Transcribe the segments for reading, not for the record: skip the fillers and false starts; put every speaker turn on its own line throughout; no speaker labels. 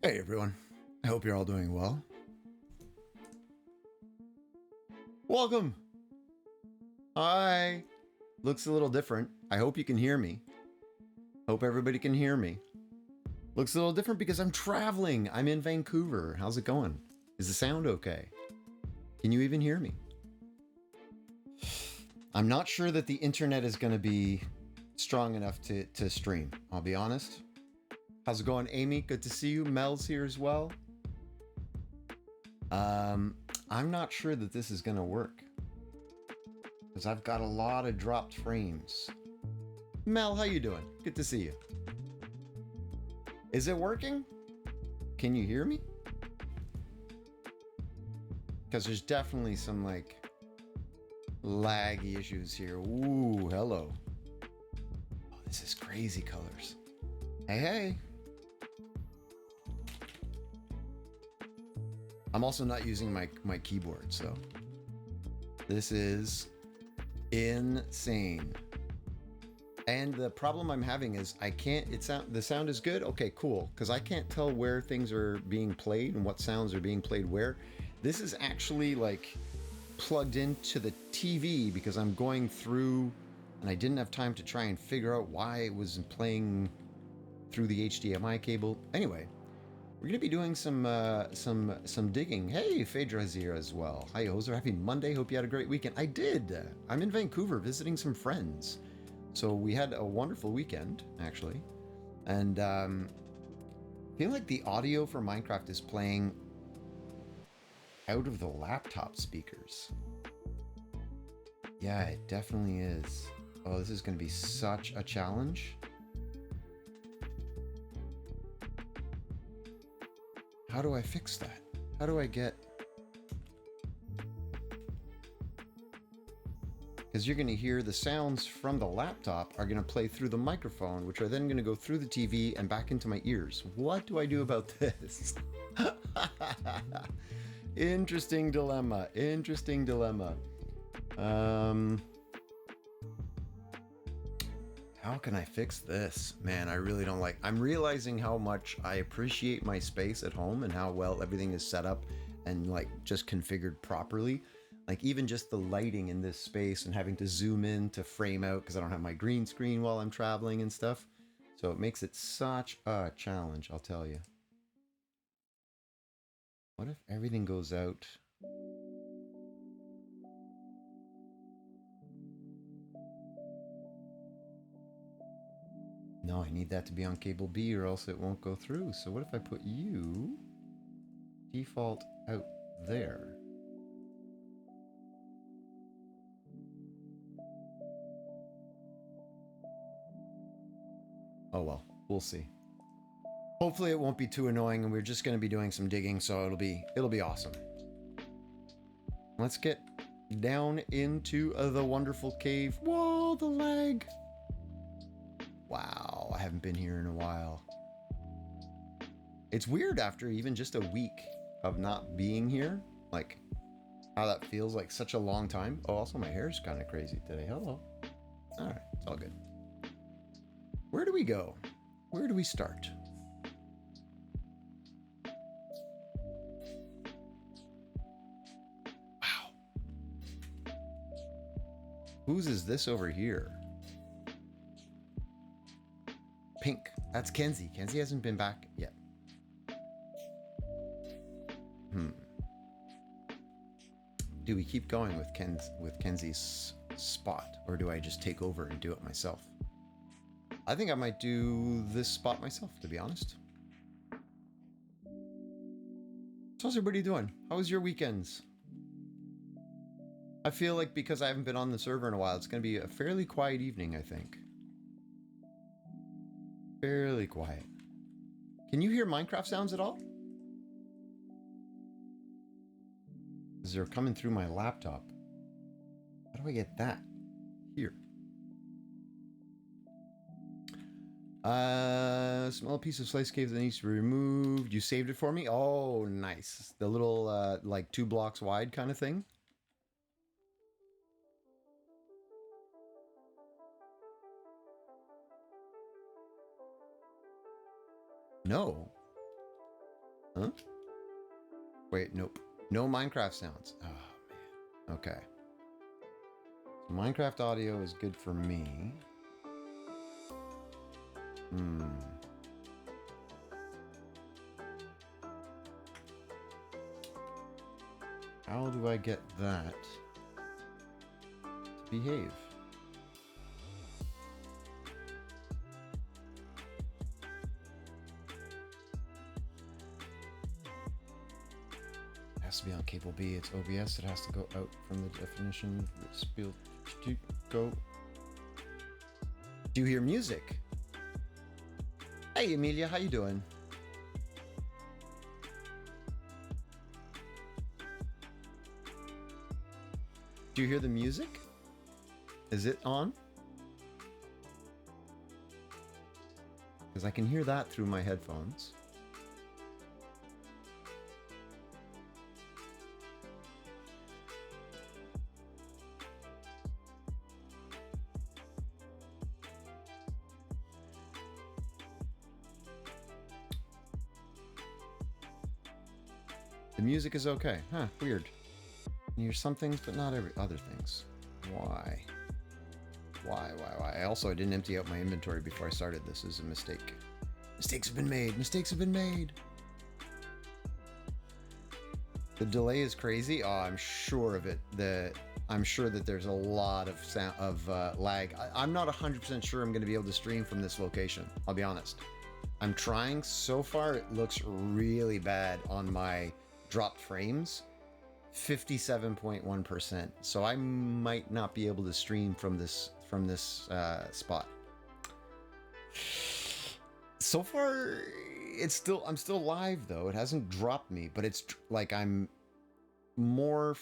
Hey everyone, I hope you're all doing well. Welcome! Hi! Looks a little different. I hope you can hear me. Hope everybody can hear me. Looks a little different because I'm traveling. I'm in Vancouver. How's it going? Is the sound okay? Can you even hear me? I'm not sure that the internet is going to be strong enough to stream. I'll be honest. How's it going, Amy? Good to see you. Mel's here as well. I'm not sure that this is going to work because I've got a lot of dropped frames. Mel, how you doing? Good to see you. Is it working? Can you hear me? Because there's definitely some like laggy issues here. Ooh, hello. Oh, this is crazy colors. Hey, hey. I'm also not using my keyboard, so this is insane. And the problem I'm having is I can't, the sound is good? Okay, cool. Because I can't tell where things are being played and what sounds are being played where. This is actually like plugged into the TV because I'm going through and I didn't have time to try and figure out why it was playing through the HDMI cable. Anyway, we're gonna be doing some digging. Hey, Phaedra's here as well. Hi, Hoser. Happy Monday. Hope you had a great weekend. I did. I'm in Vancouver visiting some friends. So we had a wonderful weekend, actually. And I feel like the audio for Minecraft is playing out of the laptop speakers. Yeah, it definitely is. Oh, this is going to be such a challenge. How do I fix that? How do I get... Because you're going to hear the sounds from the laptop are going to play through the microphone, which are then going to go through the TV and back into my ears. What do I do about this? Interesting dilemma. Interesting dilemma. How can I fix this? Man, I really don't like... I'm realizing how much I appreciate my space at home and how well everything is set up and like just configured properly. Like even just the lighting in this space and having to zoom in to frame out because I don't have my green screen while I'm traveling and stuff. So it makes it such a challenge, I'll tell you. What if everything goes out? No, I need that to be on cable B or else it won't go through. So what if I put you default out there? Oh well, we'll see. Hopefully it won't be too annoying and we're just going to be doing some digging, so it'll be awesome. Let's get down into the wonderful cave. Whoa, the lag. Wow, I haven't been here in a while. It's weird after even just a week of not being here, like how that feels like such a long time. Oh, also my hair's kind of crazy today. Hello. All right, it's all good. Where do we go? Where do we start? Wow. Whose is this over here? Pink. That's Kenzie. Kenzie hasn't been back yet. Do we keep going with Kenzie's spot, or do I just take over and do it myself? I think I might do this spot myself, to be honest. So how's everybody doing? How was your weekends? I feel like because I haven't been on the server in a while, it's going to be a fairly quiet evening, I think. Fairly quiet. Can you hear Minecraft sounds at all? Because they're coming through my laptop. How do I get that? Here. Small piece of slice cave that needs to be removed. You saved it for me? Oh, nice. The little, like 2 blocks wide kind of thing. No. Huh? Wait, nope. No Minecraft sounds. Oh, man. Okay. So Minecraft audio is good for me. How do I get that to behave? It has to be on cable B. It's OBS. It has to go out from the definition. Go. Do you hear music? Hey, Amelia, how you doing? Do you hear the music? Is it on? Because I can hear that through my headphones. The music is okay. Huh, weird. You hear some things, but not every other things. Why? Why? Also, I didn't empty out my inventory before I started. This is a mistake. Mistakes have been made. Mistakes have been made. The delay is crazy. Oh, I'm sure of it. I'm sure that there's a lot of lag. I'm not 100% sure I'm going to be able to stream from this location. I'll be honest. I'm trying. So far, it looks really bad on my dropped frames. 57.1%. So I might not be able to stream from this spot. So far, I'm still live though. It hasn't dropped me, but it's like I'm more.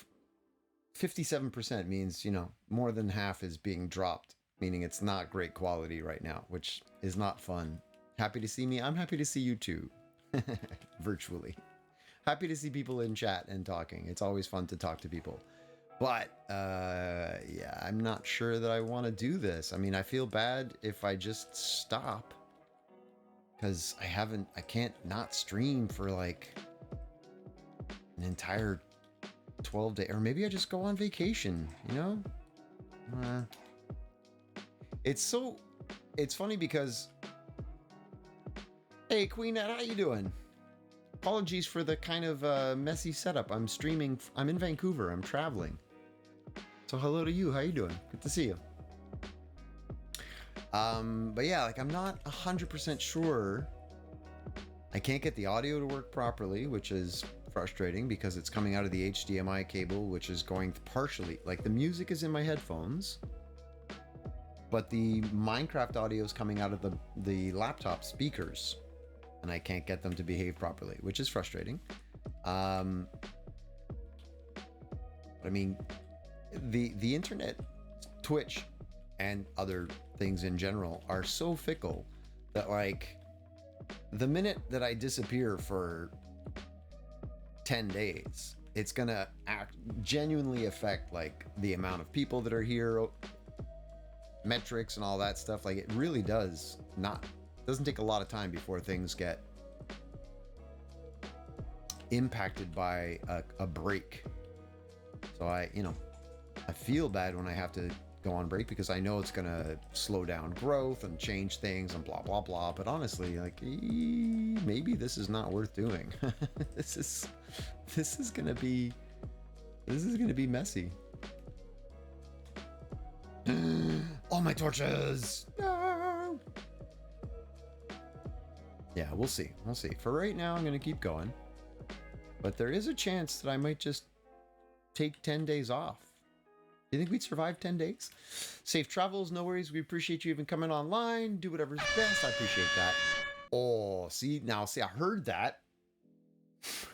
57% means, you know, more than half is being dropped, meaning it's not great quality right now, which is not fun. Happy to see me? I'm happy to see you too. Virtually. Happy to see people in chat and talking. It's always fun to talk to people. But, yeah, I'm not sure that I want to do this. I mean, I feel bad if I just stop. Because I can't not stream for like an entire 12 days. Or maybe I just go on vacation, you know? It's funny because... Hey, Queenette, how you doing? Apologies for the kind of messy setup. I'm streaming. I'm in Vancouver. I'm traveling. So hello to you. How you doing? Good to see you. But yeah, like I'm not 100% sure. I can't get the audio to work properly, which is frustrating because it's coming out of the HDMI cable, which is going partially, like the music is in my headphones, but the Minecraft audio is coming out of the laptop speakers. And I can't get them to behave properly, which is frustrating. But I mean, the internet, Twitch, and other things in general are so fickle that like the minute that I disappear for 10 days, it's gonna genuinely affect like the amount of people that are here, metrics and all that stuff. Like it really doesn't take a lot of time before things get impacted by a break. So I feel bad when I have to go on break because I know it's gonna slow down growth and change things and blah blah blah. But honestly, like maybe this is not worth doing. This is gonna be messy. All my torches. No. Yeah, we'll see. For right now, I'm gonna keep going. But there is a chance that I might just take 10 days off. Do you think we'd survive 10 days? Safe travels, no worries. We appreciate you even coming online. Do whatever's best. I appreciate that. Oh, see, I heard that.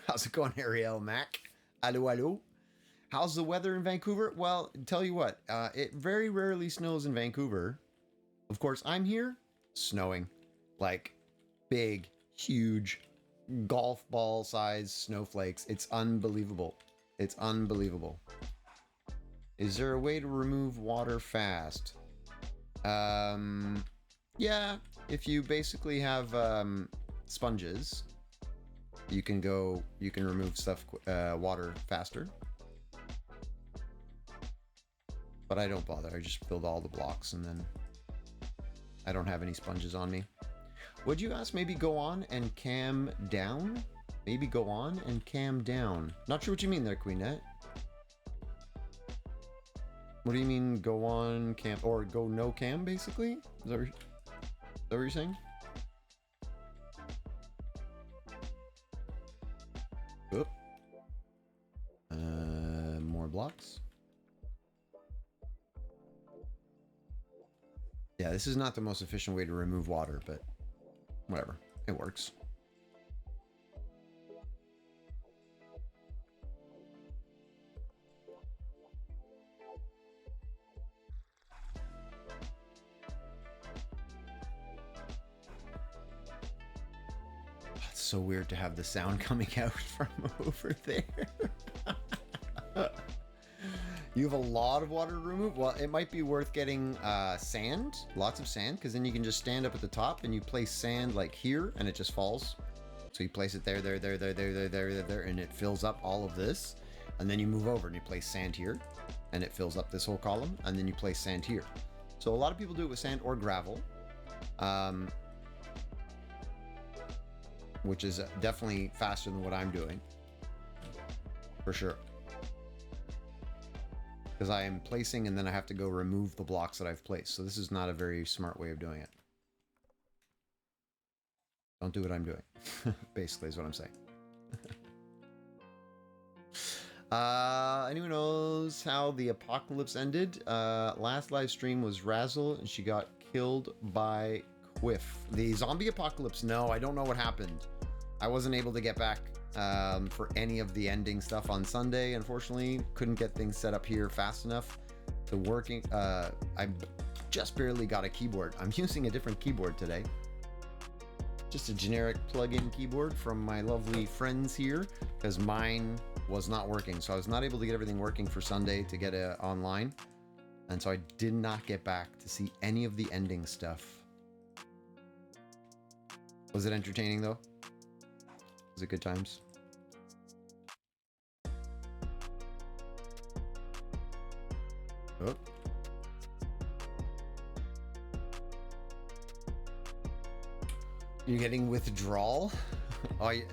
How's it going, Ariel Mac? Hello. How's the weather in Vancouver? Well, tell you what, it very rarely snows in Vancouver. Of course, I'm here, snowing. Like, big, huge, golf ball size snowflakes. It's unbelievable. Is there a way to remove water fast? Yeah, if you basically have sponges you can remove stuff, water faster. But I don't bother. I just build all the blocks and then I don't have any sponges on me. Would you ask maybe go on and cam down? Maybe go on and cam down. Not sure what you mean there, Queenette. What do you mean go on cam or go no cam basically? Is that what you're saying? Oop. More blocks. Yeah, this is not the most efficient way to remove water, but whatever. It works. It's so weird to have the sound coming out from over there. You have a lot of water to remove? Well, it might be worth getting sand, lots of sand, because then you can just stand up at the top and you place sand like here and it just falls. So you place it there, and it fills up all of this. And then you move over and you place sand here and it fills up this whole column. And then you place sand here. So a lot of people do it with sand or gravel, which is definitely faster than what I'm doing, for sure. Because I am placing and then I have to go remove the blocks that I've placed. So this is not a very smart way of doing it. Don't do what I'm doing, basically is what I'm saying. Anyone knows how the apocalypse ended? Last live stream was Razzle and she got killed by Quiff. The zombie apocalypse, no, I don't know what happened. I wasn't able to get back for any of the ending stuff on Sunday, unfortunately. Couldn't get things set up here fast enough to working. I just barely got a keyboard. I'm using a different keyboard today. Just a generic plug-in keyboard from my lovely friends here, because mine was not working. So I was not able to get everything working for Sunday to get it online. And so I did not get back to see any of the ending stuff. Was it entertaining though? Was it good times? Oh. You're getting withdrawal? Oh yeah.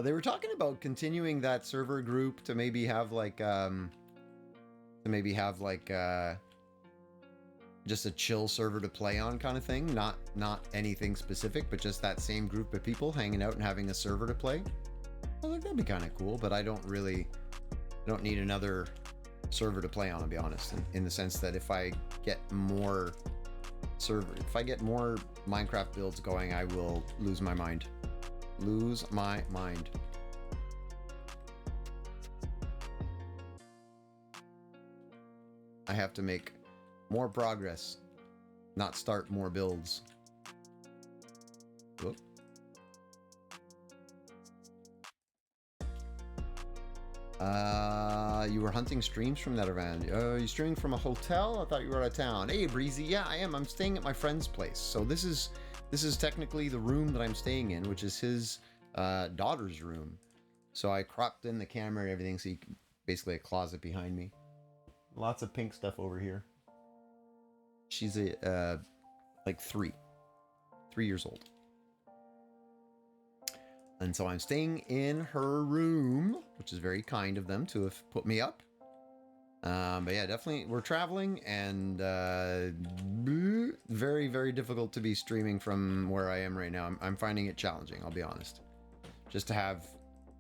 They were talking about continuing that server group to maybe have like just a chill server to play on kind of thing. Not anything specific, but just that same group of people hanging out and having a server to play. I was like, that'd be kind of cool, but I don't need another server to play on, to be honest, in the sense that if I get more Minecraft builds going, I will lose my mind. Lose my mind. I have to make more progress, not start more builds. Whoop. You were hunting streams from Netherland. You streaming from a hotel? I thought you were out of town. Hey, Breezy. Yeah, I am. I'm staying at my friend's place. So this is technically the room that I'm staying in, which is his daughter's room. So I cropped in the camera and everything, so you can, basically a closet behind me. Lots of pink stuff over here. She's like 3 years old. And so I'm staying in her room, which is very kind of them to have put me up. But yeah, definitely we're traveling, and very, very difficult to be streaming from where I am right now. I'm finding it challenging, I'll be honest. Just to have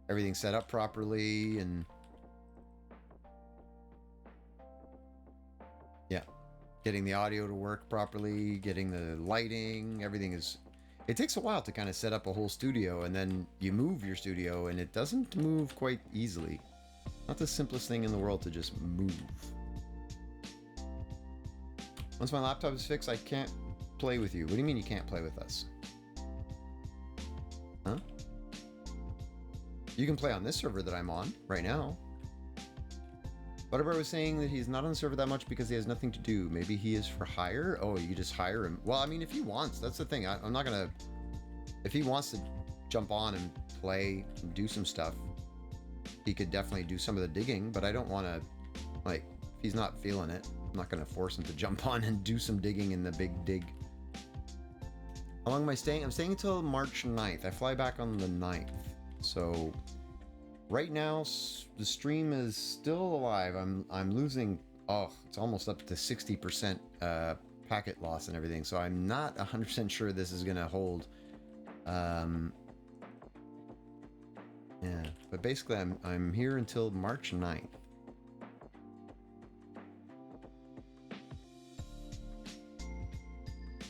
everything set up properly and yeah, getting the audio to work properly, getting the lighting, everything is... It takes a while to kind of set up a whole studio, and then you move your studio, and it doesn't move quite easily. Not the simplest thing in the world to just move. Once my laptop is fixed, I can't play with you. What do you mean you can't play with us? Huh? You can play on this server that I'm on right now. Butterbur was saying that he's not on the server that much because he has nothing to do. Maybe he is for hire? Oh, you just hire him. Well, I mean, if he wants, that's the thing. I'm not gonna If he wants to jump on and play and do some stuff, he could definitely do some of the digging, but I don't want to, like, if he's not feeling it, I'm not going to force him to jump on and do some digging in the big dig. How long am I staying? I'm staying until March 9th. I fly back on the 9th. So right now the stream is still alive. I'm losing, oh, it's almost up to 60% packet loss and everything. So I'm not 100% sure this is going to hold. Yeah, but basically I'm here until March 9th.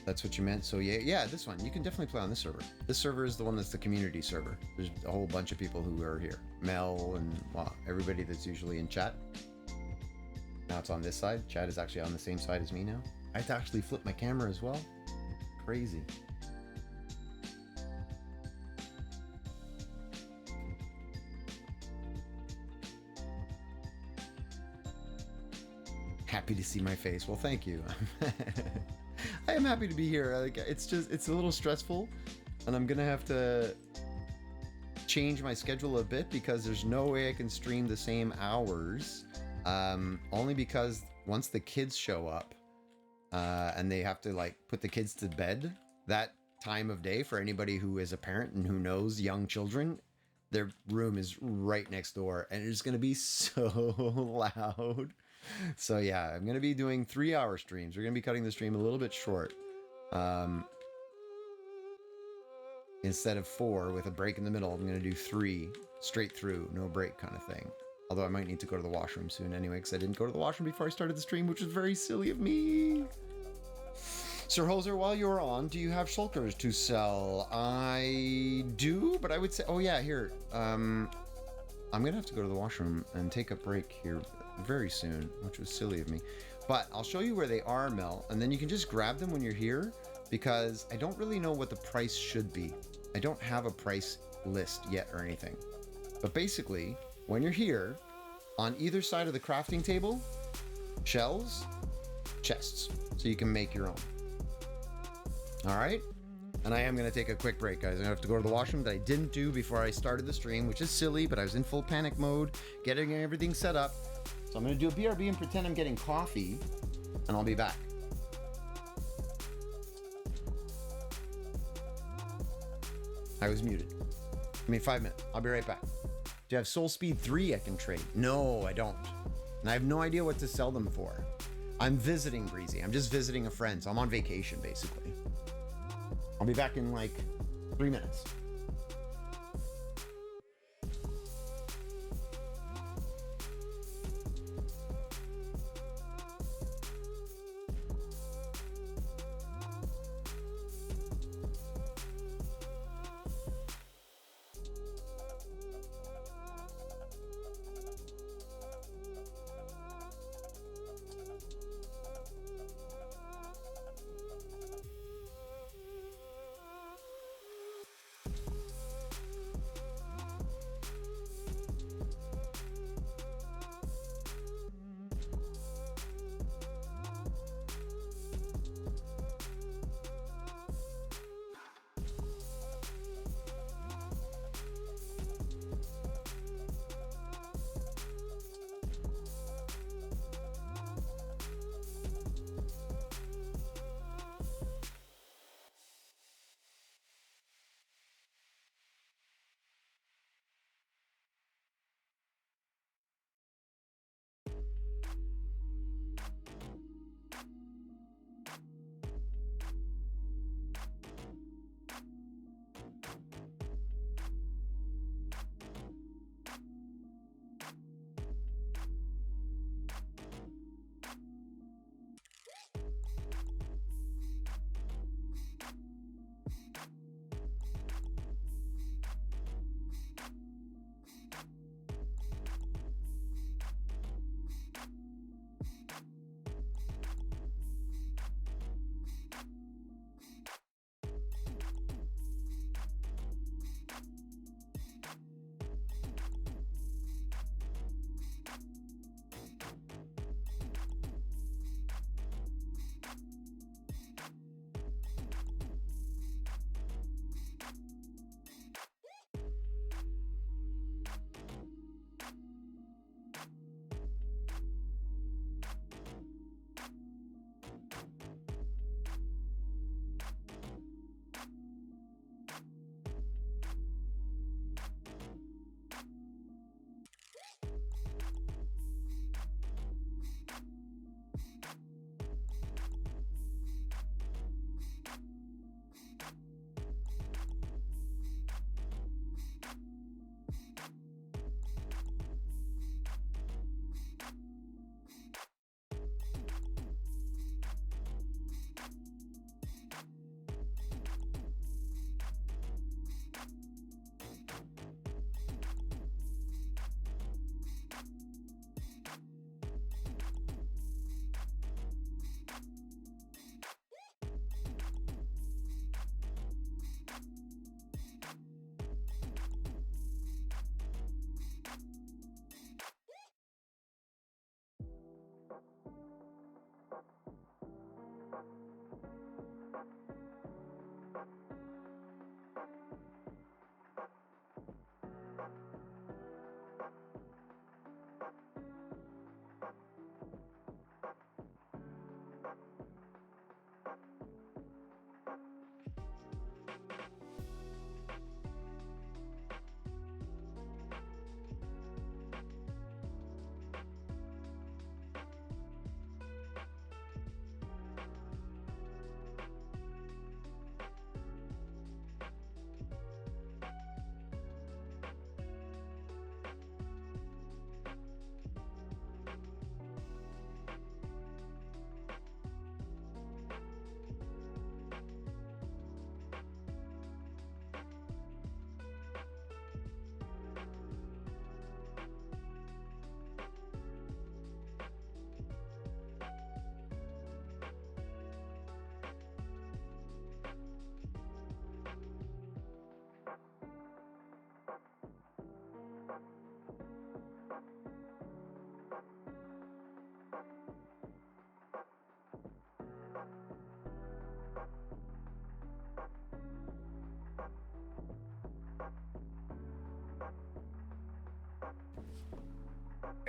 That's what you meant. So yeah, this one. You can definitely play on this server. This server is the one that's the community server. There's a whole bunch of people who are here. Mel and everybody that's usually in chat. Now it's on this side. Chat is actually on the same side as me now. I have to actually flip my camera as well. Crazy. Happy to see my face. Well, thank you. I am happy to be here. Like, it's a little stressful, and I'm gonna have to change my schedule a bit because there's no way I can stream the same hours. Only because once the kids show up, and they have to like put the kids to bed, that time of day for anybody who is a parent and who knows young children, their room is right next door, and it's gonna be so loud. So yeah, I'm going to be doing 3-hour streams. We're going to be cutting the stream a little bit short. Instead of 4 with a break in the middle, I'm going to do 3 straight through, no break kind of thing. Although I might need to go to the washroom soon anyway, because I didn't go to the washroom before I started the stream, which was very silly of me. Sir Hoser, while you're on, do you have shulkers to sell? I do, but I would say, oh yeah, here. I'm going to have to go to the washroom and take a break here very soon, which was silly of me, but I'll show you where they are, Mel, and then you can just grab them when you're here, because I don't really know what the price should be. I don't have a price list yet or anything, but basically when you're here, on either side of the crafting table, shelves, chests, so you can make your own. All right, and I am going to take a quick break, guys. I'm going to have to go to the washroom that I didn't do before I started the stream, which is silly, but I was in full panic mode, getting everything set up. So I'm going to do a BRB and pretend I'm getting coffee, and I'll be back. I was muted. Give me 5 minutes. I'll be right back. Do you have Soul Speed 3 I can trade? No, I don't. And I have no idea what to sell them for. I'm visiting Breezy. I'm just visiting a friend, so I'm on vacation, basically. I'll be back in like 3 minutes.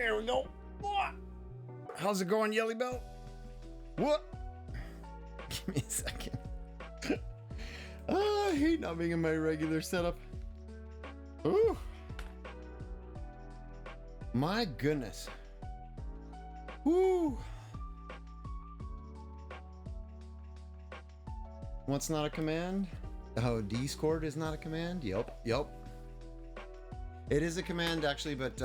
There we go. How's it going, Yelly Bell? What? Give me a second. I hate not being in my regular setup. Ooh. My goodness. Woo. What's not a command? Oh, Discord is not a command? Yep. It is a command actually, but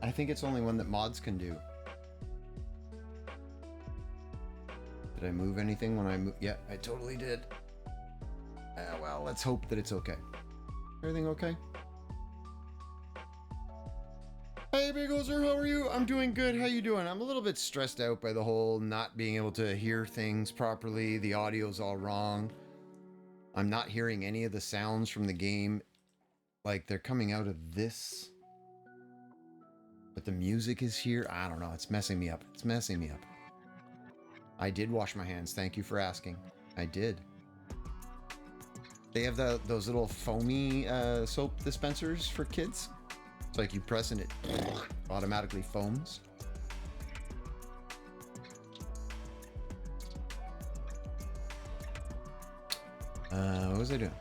I think it's only one that mods can do. Did I move anything when I moved? Yeah, I totally did. Well, let's hope that it's okay. Everything okay? Hey, Big Ozer, how are you? I'm doing good. How you doing? I'm a little bit stressed out by the whole not being able to hear things properly. The audio's all wrong. I'm not hearing any of the sounds from the game. Like, they're coming out of this. But the music is here. I don't know. It's messing me up. It's messing me up. I did wash my hands. Thank you for asking. I did. They have those little foamy soap dispensers for kids. It's like you press and it automatically foams. What was I doing?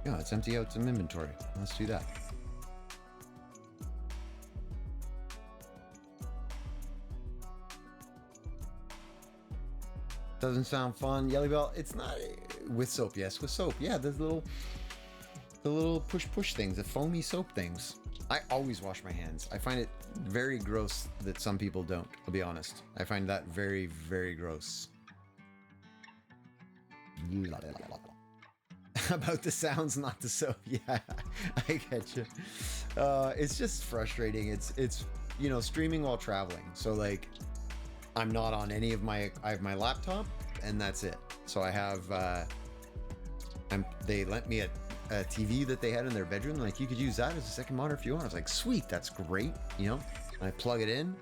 Yeah, let's empty out some inventory. Let's do that. Doesn't sound fun. Yelly Bell, it's not with soap. Yes, with soap. Yeah, the little push things, the foamy soap things. I always wash my hands. I find it very gross that some people don't. I'll be honest. I find that very, very gross. About the sounds, not the soap. Yeah, I get you. It's just frustrating. It's you know, streaming while traveling. So like, I'm not on any of my. I have my laptop, and that's it. So I have. They lent me a TV that they had in their bedroom. Like, you could use that as a second monitor if you want. I was like, sweet, that's great. You know, and I plug it in.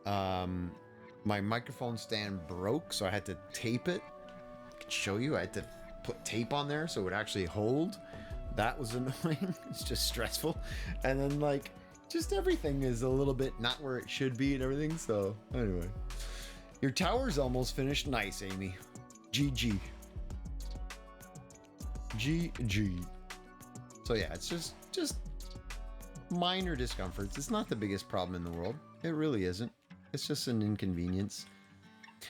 My microphone stand broke, so I had to tape it. I can show you. I had to put tape on there so it would actually hold. That was annoying. It's just stressful. And then like, just everything is a little bit not where it should be and everything. So anyway. Your tower's almost finished. Nice, Amy. GG. GG. So yeah, it's just minor discomforts. It's not the biggest problem in the world. It really isn't. It's just an inconvenience.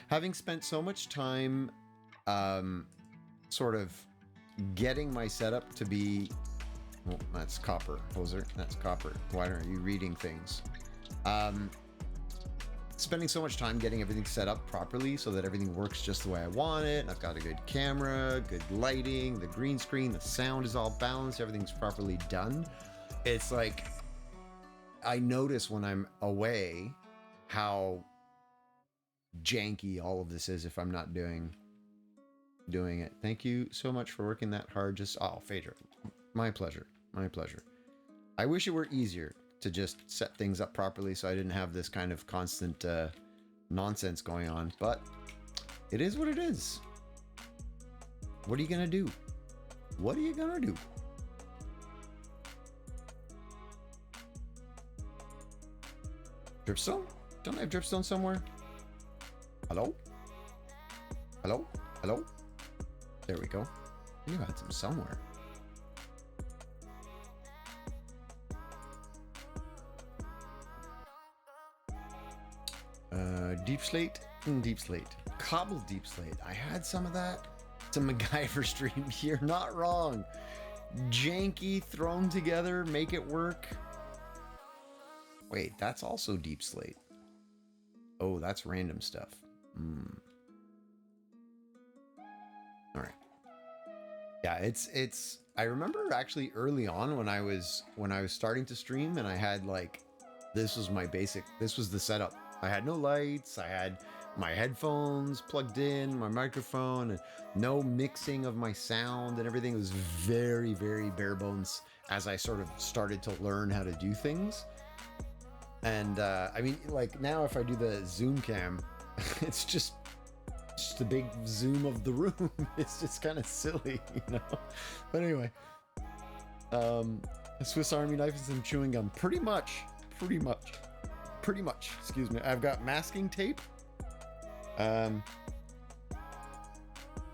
Having spent so much time sort of getting my setup to be... Well, that's copper, Hoser. That's copper. Why aren't you reading things? Spending so much time getting everything set up properly so that everything works just the way I want it. I've got a good camera, good lighting, the green screen, the sound is all balanced, everything's properly done. It's like, I notice when I'm away how janky all of this is if I'm not doing it. Thank you so much for working that hard. Phaedra, my pleasure. My pleasure. I wish it were easier to just set things up properly so I didn't have this kind of constant nonsense going on, but it is what it is. What are you gonna do? What are you gonna do? Dripstone? Don't I have dripstone somewhere? Hello? Hello? Hello? There we go. You had some somewhere. Deep slate? Deep slate. Cobbled deep slate. I had some of that. It's a MacGyver stream. You're not wrong. Janky thrown together, make it work. Wait, that's also deep slate. Oh, that's random stuff. All right. Yeah, it's I remember actually early on when I was starting to stream and I had like, this was the setup. I had no lights, I had my headphones plugged in, my microphone, and no mixing of my sound and everything. It was very, very bare bones as I sort of started to learn how to do things. And I mean, like now if I do the zoom cam, it's just a big zoom of the room. It's just kind of silly, you know? But anyway, a Swiss Army knife and some chewing gum. Pretty much. Pretty much. Excuse me. I've got masking tape.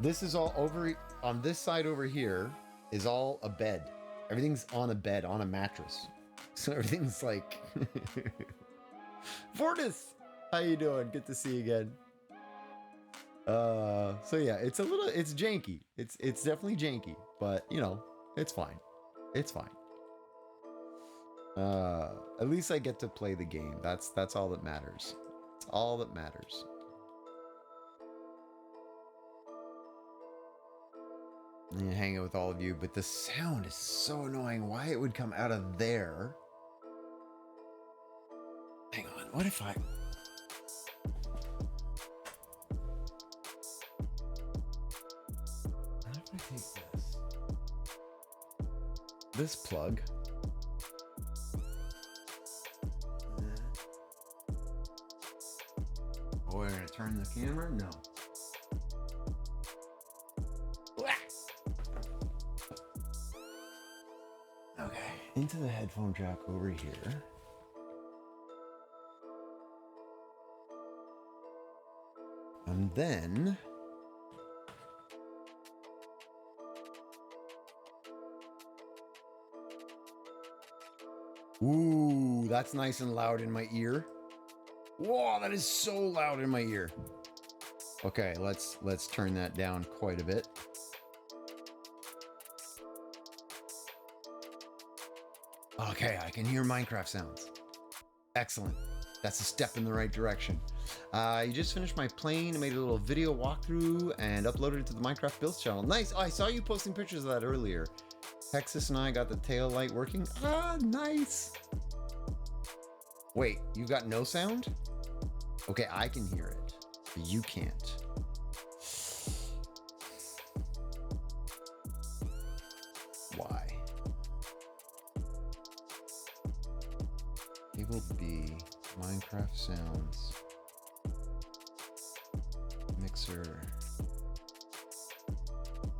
This is all over on this side over here is all a bed. Everything's on a bed, on a mattress. So everything's like Fortis, how you doing? Good to see you again. So yeah, it's janky. It's definitely janky, but you know, it's fine. It's fine. At least I get to play the game. That's all that matters. It's all that matters. And hang out with all of you, but the sound is so annoying. Why it would come out of there? Hang on, what if I... What if I take this plug, oh, we're gonna turn the camera? No. Okay, into the headphone jack over here. And then ooh, that's nice and loud in my ear. Whoa, that is so loud in my ear. Okay, let's turn that down quite a bit. Okay, I can hear Minecraft sounds. Excellent. That's a step in the right direction. You just finished my plane, made a little video walkthrough, and uploaded it to the Minecraft Builds channel. Nice. Oh, I saw you posting pictures of that earlier. Texas and I got the tail light working. Ah, nice. Wait, you got no sound? Okay, I can hear it, but you can't. Why? Cable B, Minecraft sounds, mixer,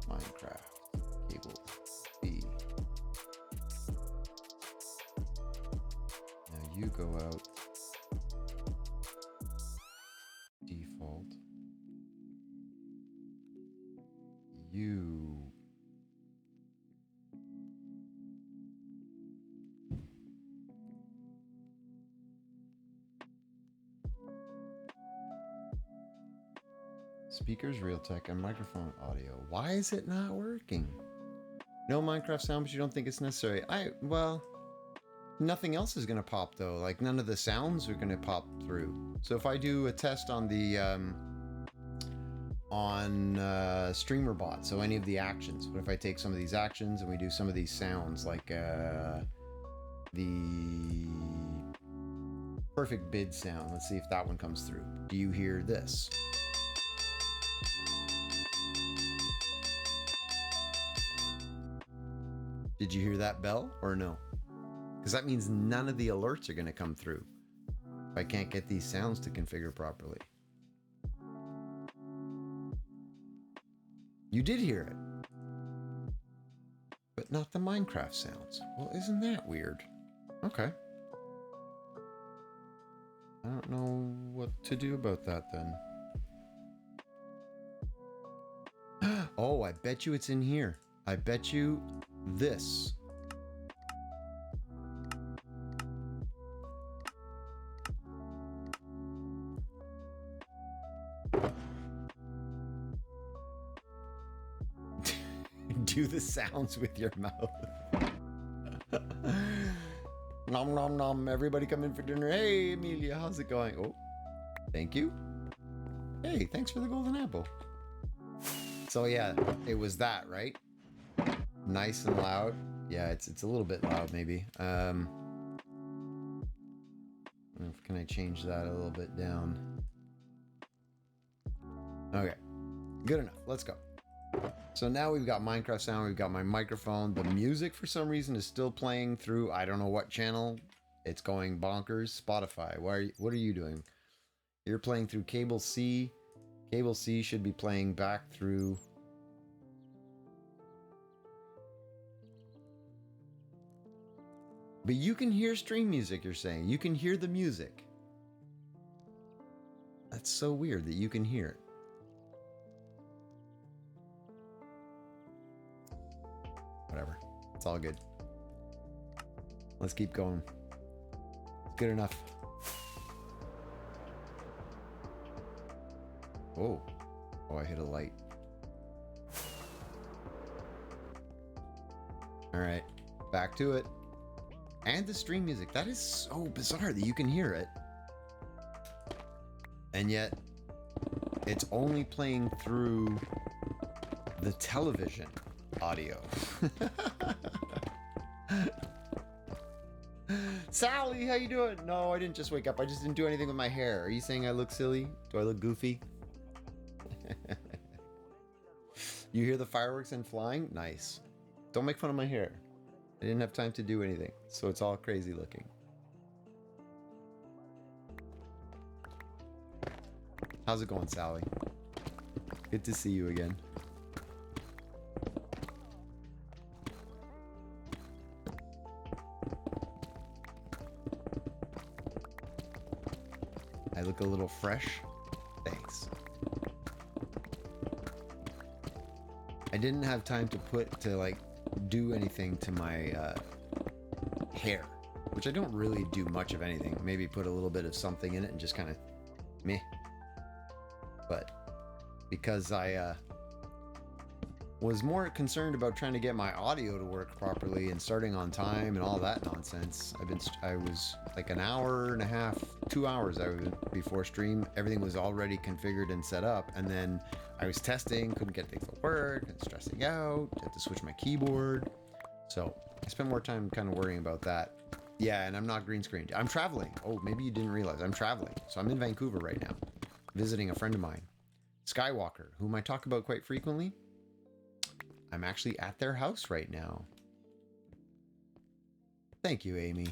Minecraft, cable B. Now you go out, default, you. Speakers, Realtek, and microphone audio. Why is it not working? No Minecraft sound, but you don't think it's necessary. Well, nothing else is gonna pop though. Like none of the sounds are gonna pop through. So if I do a test on the StreamerBot, so any of the actions. What if I take some of these actions and we do some of these sounds, like the perfect bid sound. Let's see if that one comes through. Do you hear this? Did you hear that bell or no? Because that means none of the alerts are going to come through if I can't get these sounds to configure properly. You did hear it, but not the Minecraft sounds. Well, isn't that weird? Okay. I don't know what to do about that then. Oh, I bet you it's in here. I bet you this. Do the sounds with your mouth. Nom nom nom. Everybody come in for dinner. Hey, Amelia, how's it going? Oh, thank you. Hey, thanks for the golden apple. So yeah, it was that, right? Nice and loud. Yeah, it's a little bit loud maybe. Can I change that a little bit down? Okay, good enough. Let's go. So now we've got Minecraft sound, we've got my microphone. The music for some reason is still playing through, I don't know what channel. It's going bonkers. Spotify, what are you doing? You're playing through cable C. Cable C should be playing back through. But you can hear stream music, you're saying. You can hear the music. That's so weird that you can hear it. Whatever. It's all good. Let's keep going. Good enough. Oh. Oh, I hit a light. All right. Back to it. And the stream music. That is so bizarre that you can hear it. And yet, it's only playing through the television audio. Sally, how you doing? No, I didn't just wake up. I just didn't do anything with my hair. Are you saying I look silly? Do I look goofy? You hear the fireworks and flying? Nice. Don't make fun of my hair. I didn't have time to do anything, so it's all crazy looking. How's it going, Sally? Good to see you again. I look a little fresh. Thanks. I didn't have time to like do anything to my hair, which I don't really do much of anything. Maybe put a little bit of something in it and just kind of meh. But because I was more concerned about trying to get my audio to work properly and starting on time and all that nonsense, I was like an hour and a half, 2 hours before stream. Everything was already configured and set up, and then I was testing, couldn't get things to work, and stressing out, had to switch my keyboard. So I spent more time kind of worrying about that. Yeah, and I'm not green screened. I'm traveling. Oh, maybe you didn't realize I'm traveling. So I'm in Vancouver right now, visiting a friend of mine, Skywalker, whom I talk about quite frequently. I'm actually at their house right now. Thank you, Amy.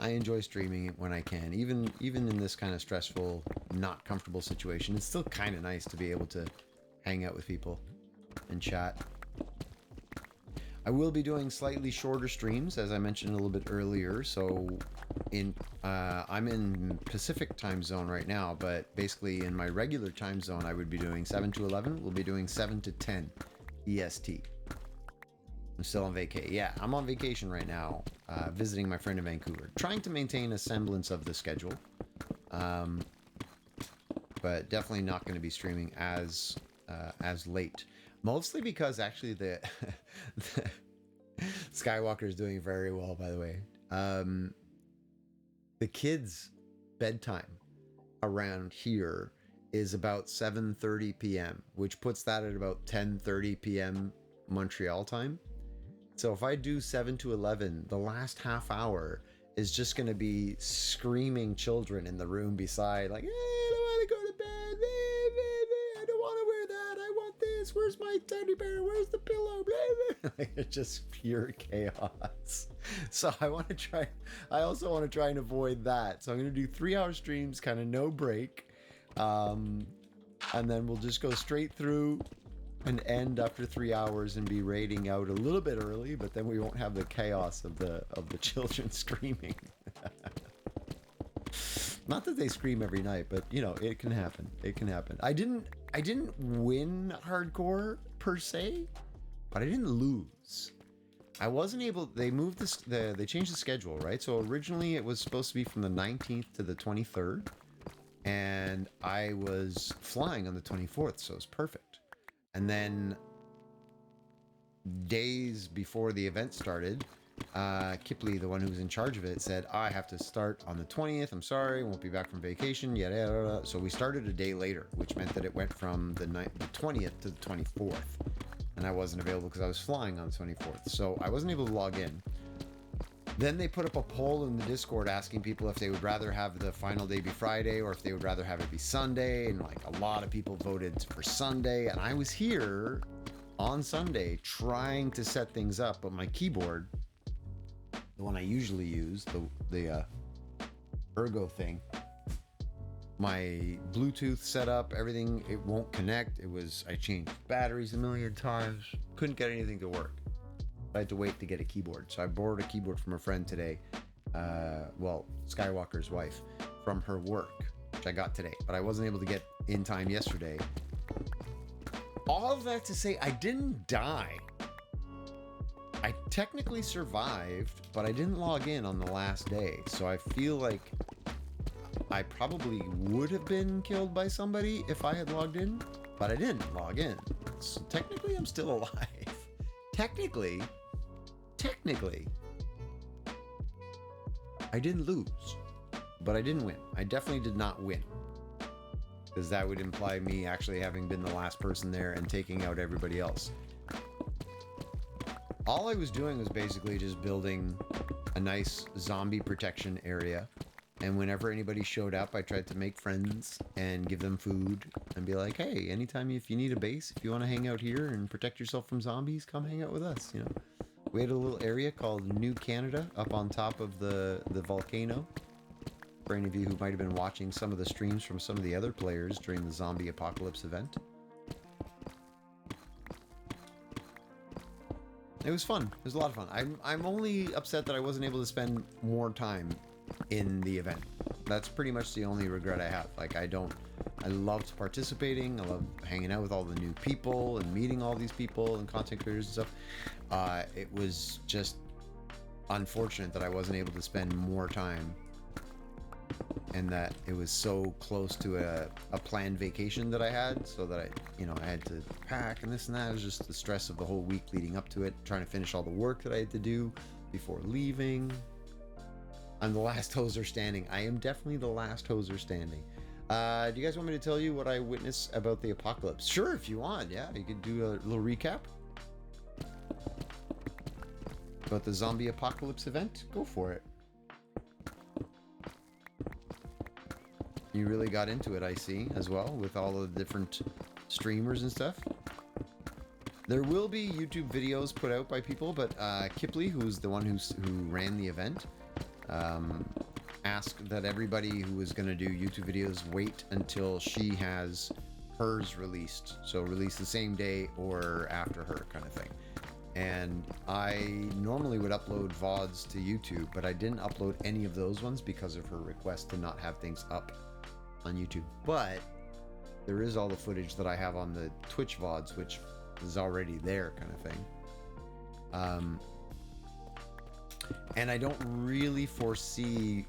I enjoy streaming it when I can. Even in this kind of stressful, not comfortable situation, it's still kind of nice to be able to hang out with people and chat. I will be doing slightly shorter streams, as I mentioned a little bit earlier. So I'm in Pacific time zone right now, but basically in my regular time zone, I would be doing 7 to 11. We'll be doing 7 to 10 EST. I'm still on vacation. Yeah, I'm on vacation right now, visiting my friend in Vancouver, trying to maintain a semblance of the schedule, but definitely not going to be streaming as late. Mostly because actually the Skywalker is doing very well, by the way. The kids' bedtime around here is about 7:30 p.m., which puts that at about 10:30 p.m. Montreal time. So if I do 7 to 11, the last half hour is just going to be screaming children in the room beside, like, hey, I don't want to go to bed. I don't want to wear that. I want this. Where's my teddy bear? Where's the pillow? Like, it's just pure chaos. So I also want to try and avoid that. So I'm going to do 3-hour streams, kind of no break. And then we'll just go straight through and end after 3 hours and be raiding out a little bit early, but then we won't have the chaos of the children screaming. Not that they scream every night, but you know, it can happen. It can happen. I didn't win hardcore per se, but I didn't lose. I wasn't able. They moved they changed the schedule, right? So originally it was supposed to be from the 19th to the 23rd, and I was flying on the 24th, so it was perfect. And then days before the event started, Kipley, the one who was in charge of it, said, I have to start on the 20th. I'm sorry, won't be back from vacation. Yada. So we started a day later, which meant that it went from the 20th to the 24th. And I wasn't available because I was flying on the 24th. So I wasn't able to log in. Then they put up a poll in the Discord asking people if they would rather have the final day be Friday or if they would rather have it be Sunday. And like a lot of people voted for Sunday. And I was here on Sunday trying to set things up, but my keyboard, the one I usually use, the Ergo thing, my Bluetooth setup, everything, it won't connect. I changed batteries a million times, couldn't get anything to work. I had to wait to get a keyboard. So I borrowed a keyboard from a friend today, Skywalker's wife, from her work. which I got today, but I wasn't able to get in time yesterday. All of that to say, I didn't die. I technically survived, but I didn't log in on the last day, so I feel like I probably would have been killed by somebody if I had logged in, but I didn't log in. So technically, I'm still alive. Technically, I didn't lose, but I didn't win. I definitely did not win, because that would imply me actually having been the last person there and taking out everybody else. All I was doing was basically just building a nice zombie protection area. And whenever anybody showed up, I tried to make friends and give them food and be like, hey, anytime if you need a base, if you want to hang out here and protect yourself from zombies, come hang out with us, you know. We had a little area called New Canada up on top of the volcano. For any of you who might have been watching some of the streams from some of the other players during the zombie apocalypse event. It was fun. It was a lot of fun. I'm only upset that I wasn't able to spend more time in the event. That's pretty much the only regret I have. Like, I loved participating. I loved hanging out with all the new people and meeting all these people and content creators and stuff. It was just unfortunate that I wasn't able to spend more time, and that it was so close to a planned vacation that I had, so that I had to pack and this and that. It was just the stress of the whole week leading up to it, trying to finish all the work that I had to do before leaving. I'm the last hoser standing. I am definitely the last hoser standing. Do you guys want me to tell you what I witnessed about the apocalypse? Sure, if you want. Yeah, you could do a little recap about the zombie apocalypse event. Go for it. You really got into it, I see, as well, with all of the different streamers and stuff. There will be YouTube videos put out by people, but Kipley, who's the one who ran the event, asked that everybody who was going to do YouTube videos wait until she has hers released. So release the same day or after her, kind of thing. And I normally would upload VODs to YouTube, but I didn't upload any of those ones because of her request to not have things up on YouTube. But there is all the footage that I have on the Twitch VODs, which is already there, kind of thing. And I don't really foresee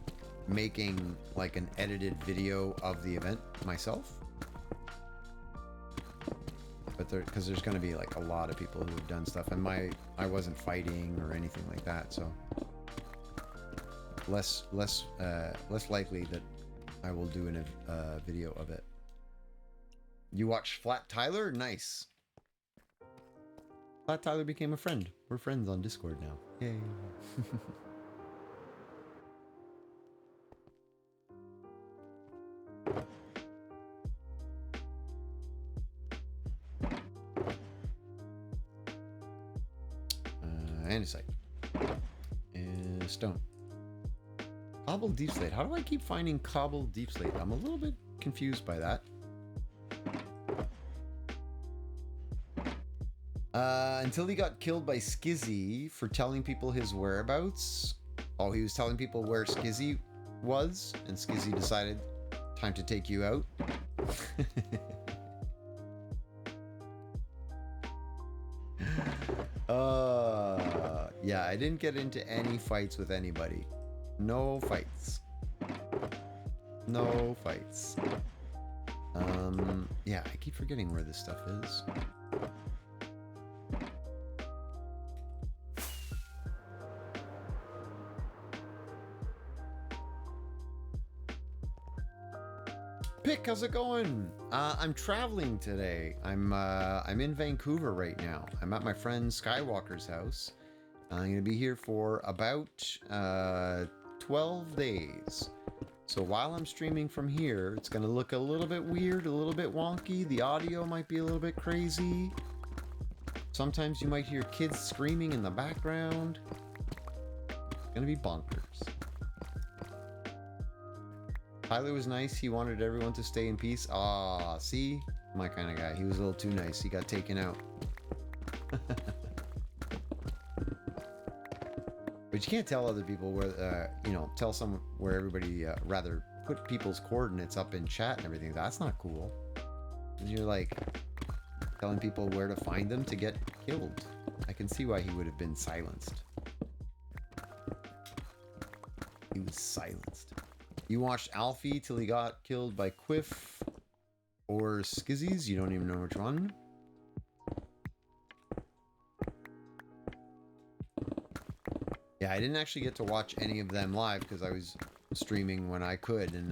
making like an edited video of the event myself, but because there's going to be like a lot of people who have done stuff, and I wasn't fighting or anything like that, so less likely that I will do a video of it. You watch Flat Tyler? Nice. Flat Tyler became a friend. We're friends on Discord now. Yay. Andesite. Stone. Cobbled deep slate. How do I keep finding cobbled deep slate? I'm a little bit confused by that. Until he got killed by Skizzy for telling people his whereabouts. Oh, he was telling people where Skizzy was, and Skizzy decided, time to take you out. Yeah, I didn't get into any fights with anybody. No fights. No fights. Yeah, I keep forgetting where this stuff is. Pick, how's it going? I'm traveling today. I'm in Vancouver right now. I'm at my friend Skywalker's house. I'm gonna be here for about 12 days. So while I'm streaming from here, it's gonna look a little bit weird, a little bit wonky. The audio might be a little bit crazy. Sometimes you might hear kids screaming in the background. It's gonna be bonkers. Tyler was nice. He wanted everyone to stay in peace. Ah, see? My kind of guy. He was a little too nice. He got taken out. But you can't tell other people where, tell someone where everybody rather put people's coordinates up in chat and everything. That's not cool. And you're like telling people where to find them to get killed. I can see why he would have been silenced. He was silenced. You watched Alfie till he got killed by Quiff or Skizzies? You don't even know which one? Yeah, I didn't actually get to watch any of them live because I was streaming when I could and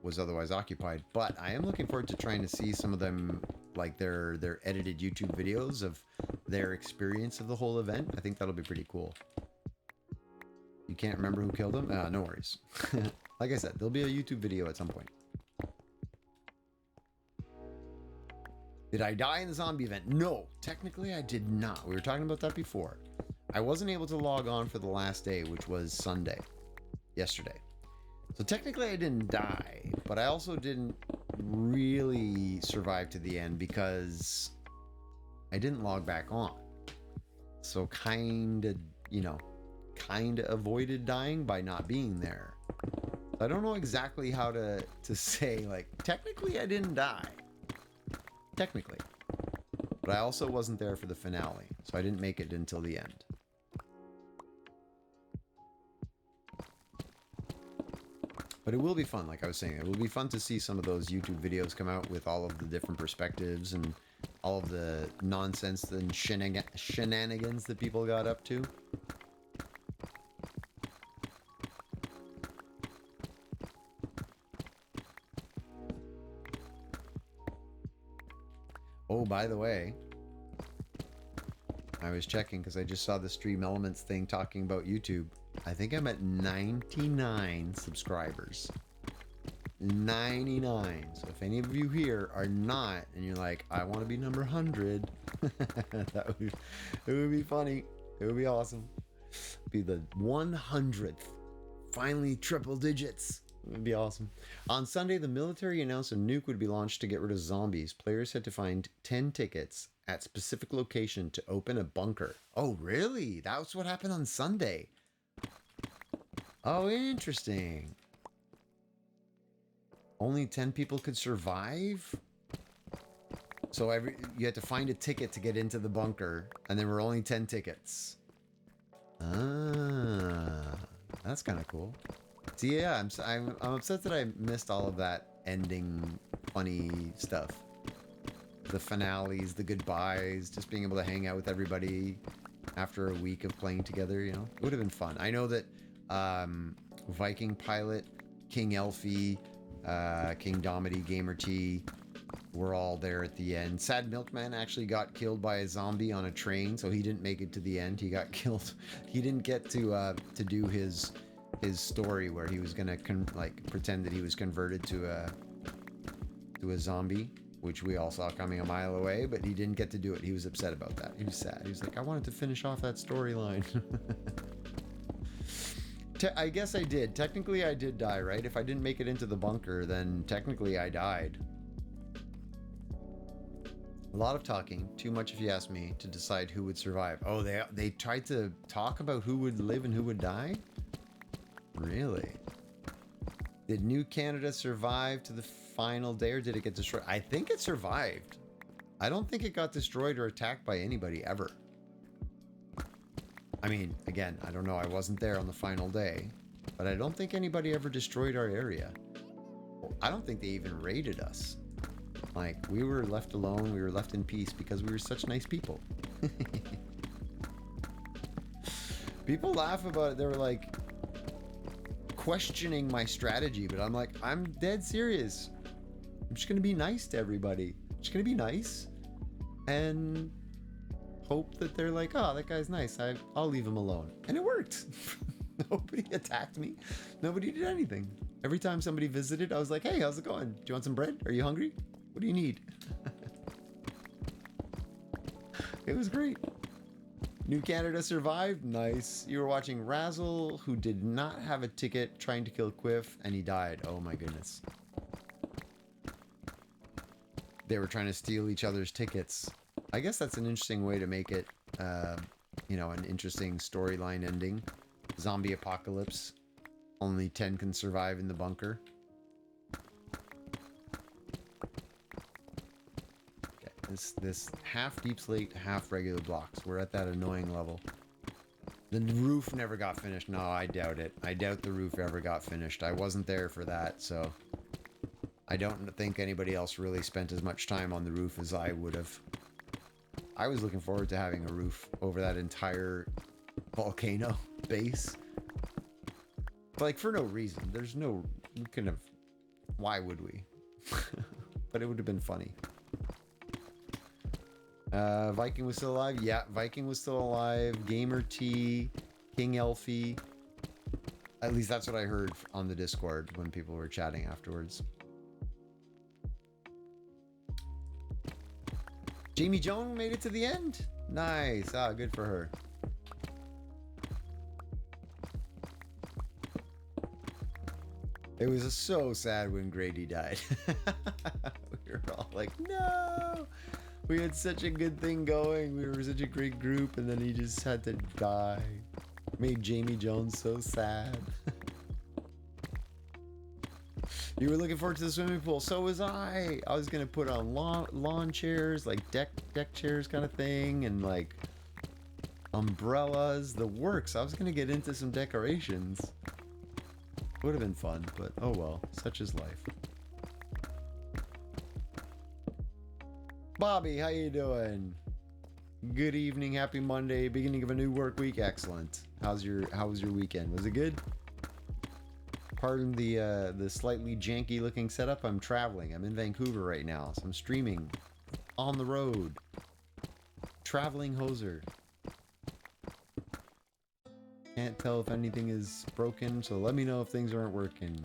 was otherwise occupied. But I am looking forward to trying to see some of them, like their edited YouTube videos of their experience of the whole event. I think that'll be pretty cool. You can't remember who killed him? No worries. Like I said, there'll be a YouTube video at some point. Did I die in the zombie event? No, technically I did not. We were talking about that before. I wasn't able to log on for the last day, which was Sunday, yesterday. So technically I didn't die, but I also didn't really survive to the end because I didn't log back on. So kinda avoided dying by not being there. I don't know exactly how to say, like, technically I didn't die. Technically. But I also wasn't there for the finale, so I didn't make it until the end. But it will be fun, like I was saying. It will be fun to see some of those YouTube videos come out with all of the different perspectives and all of the nonsense and shenanigans that people got up to. Oh, by the way, I was checking because I just saw the Stream Elements thing talking about YouTube. I think I'm at 99 subscribers. 99. So if any of you here are not, and you're like, I want to be number 100, it would be funny. It would be awesome. Be the 100th. Finally, triple digits. It would be awesome. On Sunday, the military announced a nuke would be launched to get rid of zombies. Players had to find 10 tickets at specific location to open a bunker. Oh, really? That was what happened on Sunday. Oh, interesting. Only 10 people could survive? So you had to find a ticket to get into the bunker, and there were only 10 tickets. Ah, that's kind of cool. See, yeah, I'm upset that I missed all of that ending funny stuff. The finales, the goodbyes, just being able to hang out with everybody after a week of playing together, you know? It would have been fun. I know that Viking Pilot, King Elfie, King Domity, Gamer T were all there at the end. Sad Milkman actually got killed by a zombie on a train, so he didn't make it to the end. He got killed. He didn't get to do his story where he was gonna pretend that he was converted to a zombie, which we all saw coming a mile away, but he didn't get to do it. He was upset about that. He was sad. He was like, I wanted to finish off that storyline. I guess I did. Technically, I did die, right? If I didn't make it into the bunker, then technically I died. A lot of talking, too much if you ask me, to decide who would survive. Oh, they tried to talk about who would live and who would die? Really? Did New Canada survive to the final day, or did it get destroyed? I think it survived. I don't think it got destroyed or attacked by anybody ever. I mean, again, I don't know. I wasn't there on the final day, but I don't think anybody ever destroyed our area. I don't think they even raided us. Like, we were left alone. We were left in peace because we were such nice people. People laugh about it. They were like questioning my strategy, but I'm like, I'm dead serious. I'm just going to be nice to everybody. Just going to be nice and hope that they're like, oh, that guy's nice. I'll leave him alone. And it worked. Nobody attacked me. Nobody did anything. Every time somebody visited, I was like, hey, how's it going? Do you want some bread? Are you hungry? What do you need? It was great. New Canada survived. Nice. You were watching Razzle, who did not have a ticket, trying to kill Quiff, and he died. Oh my goodness. They were trying to steal each other's tickets. I guess that's an interesting way to make it, you know, an interesting storyline ending. Zombie apocalypse. Only 10 can survive in the bunker. This half deep slate, half regular blocks. We're at that annoying level. The roof never got finished. No, I doubt it. I doubt the roof ever got finished. I wasn't there for that, so I don't think anybody else really spent as much time on the roof as I would have. I was looking forward to having a roof over that entire volcano base. But like for no reason. There's no, we couldn't have, why would we? But it would have been funny. Viking was still alive? Yeah, Viking was still alive. Gamer T, King Elfie. At least that's what I heard on the Discord when people were chatting afterwards. Jamie Joan made it to the end? Nice. Ah, good for her. It was so sad when Grady died. We were all like, no! We had such a good thing going. We were such a great group, and then he just had to die. Made Jamie Jones so sad. You were looking forward to the swimming pool. So was I. I was gonna put on lawn chairs, like deck chairs kind of thing, and like umbrellas, the works. I was gonna get into some decorations. Would have been fun, but oh well. Such is life. Bobby, how you doing? Good evening, happy Monday, beginning of a new work week. Excellent. How was your weekend? Was it good? Pardon the slightly janky looking setup. I'm traveling. I'm in Vancouver right now, so I'm streaming on the road. Traveling hoser. Can't tell if anything is broken, so let me know if things aren't working.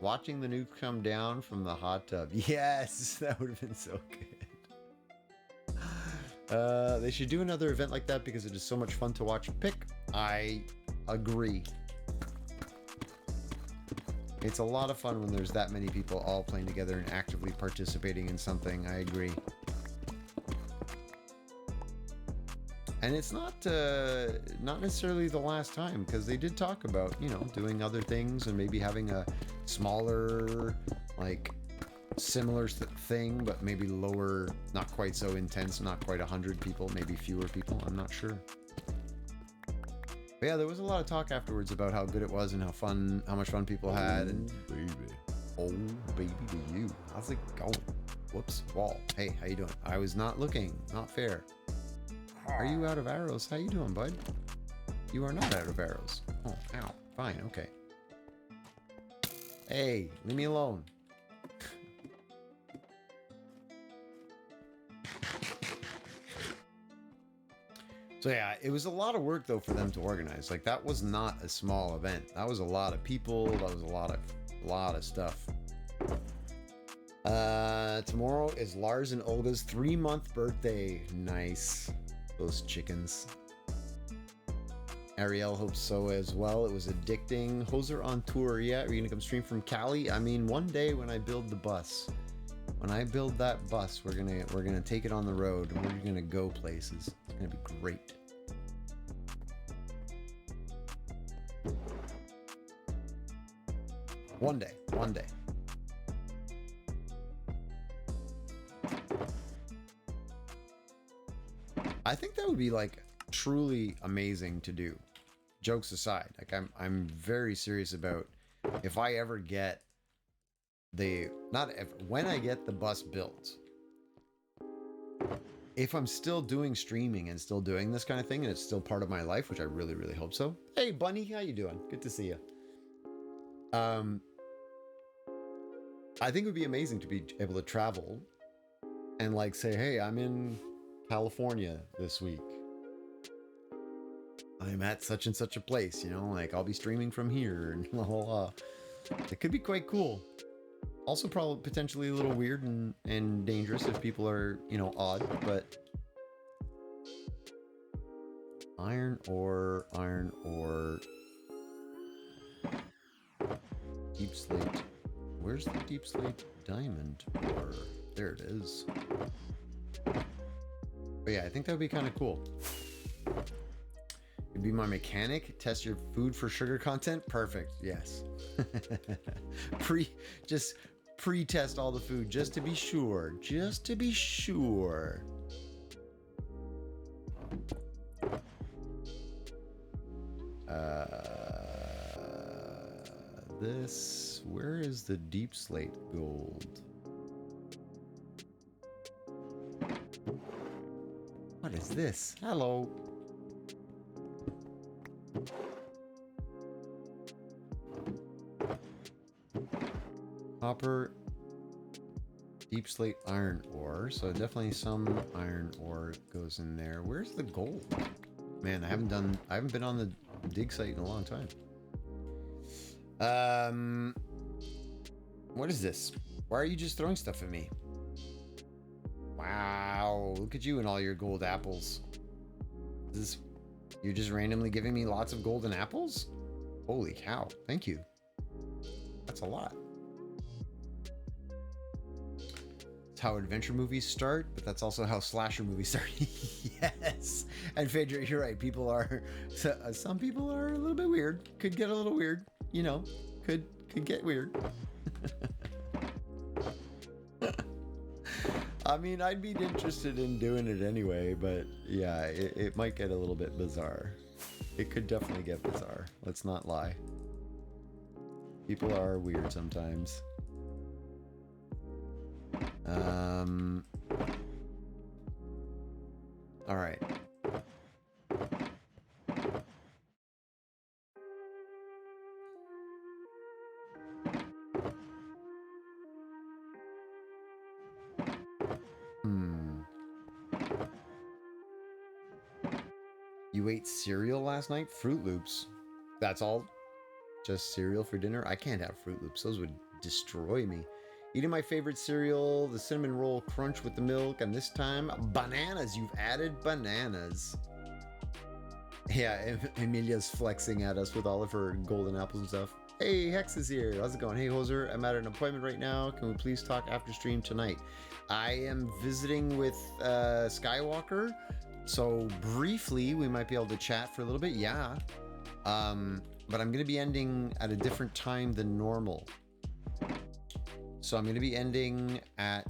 Watching the nuke come down from the hot tub. Yes, that would have been so good. They should do another event like that because it is so much fun to watch pick. I agree. It's a lot of fun when there's that many people all playing together and actively participating in something. I agree. And it's not necessarily the last time, because they did talk about, you know, doing other things and maybe having a smaller, like, similar thing, but maybe lower, not quite so intense, not quite 100 people, maybe fewer people. I'm not sure. But yeah, there was a lot of talk afterwards about how good it was and how much fun people had. And oh baby, to you. How's it going? Whoops, wall. Hey, how you doing? I was not looking. Not fair. Are you out of arrows? How you doing, bud? You are not out of arrows. Oh, ow. Fine, okay. Hey, leave me alone. So yeah, it was a lot of work though for them to organize. Like that was not a small event. That was a lot of people. That was a lot of stuff. Tomorrow is Lars and Olga's 3-month birthday. Nice. Those chickens. Ariel hopes so as well. It was addicting. Hoser on tour. Yeah, are you gonna come stream from Cali? I mean, one day when I build the bus, when I build that bus, we're gonna take it on the road and we're gonna go places. It's gonna be great. One day. One day. I think that would be like truly amazing to do. Jokes aside, like I'm very serious about if I ever get when I get the bus built. If I'm still doing streaming and still doing this kind of thing and it's still part of my life, which I really, really hope so. Hey Bunny, how you doing? Good to see you. I think it would be amazing to be able to travel and like say, hey, I'm in California this week. I'm at such and such a place, you know, like I'll be streaming from here and blah, blah, blah. It could be quite cool. Also probably potentially a little weird and dangerous if people are, you know, odd, but iron ore, deep slate. Where's the deep slate diamond ore? There it is. But yeah, I think that would be kind of cool. It'd be my mechanic. Test your food for sugar content. Perfect. Yes. Just pre-test all the food just to be sure. Just to be sure. This, where is the deep slate gold? What is this? Hello. Copper, deep slate iron ore. So definitely some iron ore goes in there. Where's the gold? Man, I haven't been on the dig site in a long time. What is this? Why are you just throwing stuff at me? Wow, look at you and all your gold apples. You're just randomly giving me lots of golden apples? Holy cow, thank you. That's a lot. It's how adventure movies start, but that's also how slasher movies start. Yes. And Phaedra, you're right. Some people are a little bit weird. Could get a little weird. You know, could get weird. I mean, I'd be interested in doing it anyway, but yeah, it might get a little bit bizarre. It could definitely get bizarre. Let's not lie. People are weird sometimes. All right. You ate cereal last night? Fruit Loops. That's all? Just cereal for dinner? I can't have Fruit Loops. Those would destroy me. Eating my favorite cereal, the cinnamon roll crunch with the milk, and this time, bananas. You've added bananas. Yeah, Emilia's flexing at us with all of her golden apples and stuff. Hey, Hex is here. How's it going? Hey, Hoser, I'm at an appointment right now. Can we please talk after stream tonight? I am visiting with Skywalker, so briefly we might be able to chat for a little bit. Yeah. But I'm going to be ending at a different time than normal. So I'm going to be ending at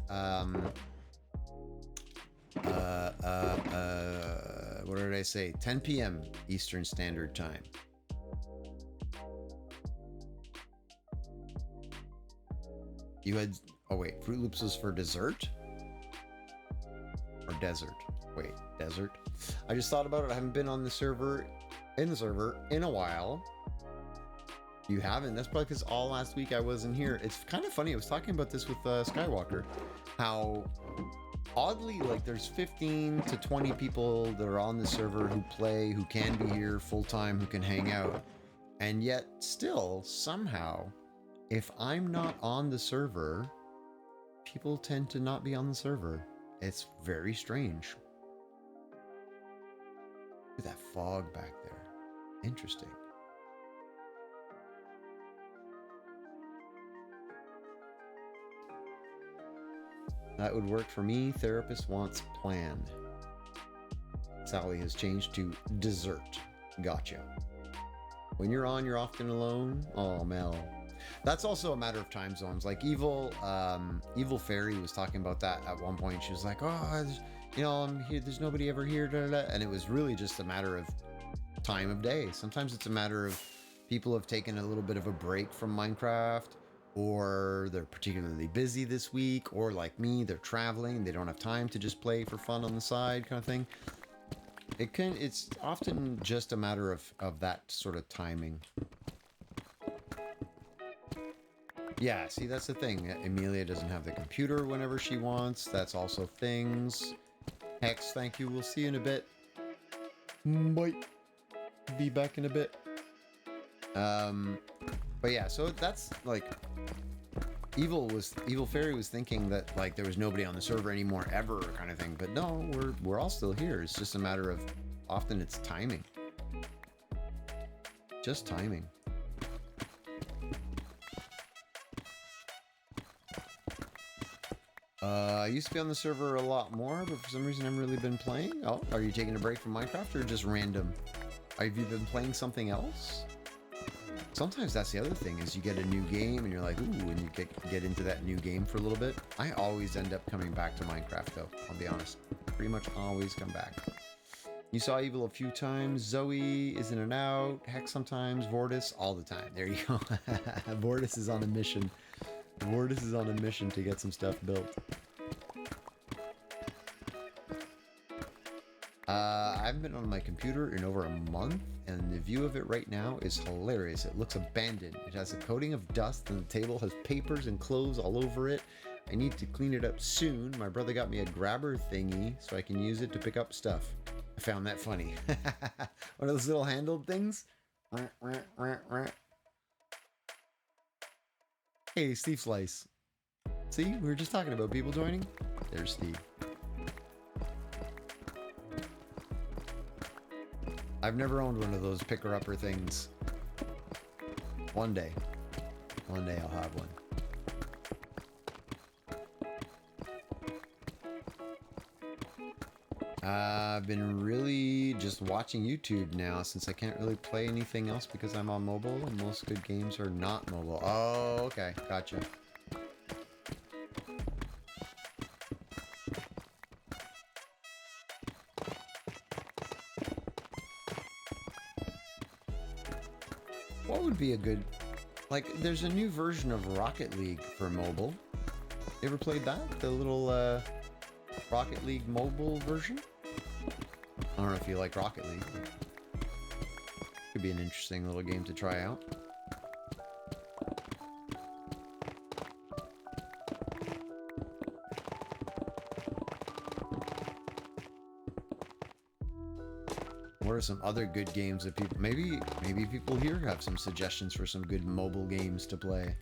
what did I say? 10 p.m. Eastern Standard Time. You had, oh wait, Fruit Loops was for dessert? Or desert? Wait, desert? I just thought about it. I haven't been on the server, in a while. You haven't? That's probably because all last week I wasn't here. It's kind of funny. I was talking about this with Skywalker. How oddly, like, there's 15 to 20 people that are on the server who play, who can be here full time, who can hang out. And yet still, somehow, if I'm not on the server, people tend to not be on the server. It's very strange. Look at that fog back there. Interesting. That would work for me. Therapist wants plan. Sally has changed to dessert. Gotcha. When you're on, you're often alone. Oh, Mel. That's also a matter of time zones. Like Evil Fairy was talking about that at one point. She was like, oh, you know, I'm here. There's nobody ever here. Da, da, da. And it was really just a matter of time of day. Sometimes it's a matter of people have taken a little bit of a break from Minecraft, or they're particularly busy this week, or like me, they're traveling. They don't have time to just play for fun on the side kind of thing. It's often just a matter of that sort of timing. Yeah, see, that's the thing. Emilia doesn't have the computer whenever she wants. That's also things. Hex, thank you. We'll see you in a bit. Might be back in a bit. But yeah, so that's like Evil Fairy was thinking that like there was nobody on the server anymore ever kind of thing. But no, we're all still here. It's just a matter of often it's timing. Just timing. I used to be on the server a lot more, but for some reason I haven't really been playing. Oh, are you taking a break from Minecraft or just random? Have you been playing something else? Sometimes that's the other thing is you get a new game and you're like, ooh, and you get into that new game for a little bit. I always end up coming back to Minecraft though, I'll be honest. Pretty much always come back. You saw Evil a few times. Zoe is in and out. Heck sometimes. Vortis all the time. There you go. Vortis is on a mission. Vortis is on a mission to get some stuff built. I haven't been on my computer in over a month, and the view of it right now is hilarious. It looks abandoned. It has a coating of dust, and the table has papers and clothes all over it. I need to clean it up soon. My brother got me a grabber thingy so I can use it to pick up stuff. I found that funny. One of those little handled things. Hey, Steve Slice. See, we were just talking about people joining. There's Steve. I've never owned one of those picker-upper things. One day I'll have one. I've been really just watching YouTube now since I can't really play anything else because I'm on mobile and most good games are not mobile. Oh, okay. Gotcha. What would be a good... Like, there's a new version of Rocket League for mobile. You ever played that? The little Rocket League mobile version? I don't know if you like Rocket League. Could be an interesting little game to try out. What are some other good games that people... Maybe people here have some suggestions for some good mobile games to play.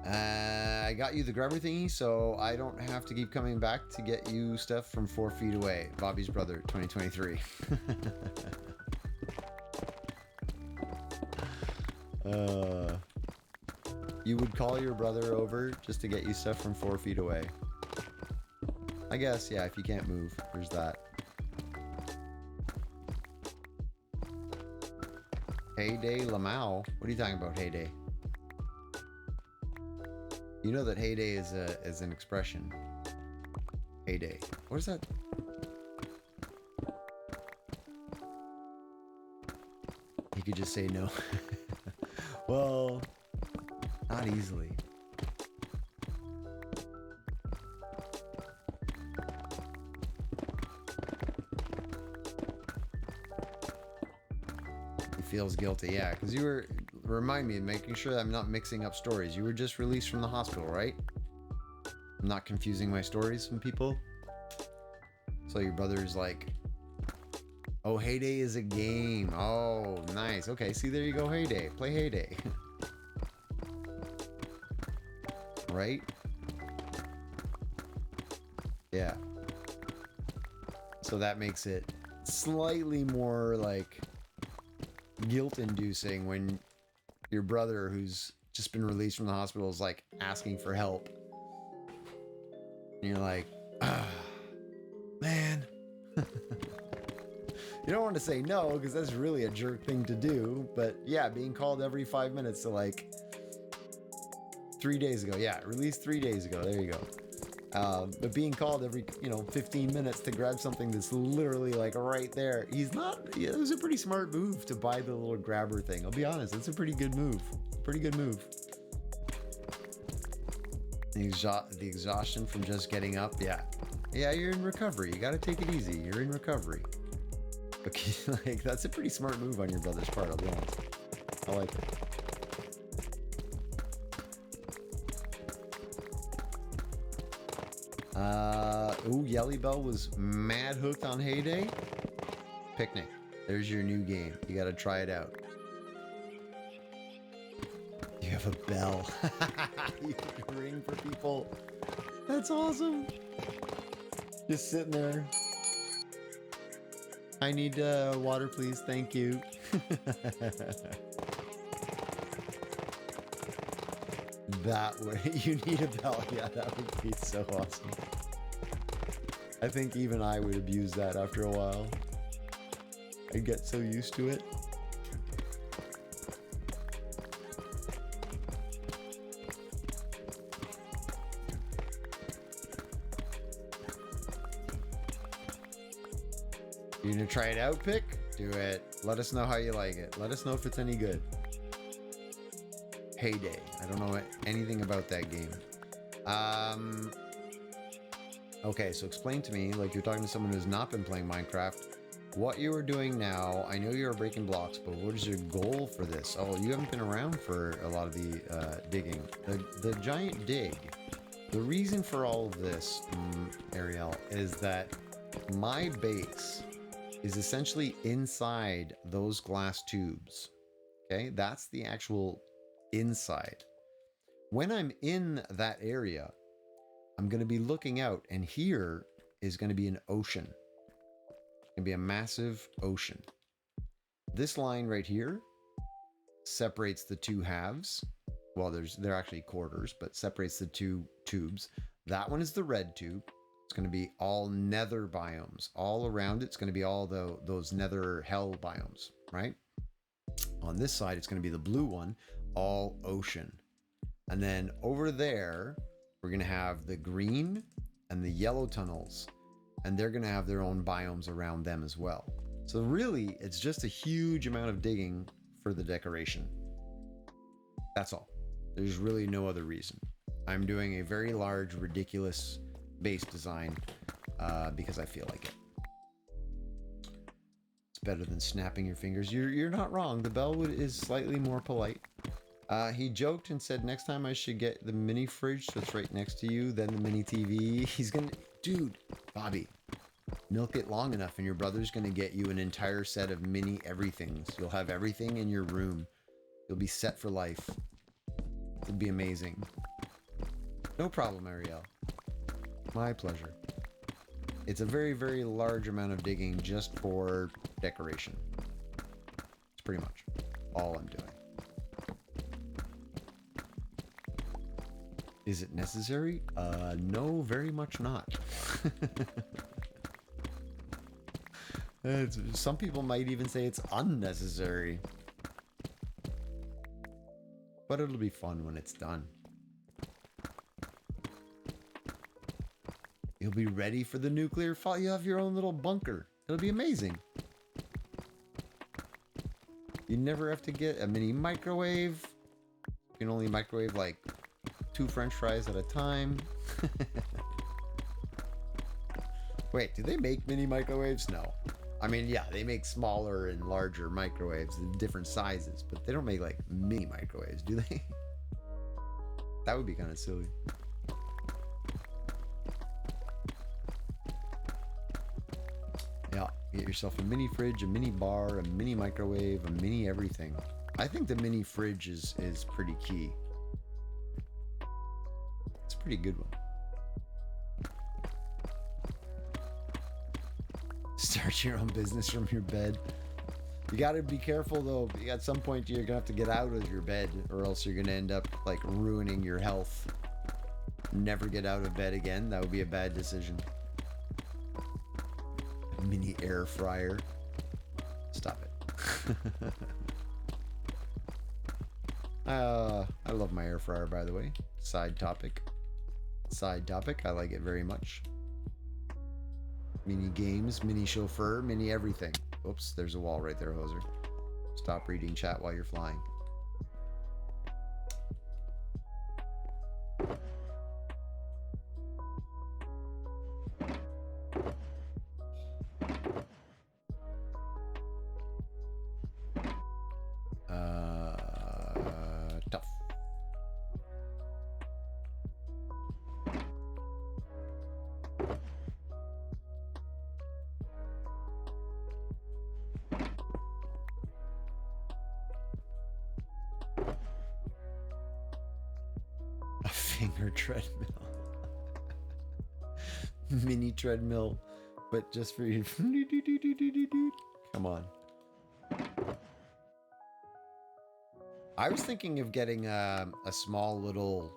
I got you the grabber thingy, so I don't have to keep coming back to get you stuff from 4 feet away. Bobby's brother, 2023. You would call your brother over just to get you stuff from 4 feet away. I guess, yeah, if you can't move, there's that. Heyday Lamau? What are you talking about, heyday? You know that heyday is an expression. Heyday. What is that? You could just say no. Well, not easily. He feels guilty, yeah, because you were... Remind me, making sure that I'm not mixing up stories. You were just released from the hospital, right? I'm not confusing my stories from people. So your brother's like, oh, Heyday is a game. Oh, nice. Okay, see, there you go, Heyday. Play Heyday. Right? Yeah. So that makes it slightly more, like, guilt-inducing when your brother, who's just been released from the hospital, is like asking for help. And you're like, ah, man. You don't want to say no, because that's really a jerk thing to do. But yeah, being called every 5 minutes to like 3 days ago. Yeah, released 3 days ago. There you go. But being called every, 15 minutes to grab something that's literally like right there. He's not, yeah, it was a pretty smart move to buy the little grabber thing. I'll be honest, it's a pretty good move. Pretty good move. The exhaustion from just getting up. Yeah. Yeah, you're in recovery. You got to take it easy. You're in recovery. Okay, like, that's a pretty smart move on your brother's part, I'll be honest. I like it. Ooh, Yelly Bell was mad hooked on Heyday. Picnic. There's your new game. You gotta try it out. You have a bell. You can ring for people. That's awesome. Just sitting there. I need water, please. Thank you. That way, you need a bell. Yeah, that would be so awesome. I think even I would abuse that after a while. I'd get so used to it. You gonna try it out, Pick? Do it. Let us know how you like it. Let us know if it's any good. Heyday. I don't know anything about that game. Okay, so explain to me, like you're talking to someone who's not been playing Minecraft, what you are doing now. I know you're breaking blocks, but what is your goal for this? Oh, you haven't been around for a lot of the digging. The giant dig. The reason for all of this, Ariel, is that my base is essentially inside those glass tubes. Okay, that's the actual inside. When I'm in that area, I'm going to be looking out, and here is going to be an ocean. It's going to be a massive ocean. This line right here separates the two halves. Well, they're actually quarters, but separates the two tubes. That one is the red tube. It's going to be all nether biomes. All around it's going to be all those nether hell biomes, right? On this side, it's going to be the blue one, all ocean. And then over there, we're going to have the green and the yellow tunnels, and they're going to have their own biomes around them as well. So really, it's just a huge amount of digging for the decoration. That's all. There's really no other reason. I'm doing a very large, ridiculous base design because I feel like it. It's better than snapping your fingers. You're not wrong. The Bellwood is slightly more polite. He joked and said next time I should get the mini fridge that's right next to you, then the mini TV. He's gonna, dude, Bobby, milk it long enough and your brother's gonna get you an entire set of mini everythings. You'll have everything in your room. You'll be set for life. It'll be amazing. No problem, Ariel. My pleasure. It's a very, very large amount of digging just for decoration. It's pretty much all I'm doing. Is it necessary? No, very much not. Some people might even say it's unnecessary. But it'll be fun when it's done. You'll be ready for the nuclear fall. You have your own little bunker. It'll be amazing. You never have to get a mini microwave. You can only microwave like 2 French fries at a time. Wait, do they make mini microwaves? No. I mean, yeah, they make smaller and larger microwaves, different sizes, but they don't make like mini microwaves, do they? That would be kind of silly. Yeah, get yourself a mini fridge, a mini bar, a mini microwave, a mini everything. I think the mini fridge is pretty key. It's a pretty good one. Start your own business from your bed. You got to be careful though. At some point you're gonna have to get out of your bed, or else you're gonna end up like ruining your health. Never get out of bed again. That would be a bad decision. A mini air fryer. Stop it. I love my air fryer, by the way. Side topic. I like it very much. Mini games, mini chauffeur, mini everything. Oops, there's a wall right there, Hoser. Stop reading chat while you're flying. Tough. A finger treadmill. Mini treadmill, but just for you. Come on. I was thinking of getting a small little,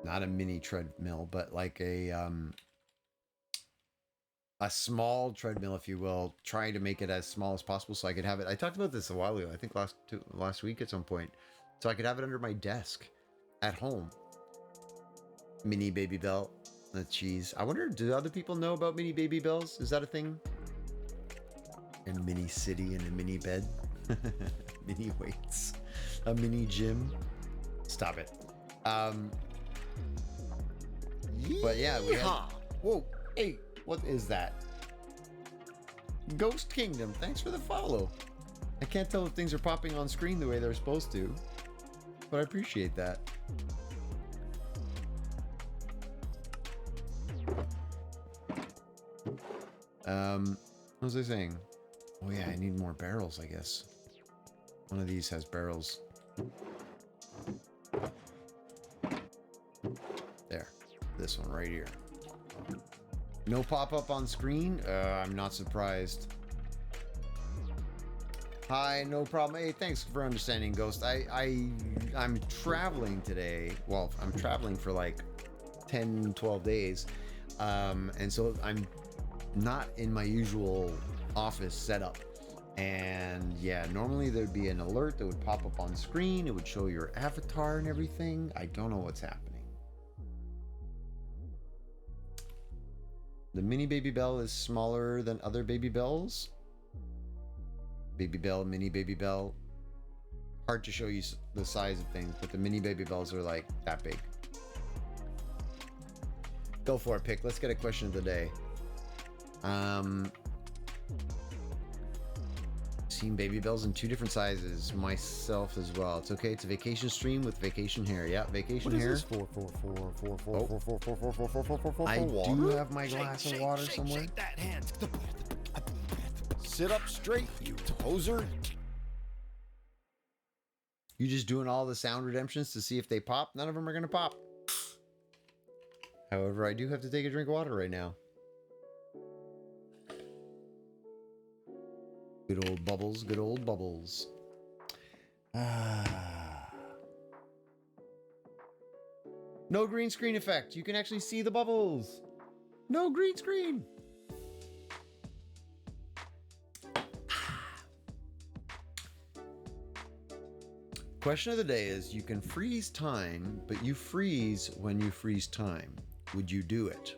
not a mini treadmill, but like a small treadmill, if you will, trying to make it as small as possible so I could have it. I talked about this a while ago, I think last week at some point, so I could have it under my desk at home. Mini baby bell. The cheese. I wonder, do other people know about mini baby bells? Is that a thing? And mini city and a mini bed. Mini weights. A mini gym. Stop it. But yeah, we have... Whoa. Hey, what is that? Ghost Kingdom. Thanks for the follow. I can't tell if things are popping on screen the way they're supposed to, but I appreciate that. What was I saying? Oh yeah, I need more barrels, I guess. One of these has barrels. There. This one right here. No pop-up on screen? I'm not surprised. Hi, no problem. Hey, thanks for understanding, Ghost. I'm traveling today. Well, I'm traveling for like 10, 12 days. And so I'm not in my usual office setup. And yeah, normally there'd be an alert that would pop up on screen. It would show your avatar and everything. I don't know what's happening. The mini Baby Bell is smaller than other Baby Bells. Baby Bell, mini Baby Bell. Hard to show you the size of things, but the mini Baby Bells are like that big. Go for it, Pick. Let's get a question of the day. Seen Baby Bells in 2 different sizes. Myself as well. It's okay. It's a vacation stream with vacation hair. Yeah, vacation hair.
What is this for?
I do have my glass of water somewhere.
Shake that hand. Sit up straight, you poser.
You just doing all the sound redemptions to see if they pop? None of them are going to pop. However, I do have to take a drink of water right now. Good old bubbles, good old bubbles. No green screen effect. You can actually see the bubbles. No green screen. Question of the day is, you can freeze time, but you freeze when you freeze time. Would you do it?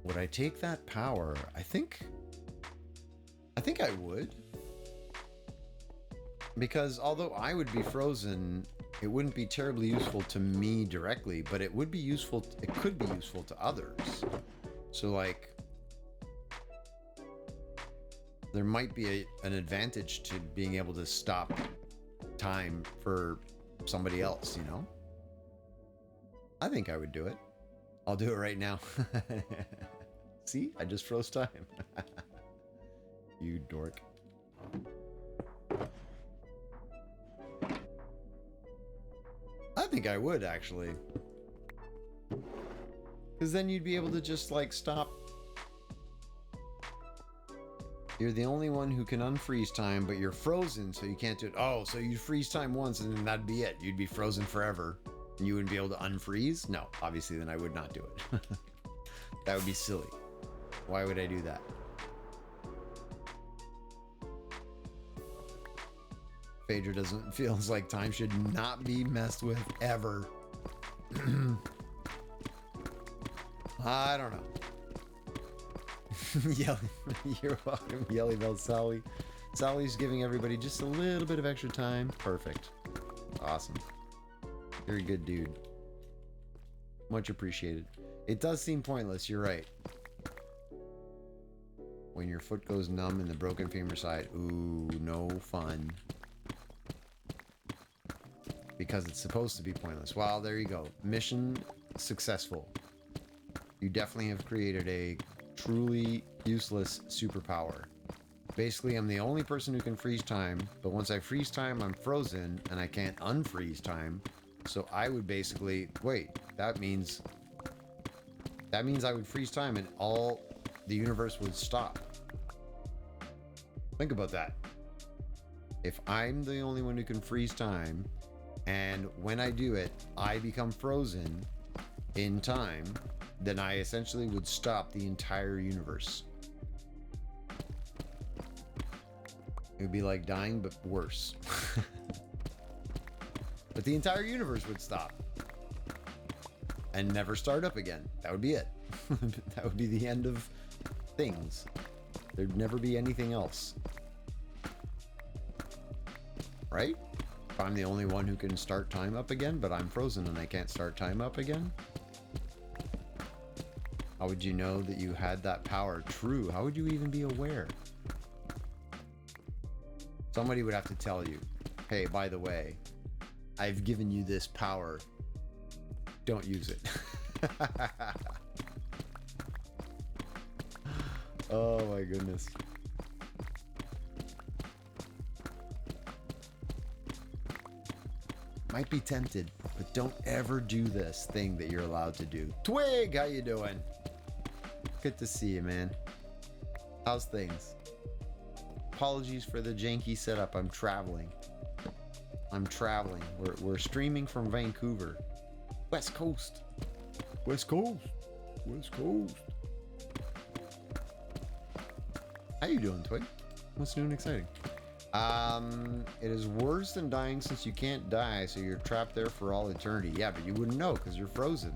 Would I take that power? I think I would. Because although I would be frozen, it wouldn't be terribly useful to me directly, but it would be useful, it could be useful to others. So like, there might be an advantage to being able to stop time for somebody else, you know? I think I would do it. I'll do it right now. See, I just froze time. You dork. I think I would, actually. Because then you'd be able to just, like, stop. You're the only one who can unfreeze time, but you're frozen, so you can't do it. Oh, so you'd freeze time once, and then that'd be it. You'd be frozen forever. And you wouldn't be able to unfreeze? No, obviously, then I would not do it. That would be silly. Why would I do that? Phaedra doesn't feels like time should not be messed with ever. I don't know. You're welcome, Yelly Bell Sally. Sally's giving everybody just a little bit of extra time. Perfect. Awesome. You're a good dude. Much appreciated. It does seem pointless, you're right. When your foot goes numb in the broken femur side. Ooh, no fun. Because it's supposed to be pointless. Well, there you go. Mission successful. You definitely have created a truly useless superpower. Basically, I'm the only person who can freeze time, but once I freeze time, I'm frozen, and I can't unfreeze time. So I would basically... Wait, that means I would freeze time and all the universe would stop. Think about that. If I'm the only one who can freeze time, and when I do it, I become frozen in time, then I essentially would stop the entire universe. It would be like dying, but worse. But the entire universe would stop. And never start up again. That would be it. That would be the end of things. There'd never be anything else. Right? If I'm the only one who can start time up again, but I'm frozen and I can't start time up again? How would you know that you had that power? True. How would you even be aware? Somebody would have to tell you, hey, by the way, I've given you this power. Don't use it. Oh my goodness. Might be tempted, but don't ever do this thing that you're allowed to do. Twig, how you doing? Good to see you, man. How's things? Apologies for the janky setup. I'm traveling. We're streaming from Vancouver. West Coast. West Coast. West Coast. How you doing, Twig? What's new and exciting? It is worse than dying since you can't die, so you're trapped there for all eternity. Yeah, but you wouldn't know because you're frozen.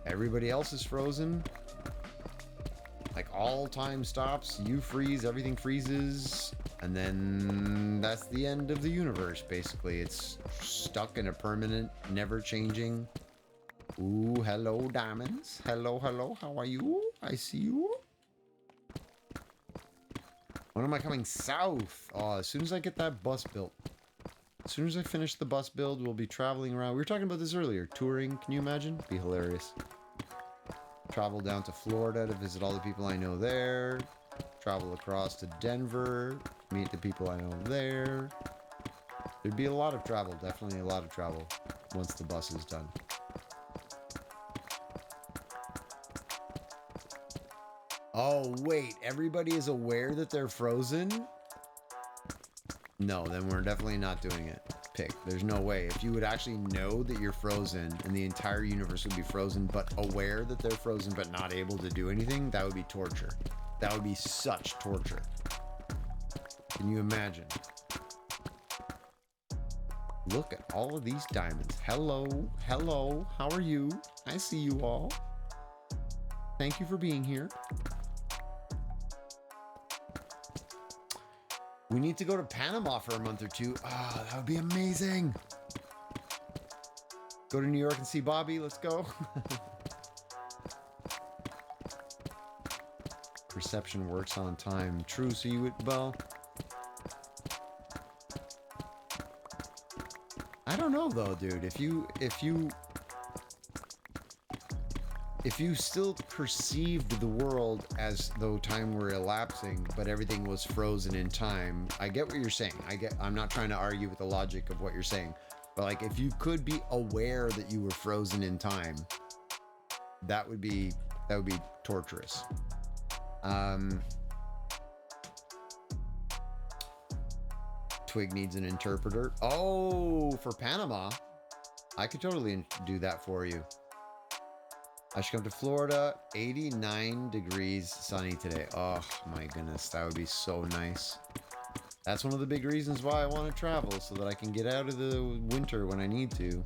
Everybody else is frozen. Like, all time stops, you freeze, everything freezes, and then that's the end of the universe, basically. It's stuck in a permanent, never changing. Ooh, hello, diamonds. Hello, hello, how are you? I see you. When am I coming south? Oh, as soon as I get that bus built. As soon as I finish the bus build, we'll be traveling around. We were talking about this earlier. Touring, can you imagine? Be hilarious. Travel down to Florida to visit all the people I know there. Travel across to Denver. Meet the people I know there. There'd be a lot of travel. Definitely a lot of travel once the bus is done. Oh, wait. Everybody is aware that they're frozen? No, then we're definitely not doing it. Pick. There's no way. If you would actually know that you're frozen and the entire universe would be frozen, but aware that they're frozen but not able to do anything, that would be torture. That would be such torture. Can you imagine? Look at all of these diamonds. Hello. Hello. How are you? I see you all. Thank you for being here. We need to go to Panama for a month or two. Ah, that would be amazing. Go to New York and see Bobby. Let's go. Perception works on time. True, so you would, well... I don't know though, dude. If you still perceived the world as though time were elapsing, but everything was frozen in time, I get what you're saying. I'm not trying to argue with the logic of what you're saying, but like, if you could be aware that you were frozen in time, that would be torturous. Twig needs an interpreter. Oh, for Panama, I could totally do that for you. I should come to Florida. 89 degrees sunny today. Oh my goodness, that would be so nice. That's one of the big reasons why I want to travel, so that I can get out of the winter when I need to.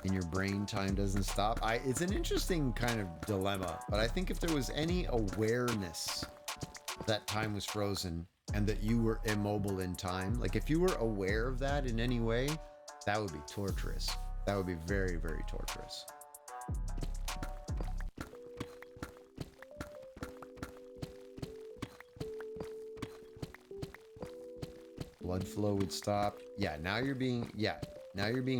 And your brain time doesn't stop. It's an interesting kind of dilemma, but I think if there was any awareness that time was frozen and that you were immobile in time, like if you were aware of that in any way, that would be torturous. That would be very, very torturous. Blood flow would stop. Yeah, now you're being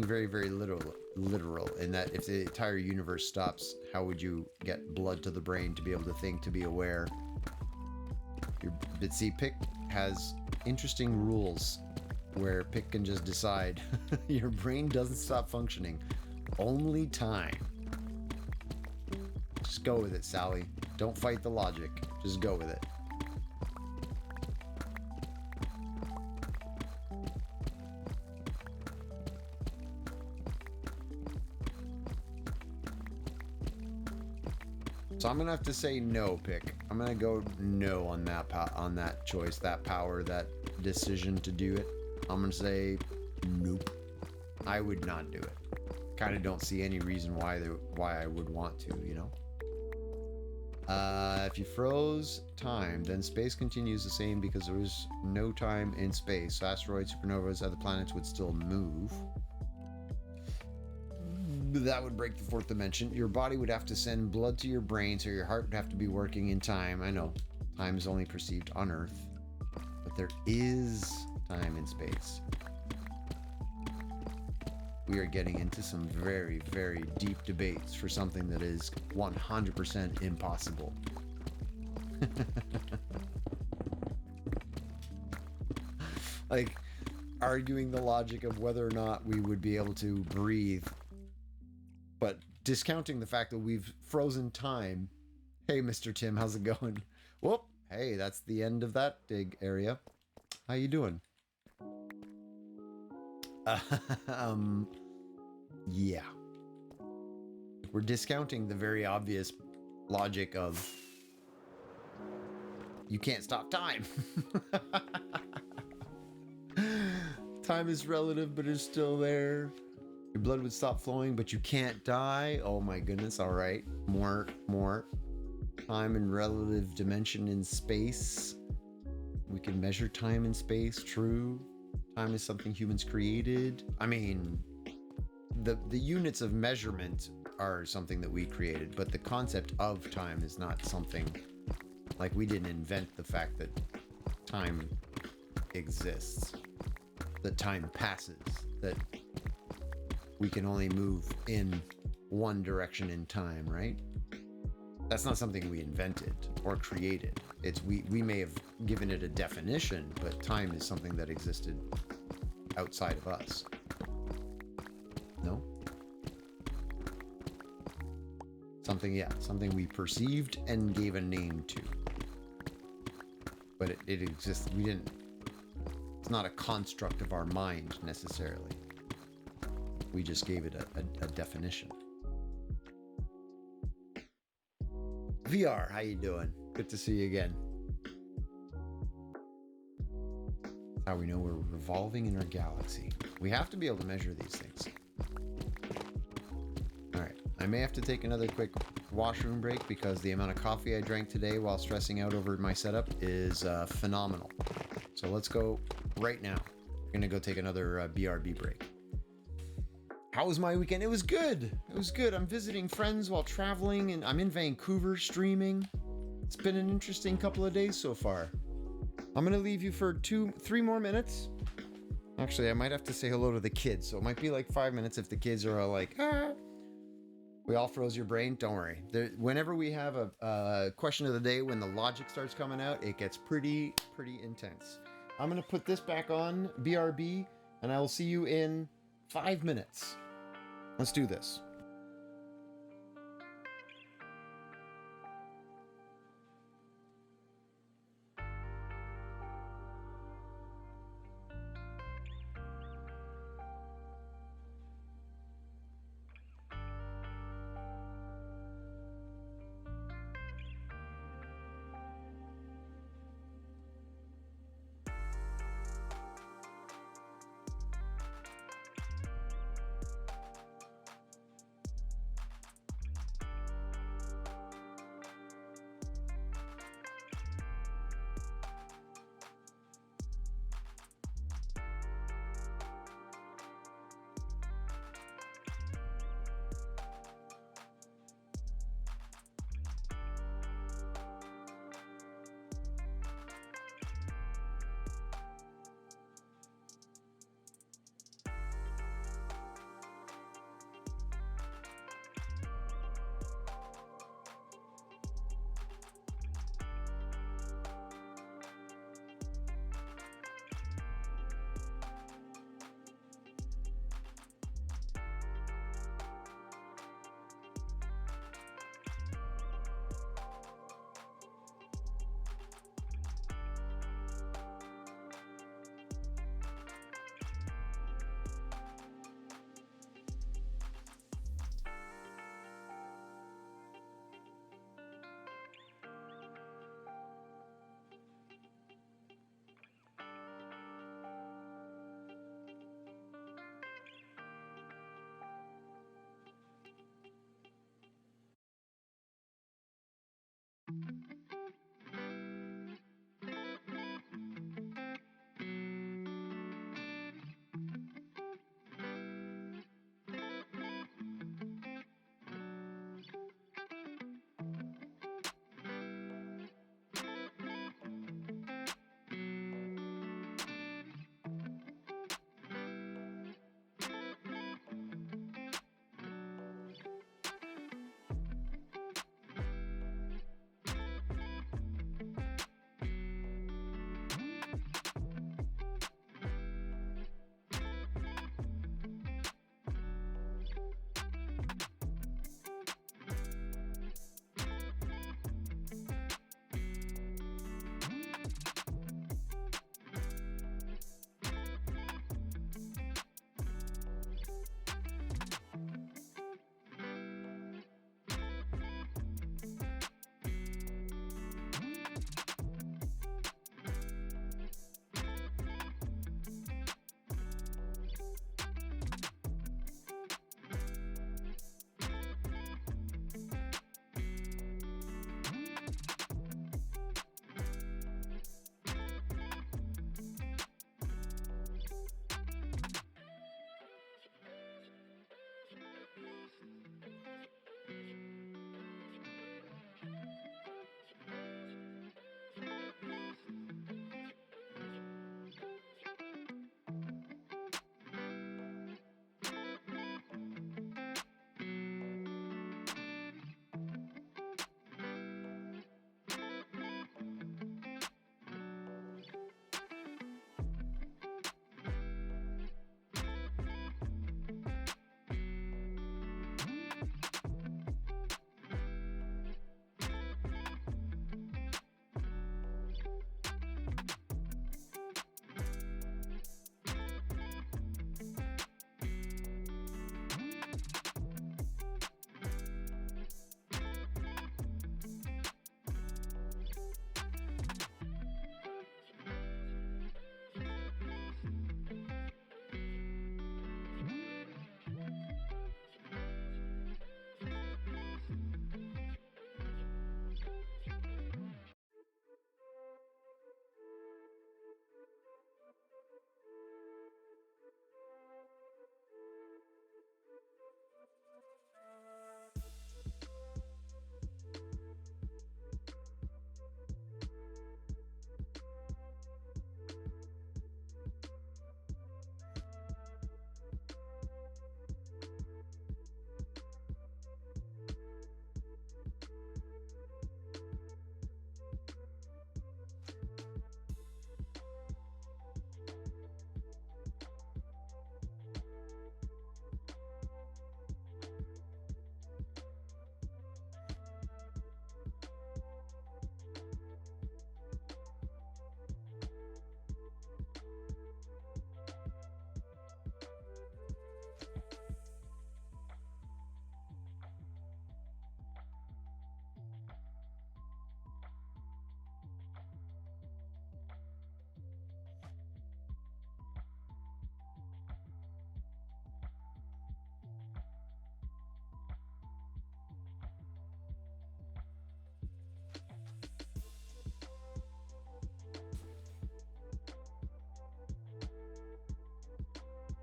very, very literal in that if the entire universe stops, how would you get blood to the brain to be able to think, to be aware? But see, Pick has interesting rules where Pick can just decide your brain doesn't stop functioning, only time. Just go with it, Sally. Don't fight the logic. Just go with it. So I'm gonna have to say no, Pick. I'm gonna go no on that choice, that power, that decision to do it. I'm gonna say nope. I would not do it. Kind of don't see any reason why I would want to, you know? If you froze time, then space continues the same because there is no time in space. So asteroids, supernovas, other planets would still move. That would break the fourth dimension. Your body would have to send blood to your brain, so your heart would have to be working in time. I know, time is only perceived on Earth, but there is time in space. We are getting into some very, very deep debates for something that is 100% impossible. Like, arguing the logic of whether or not we would be able to breathe, but discounting the fact that we've frozen time. Hey, Mr. Tim, how's it going? Whoop, hey, that's the end of that dig area. How you doing? Yeah. We're discounting the very obvious logic of you can't stop time. Time is relative, but it's still there. Your blood would stop flowing, but you can't die. Oh my goodness. All right. More. Time and relative dimension in space. We can measure time in space. True. Time is something humans created. I mean, the units of measurement are something that we created, but the concept of time is not something, like, we didn't invent the fact that time exists, that time passes, that we can only move in one direction in time, right? That's not something we invented or created. It's we may have given it a definition, but time is something that existed outside of us. No? Something we perceived and gave a name to. But it exists. It's not a construct of our mind necessarily. We just gave it a definition. VR, how you doing? Good to see you again. That's how we know we're revolving in our galaxy. We have to be able to measure these things. Alright, I may have to take another quick washroom break because the amount of coffee I drank today while stressing out over my setup is phenomenal. So let's go right now. We're gonna go take another BRB break. How was my weekend? It was good. It was good. I'm visiting friends while traveling, and I'm in Vancouver streaming. It's been an interesting couple of days so far. I'm gonna leave you for 3 more minutes. Actually, I might have to say hello to the kids, so it might be like 5 minutes if the kids are all like, ah. We all froze your brain. Don't worry. Whenever we have a question of the day, when the logic starts coming out, it gets pretty intense. I'm gonna put this back on BRB, and I will see you in 5 minutes. Let's do this.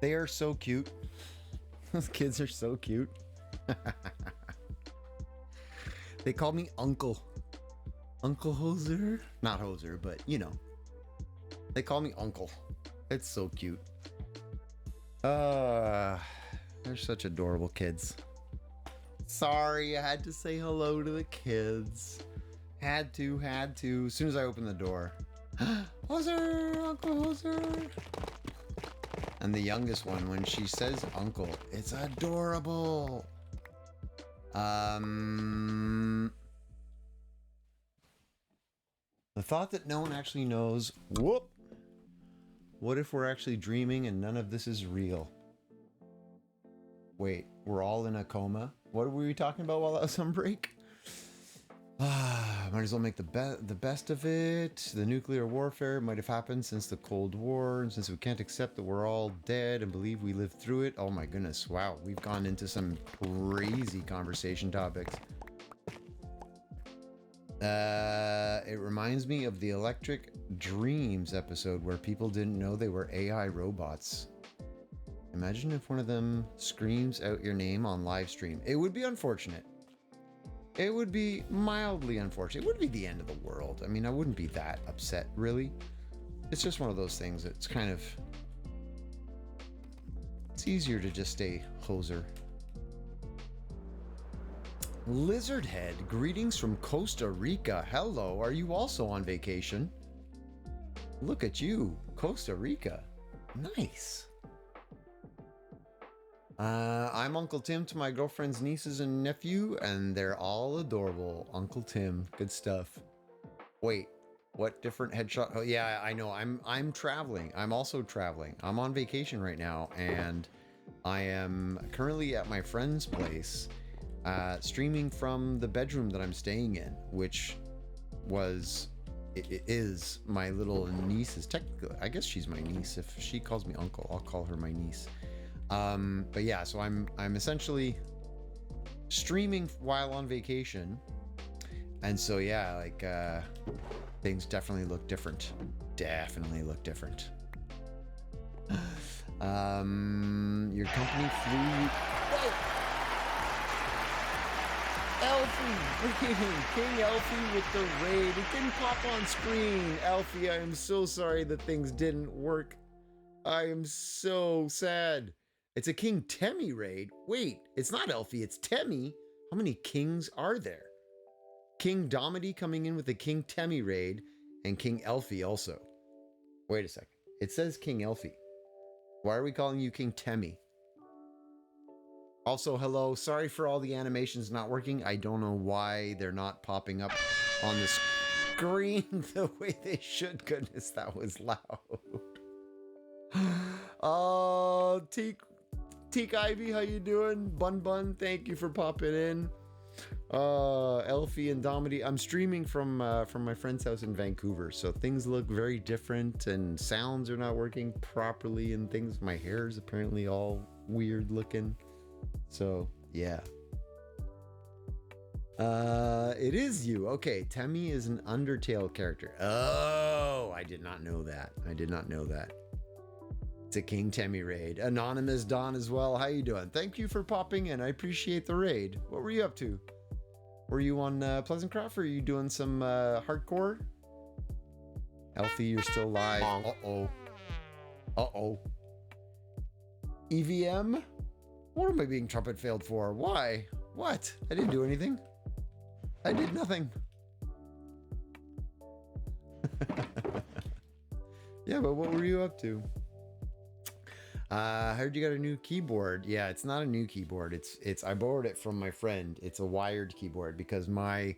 They are so cute. Those kids are so cute. They call me Uncle. Uncle Hoser? Not Hoser, but you know. They call me Uncle. It's so cute. They're such adorable kids. Sorry, I had to say hello to the kids. Had to. As soon as I opened the door. Hoser! Uncle Hoser! And the youngest one, when she says uncle, it's adorable. The thought that no one actually knows, whoop. What if we're actually dreaming and none of this is real? Wait, we're all in a coma? What were we talking about while I was on break? Might as well make the best of it. The nuclear warfare might have happened since the Cold War, and since we can't accept that we're all dead and believe we lived through it. Oh my goodness, wow, we've gone into some crazy conversation topics. It reminds me of the Electric Dreams episode where people didn't know they were AI robots. Imagine if one of them screams out your name on live stream. It would be unfortunate. It would be mildly unfortunate. It wouldn't be the end of the world. I mean, I wouldn't be that upset, really. It's just one of those things. It's kind of... It's easier to just stay hoser. Lizardhead, greetings from Costa Rica. Hello, are you also on vacation? Look at you, Costa Rica. Nice. I'm Uncle Tim to my girlfriend's nieces and nephew, and they're all adorable. Uncle Tim, good stuff. Wait, what different headshot? Oh yeah, I know. I'm traveling. I'm also traveling. I'm on vacation right now, and I am currently at my friend's place, streaming from the bedroom that I'm staying in, which it is my little niece's. Technically, I guess she's my niece. If she calls me uncle, I'll call her my niece. But yeah, so I'm essentially streaming while on vacation, and so yeah, like things definitely look different. Definitely look different. Your company flew. Whoa! Elfie, King Elfie with the raid. It didn't pop on screen. Elfie, I am so sorry that things didn't work. I am so sad. It's a King Temmie raid. Wait, it's not Elfie, it's Temmie. How many kings are there? King Domity coming in with the King Temmie raid, and King Elfie also. Wait a second. It says King Elfie. Why are we calling you King Temmie? Also, hello. Sorry for all the animations not working. I don't know why they're not popping up on the screen the way they should. Goodness, that was loud. Oh, Teak Ivy, how you doing? Bun, thank you for popping in. Elfie and Domity. I'm streaming from my friend's house in Vancouver, so things look very different, and sounds are not working properly, and things. My hair is apparently all weird looking. So yeah. It is you. Okay, Temmie is an Undertale character. Oh, I did not know that. It's a King Temmie raid. Anonymous Don as well. How you doing? Thank you for popping in. I appreciate the raid. What were you up to? Were you on Pleasant Craft, or are you doing some hardcore? Elfie, you're still live. Uh-oh. EVM? What am I being trumpet failed for? Why? What? I didn't do anything. I did nothing. Yeah, but what were you up to? I heard you got a new keyboard. Yeah, it's not a new keyboard. It's I borrowed it from my friend. It's a wired keyboard because my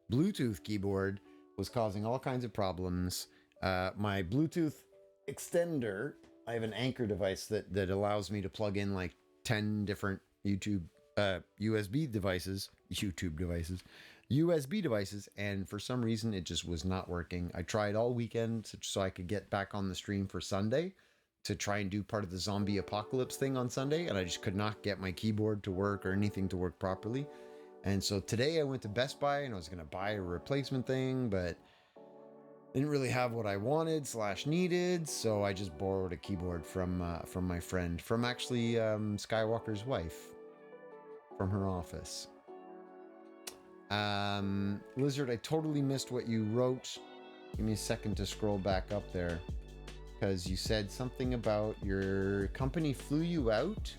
Bluetooth keyboard was causing all kinds of problems. My Bluetooth extender, I have an Anchor device that allows me to plug in like 10 different USB devices, and for some reason it just was not working. I tried all weekend so I could get back on the stream for Sunday to try and do part of the zombie apocalypse thing on Sunday, and I just could not get my keyboard to work or anything to work properly. And so today I went to Best Buy and I was going to buy a replacement thing, but Didn't really have what I wanted / needed, so I just borrowed a keyboard from my friend, from actually Skywalker's wife, from her office. Lizard, I totally missed what you wrote. Give me a second to scroll back up there, because you said something about your company flew you out.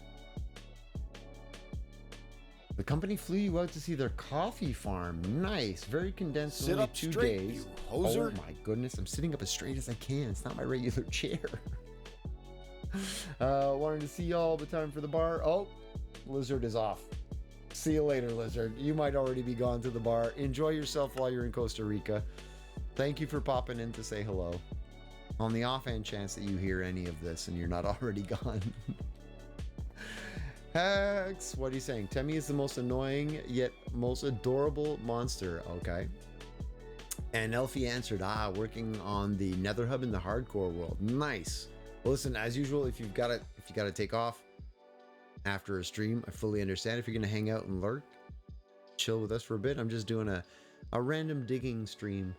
The company flew you out to see their coffee farm. Nice. Very condensed.
Sit
only
up
2
straight,
days.
you hoser.
Oh my goodness. I'm sitting up as straight as I can. It's not my regular chair. Wanted to see y'all, but time for the bar. Oh, Lizard is off. See you later, Lizard. You might already be gone to the bar. Enjoy yourself while you're in Costa Rica. Thank you for popping in to say hello. On the offhand chance that you hear any of this and you're not already gone. Hex, what are you saying? Temmie is the most annoying yet most adorable monster. Okay. And Elfie answered, working on the Nether Hub in the hardcore world. Nice. Well, listen, as usual, if you gotta take off after a stream, I fully understand. If you're gonna hang out and lurk, chill with us for a bit. I'm just doing a random digging stream,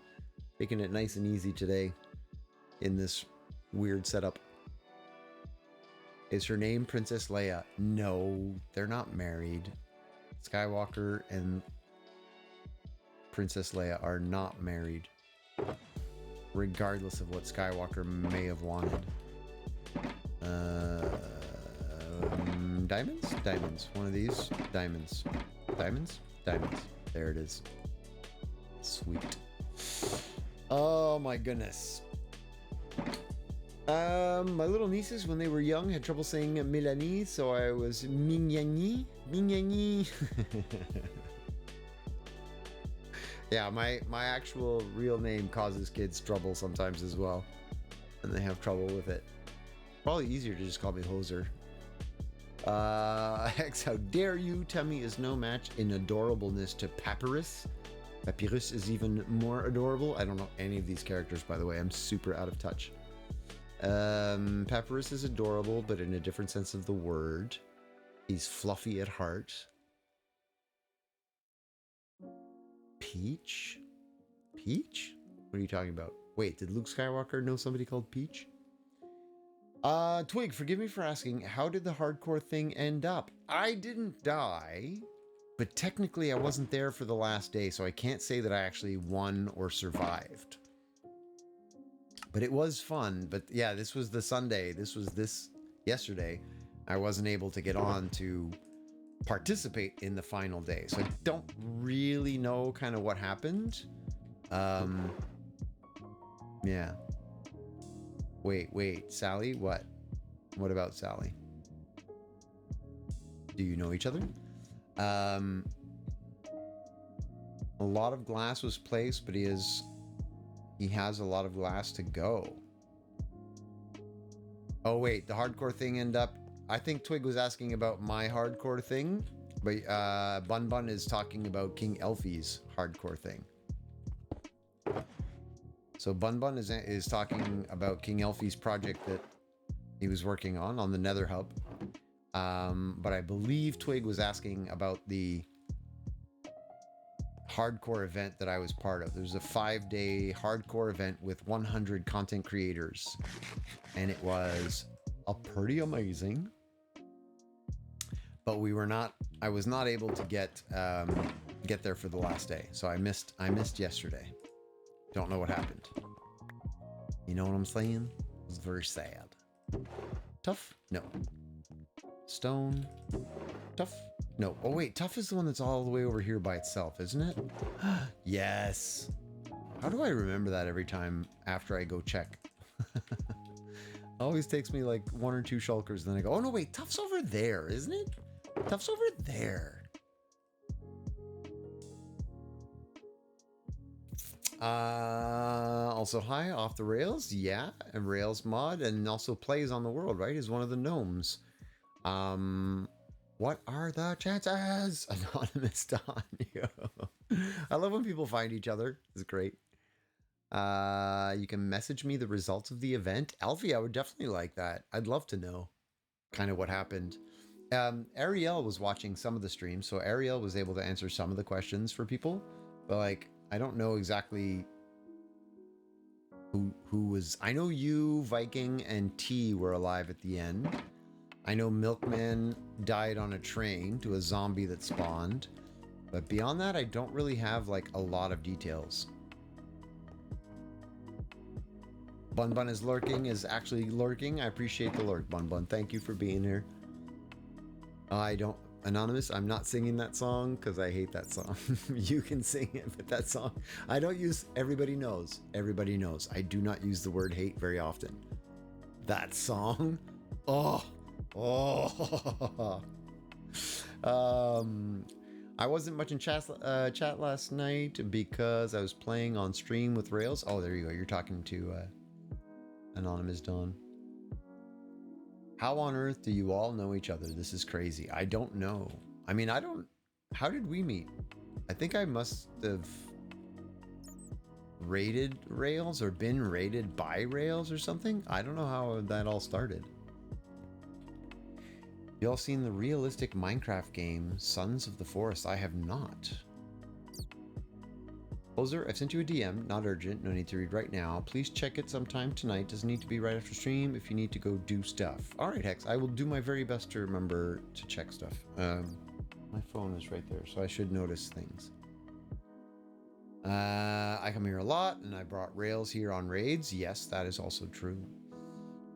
taking it nice and easy today in this weird setup. Is her name Princess Leia? No, they're not married. Skywalker and Princess Leia are not married, regardless of what Skywalker may have wanted. Diamonds? Diamonds. One of these. Diamonds. Diamonds? Diamonds. There it is. Sweet. Oh my goodness. My little nieces, when they were young, had trouble saying Mélanie, so I was Mignani. Mignani. Yeah, my actual real name causes kids trouble sometimes as well, and they have trouble with it. Probably easier to just call me Hoser. Hex, how dare you? Temmie is no match in adorableness to Papyrus. Papyrus is even more adorable. I don't know any of these characters, by the way. I'm super out of touch. Papyrus is adorable, but in a different sense of the word. He's fluffy at heart. Peach? Peach? What are you talking about? Wait, did Luke Skywalker know somebody called Peach? Twig, forgive me for asking, how did the hardcore thing end up? I didn't die, but technically I wasn't there for the last day, so I can't say that I actually won or survived. But it was fun. But yeah, this was the Sunday. This was yesterday. I wasn't able to get on to participate in the final day. So I don't really know kind of what happened. Yeah. Wait, Sally? What? What about Sally? Do you know each other? A lot of glass was placed, but he has a lot of glass to go. Oh wait, the hardcore thing ended up. I think Twig was asking about my hardcore thing, but Bun Bun is talking about King Elfie's hardcore thing. So Bun Bun is talking about King Elfie's project that he was working on the Nether Hub. But I believe Twig was asking about the hardcore event that I was part of. There was a 5-day hardcore event with 100 content creators, and it was pretty amazing. But I was not able to get there for the last day, so I missed yesterday. Don't know what happened. You know what I'm saying? It was very sad. Tough? No. Stone? Tough? No. Oh wait, Tough is the one that's all the way over here by itself, isn't it? Yes. How do I remember that every time after I go check? Always takes me like 1 or 2 shulkers, then I go, oh no wait, Tough's over there, isn't it? Tough's over there. Also hi, Off the Rails. Yeah, and Rails mod, and also plays on the world, right? Is one of the gnomes. What are the chances? Anonymous Don. I love when people find each other. It's great. You can message me the results of the event. Alfie, I would definitely like that. I'd love to know kind of what happened. Ariel was watching some of the streams, so Ariel was able to answer some of the questions for people, but like I don't know exactly who was, I know you, Viking, and T were alive at the end. I know Milkman died on a train to a zombie that spawned. But beyond that, I don't really have like a lot of details. Bun Bun is lurking, is actually lurking. I appreciate the lurk, Bun Bun. Thank you for being here. I don't, Anonymous, I'm not singing that song because I hate that song. You can sing it, but that song, I don't use, everybody knows. Everybody knows. I do not use the word hate very often. That song, oh. I wasn't much in chat last night because I was playing on stream with Rails. Oh, there you go. You're talking to Anonymous Dawn. How on earth do you all know each other? This is crazy. I don't know. I mean, I don't... How did we meet? I think I must have raided Rails or been raided by Rails or something. I don't know how that all started. You all seen the realistic Minecraft game, Sons of the Forest? I have not. Poser, I've sent you a DM, not urgent, no need to read right now. Please check it sometime tonight. Doesn't need to be right after stream if you need to go do stuff. All right, Hex, I will do my very best to remember to check stuff. My phone is right there, so I should notice things. I come here a lot, and I brought Rails here on raids. Yes, that is also true.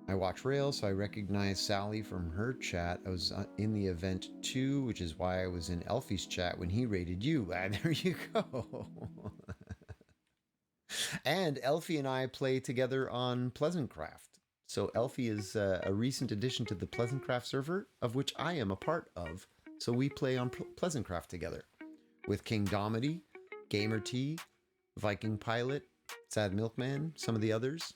I watch Rails, so I recognize Sally from her chat. I was in the event too, which is why I was in Elfie's chat when he raided you. There you go. And Elfie and I play together on Pleasantcraft. So Elfie is a recent addition to the Pleasantcraft server, of which I am a part of. So we play on Pleasantcraft together with King Domity, Gamer T, Viking Pilot, Sad Milkman, some of the others.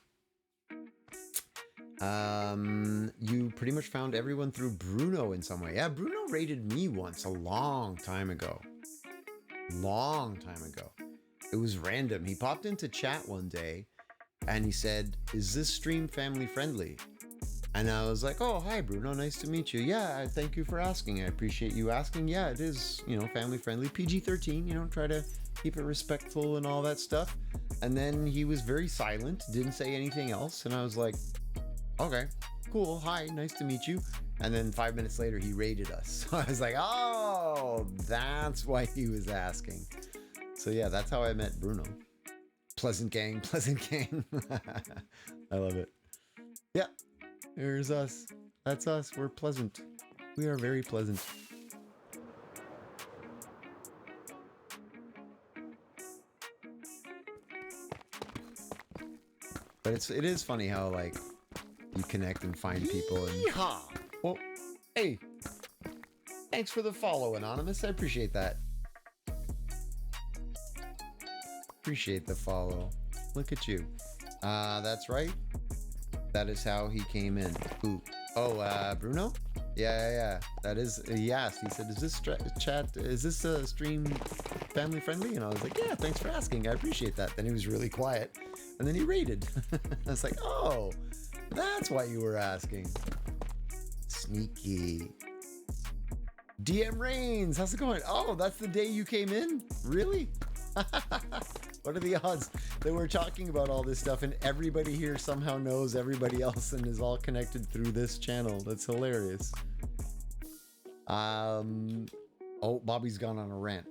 You pretty much found everyone through Bruno in some way. Yeah, Bruno raided me once a long time ago. Long time ago. It was random. He popped into chat one day and he said, "Is this stream family friendly?" And I was like, "Oh, hi Bruno, nice to meet you. Yeah, thank you for asking. I appreciate you asking. Yeah, it is, you know, family friendly, PG-13, you know, try to keep it respectful and all that stuff." And then he was very silent, didn't say anything else. And I was like, okay, cool. Hi, nice to meet you. And then 5 minutes later, he raided us. So I was like, oh, that's why he was asking. So yeah, that's how I met Bruno. Pleasant gang, pleasant gang. I love it. Yeah, here's us. That's us. We're pleasant. We are very pleasant. But it is funny how like you connect and find people and well, hey, thanks for the follow, Anonymous. I appreciate that. Appreciate the follow. Look at you. That's right. That is how he came in. Ooh. Oh, Bruno? Yeah. That is, he asked. He said, is this stream family friendly? And I was like, yeah, thanks for asking. I appreciate that. Then he was really quiet. And then he raided. I was like, oh, that's why you were asking. Sneaky. DM Reigns, how's it going? Oh, that's the day you came in? Really? What are the odds that we're talking about all this stuff and everybody here somehow knows everybody else and is all connected through this channel? That's hilarious. Oh, Bobby's gone on a rant.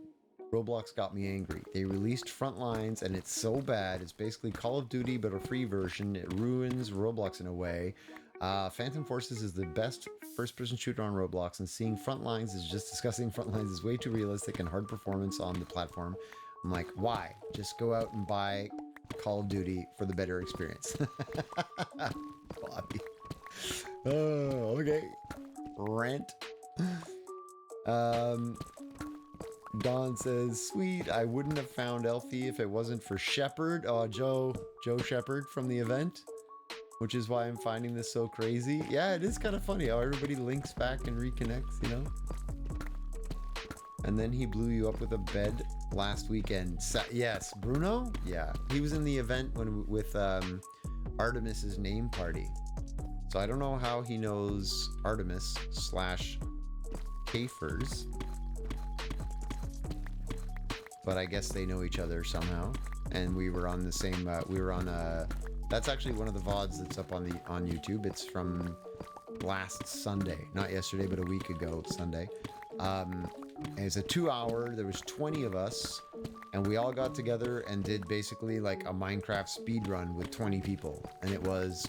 Roblox got me angry. They released Frontlines and it's so bad. It's basically Call of Duty but a free version. It ruins Roblox in a way. Phantom Forces is the best first-person shooter on Roblox, and seeing Frontlines is just disgusting. Frontlines is way too realistic and hard performance on the platform. I'm like, why? Just go out and buy Call of Duty for the better experience. Bobby. Oh, okay. Rant. Don says, sweet, I wouldn't have found Elfie if it wasn't for Shepard. Oh, Joe Shepard from the event, which is why I'm finding this so crazy. Yeah, it is kind of funny how everybody links back and reconnects, you know? And then he blew you up with a bed last weekend. Yes, Bruno? Yeah, he was in the event with Artemis's name party. So I don't know how he knows Artemis / Kafers. But I guess they know each other somehow. And we were on the same, we were on That's actually one of the VODs that's up on YouTube. It's from last Sunday, not yesterday, but a week ago Sunday. It's a 2-hour. There was 20 of us, and we all got together and did basically like a Minecraft speed run with 20 people, and it was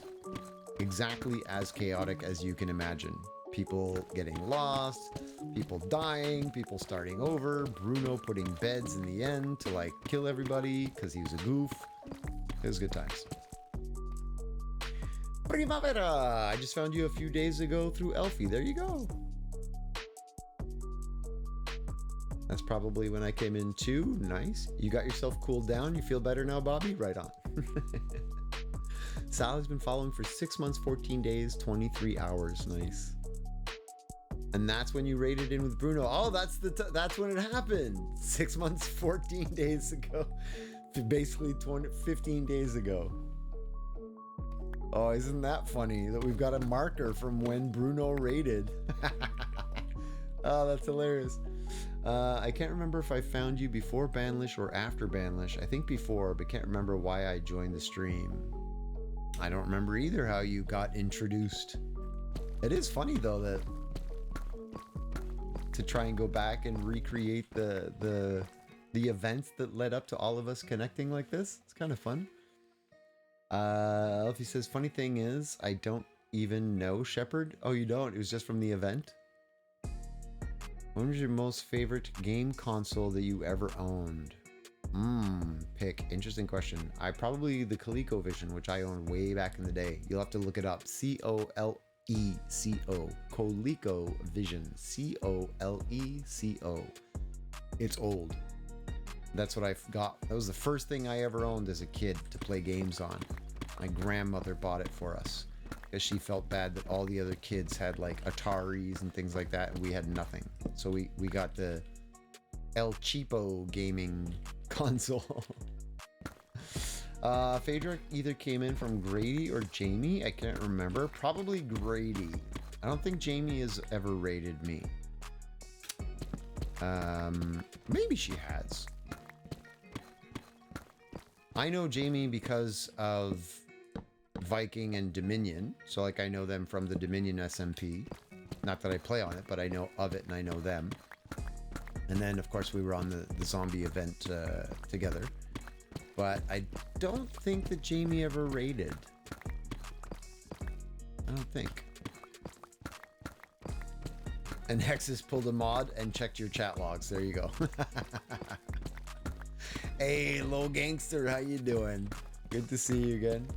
exactly as chaotic as you can imagine. People getting lost, people dying, people starting over, Bruno putting beds in the end to like kill everybody because he was a goof. It was good times. Primavera! I just found you a few days ago through Elfie. There you go. That's probably when I came in too. Nice. You got yourself cooled down. You feel better now, Bobby? Right on. Sally's been following for 6 months, 14 days, 23 hours. Nice. And that's when you raided in with Bruno. Oh, that's when it happened. 6 months, 14 days ago. Basically 15 days ago. Oh, isn't that funny that we've got a marker from when Bruno raided? Oh, that's hilarious. I can't remember if I found you before Banlish or after Banlish. I think before, but can't remember why I joined the stream. I don't remember either how you got introduced. It is funny though that to try and go back and recreate the events that led up to all of us connecting like this. It's kind of fun. Elfie says, funny thing is, I don't even know Shepard. Oh, you don't? It was just from the event? When was your most favorite game console that you ever owned? Pick. Interesting question. Probably the ColecoVision, which I owned way back in the day. You'll have to look it up. COLECO. ColecoVision. COLECO. It's old. That's what I got. That was the first thing I ever owned as a kid to play games on. My grandmother bought it for us because she felt bad that all the other kids had like Ataris and things like that, and we had nothing. So we got the El Cheapo gaming console. Phaedra either came in from Grady or Jamie. I can't remember. Probably Grady. I don't think Jamie has ever rated me. Maybe she has. I know Jamie because of Viking and Dominion. So like I know them from the Dominion SMP. Not that I play on it, but I know of it and I know them. And then of course we were on the zombie event together. But I don't think that Jamie ever raided. I don't think. And Hexus pulled a mod and checked your chat logs. There you go. Hey, Low Gangster, how you doing? Good to see you again.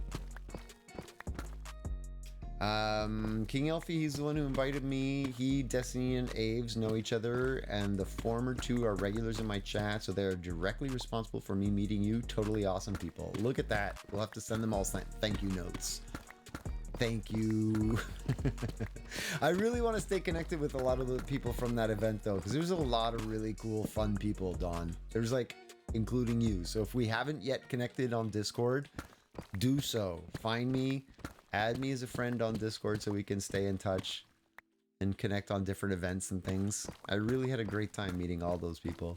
King Elfie, he's the one who invited me. He, Destiny, and Aves know each other, and the former two are regulars in my chat, so they're directly responsible for me meeting you. Totally awesome people. Look at that. We'll have to send them all thank you notes. Thank you. I really want to stay connected with a lot of the people from that event, though, because there's a lot of really cool, fun people, Dawn. There's like, including you. So if we haven't yet connected on Discord, do so. Find me, add me as a friend on Discord so we can stay in touch and connect on different events and things. I really had a great time meeting all those people.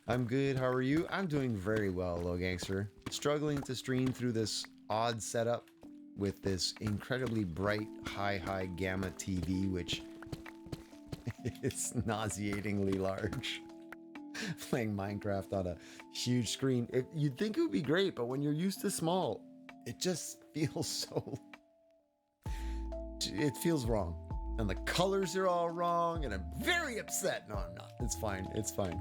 I'm good. How are you? I'm doing very well, Low Gangster. Struggling to stream through this odd setup with this incredibly bright high gamma TV, which is nauseatingly large. Playing Minecraft on a huge screen. You'd think it would be great, but when you're used to small, it just feels so... It feels wrong. And the colors are all wrong, and I'm very upset. No, I'm not. It's fine. It's fine.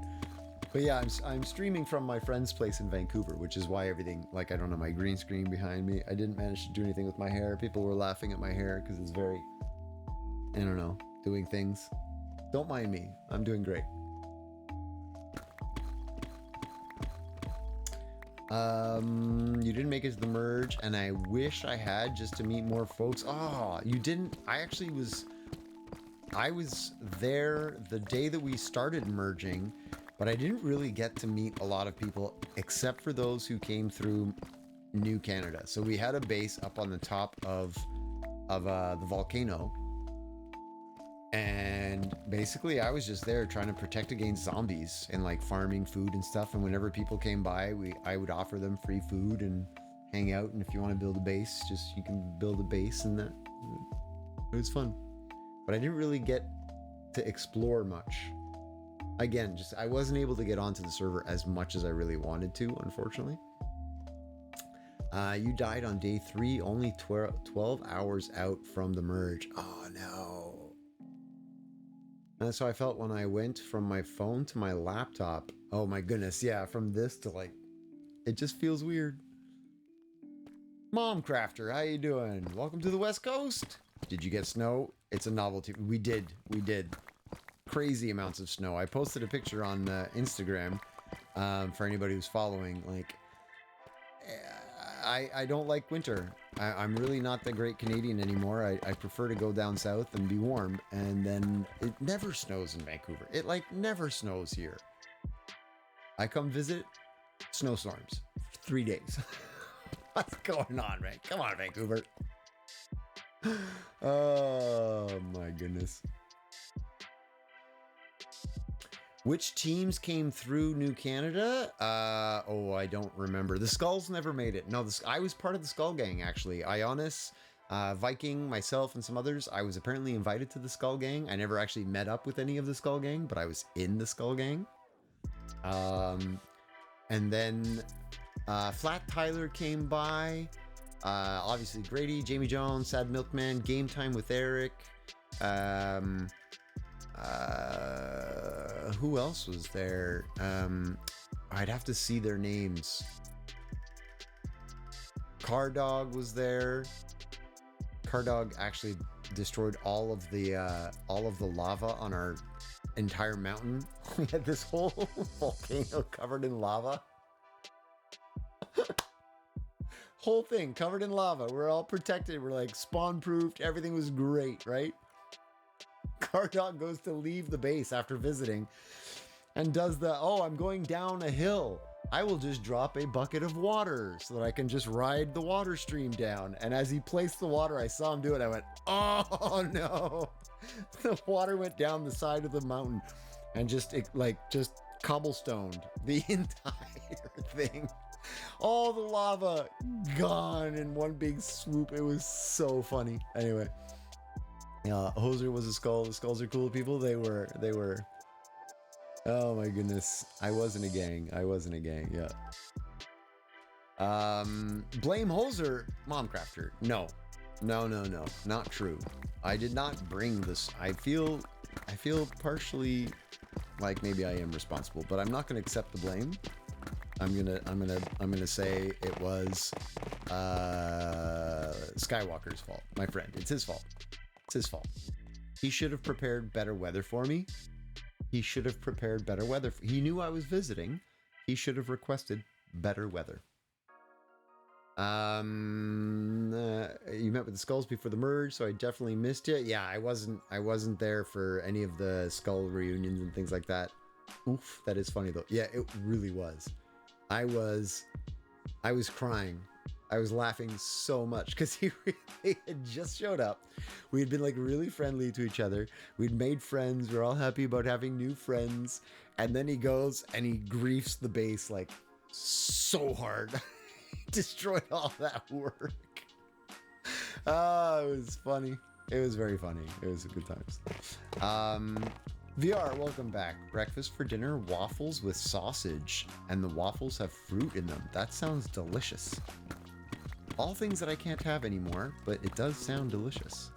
But yeah, I'm streaming from my friend's place in Vancouver, which is why everything, like, I don't know, my green screen behind me. I didn't manage to do anything with my hair. People were laughing at my hair because it's very, I don't know, doing things. Don't mind me. I'm doing great. You didn't make it to the merge, and I wish I had, just to meet more folks. Oh, you didn't. I was there the day that we started merging, but I didn't really get to meet a lot of people except for those who came through New Canada. So we had a base up on the top of the volcano, and basically I was just there trying to protect against zombies and like farming food and stuff. And whenever people came by, I would offer them free food and hang out, and if you want to build a base, just you can build a base, and that it was fun. But I didn't really get to explore much. Again, just I wasn't able to get onto the server as much as I really wanted to, unfortunately. You died on day 3, only 12 hours out from the merge. Oh no. And that's how I felt when I went from my phone to my laptop. Oh my goodness, yeah, from this to like, it just feels weird. Mom Crafter, how you doing? Welcome to the West Coast. Did you get snow? It's a novelty. We did. Crazy amounts of snow. I posted a picture on Instagram for anybody who's following. Like, I don't like winter. I'm really not the great Canadian anymore. I prefer to go down south and be warm. And then it never snows in Vancouver. It like never snows here. I come visit, snowstorms for 3 days. What's going on, man? Come on, Vancouver. Oh my goodness. Which teams came through New Canada? Oh, I don't remember. The Skulls never made it. No, I was part of the Skull Gang, actually. Ionis, Viking, myself, and some others. I was apparently invited to the Skull Gang. I never actually met up with any of the Skull Gang, but I was in the Skull Gang. And then Flat Tyler came by. Obviously Grady, Jamie Jones, Sad Milkman, Game Time with Eric. Who else was there? I'd have to see their names. Cardog was there. Cardog actually destroyed all of the lava on our entire mountain. We had this whole volcano covered in lava. Whole thing covered in lava. We're all protected. We're like spawn proofed. Everything was great, right? Cardog goes to leave the base after visiting and does the, oh, I'm going down a hill. I will just drop a bucket of water so that I can just ride the water stream down. And as he placed the water, I saw him do it. I went, oh no. The water went down the side of the mountain and just cobblestoned the entire thing. All the lava gone in one big swoop. It was so funny. Anyway. Hoser was a skull. The skulls are cool people. They were. Oh my goodness. I wasn't a gang. Yeah. Blame Hoser. Momcrafter. No. Not true. I did not bring this. I feel partially like maybe I am responsible, but I'm not going to accept the blame. I'm gonna say it was Skywalker's fault. My friend. It's his fault. It's his fault. He should have prepared better weather for me. He knew I was visiting. He should have requested better weather. You met with the Skulls before the merge, so I definitely missed you. Yeah, I wasn't there for any of the Skull reunions and things like that. Oof, that is funny though. Yeah, it really was. I was crying. I was laughing so much because he really had just showed up. We had been like really friendly to each other. We'd made friends. We're all happy about having new friends. And then he goes and he griefs the base like so hard. Destroyed all that work. It was funny. It was very funny. It was good times. VR, welcome back. Breakfast for dinner, waffles with sausage. And the waffles have fruit in them. That sounds delicious. All things that I can't have anymore, but it does sound delicious.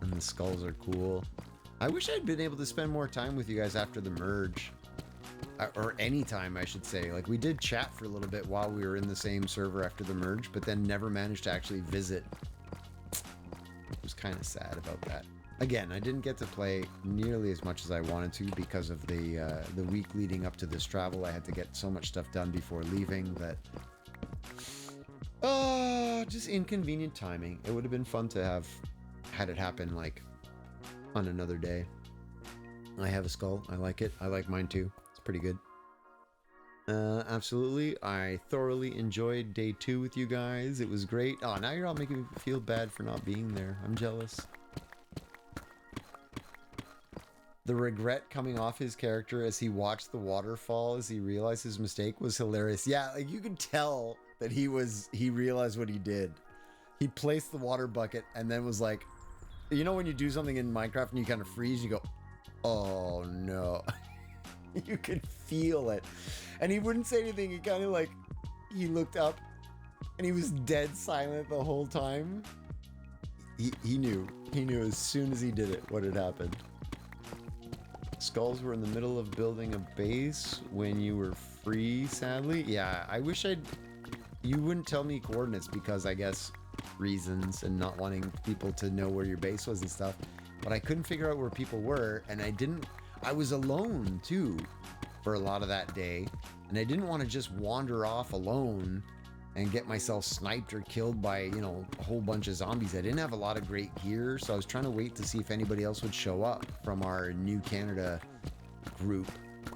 And the skulls are cool. I wish I'd been able to spend more time with you guys after the merge. Or any time, I should say. Like, we did chat for a little bit while we were in the same server after the merge, but then never managed to actually visit. I was kind of sad about that. Again, I didn't get to play nearly as much as I wanted to because of the week leading up to this travel. I had to get so much stuff done before leaving that... just inconvenient timing. It would have been fun to have had it happen, like, on another day. I have a skull. I like it. I like mine too. It's pretty good. Absolutely. I thoroughly enjoyed day 2 with you guys. It was great. Oh, now you're all making me feel bad for not being there. I'm jealous. The regret coming off his character as he watched the waterfall as he realized his mistake was hilarious. Yeah, like you could tell that he realized what he did. He placed the water bucket and then was like, you know when you do something in Minecraft and you kind of freeze, you go, oh no. You could feel it. And he wouldn't say anything. He kind of like, he looked up and he was dead silent the whole time. He knew as soon as he did it what had happened. Skulls were in the middle of building a base when you were free, sadly. Yeah, I wish you wouldn't tell me coordinates because I guess reasons and not wanting people to know where your base was and stuff. But I couldn't figure out where people were, and I was alone too for a lot of that day, and I didn't want to just wander off alone and get myself sniped or killed by, you know, a whole bunch of zombies. I didn't have a lot of great gear, so I was trying to wait to see if anybody else would show up from our New Canada group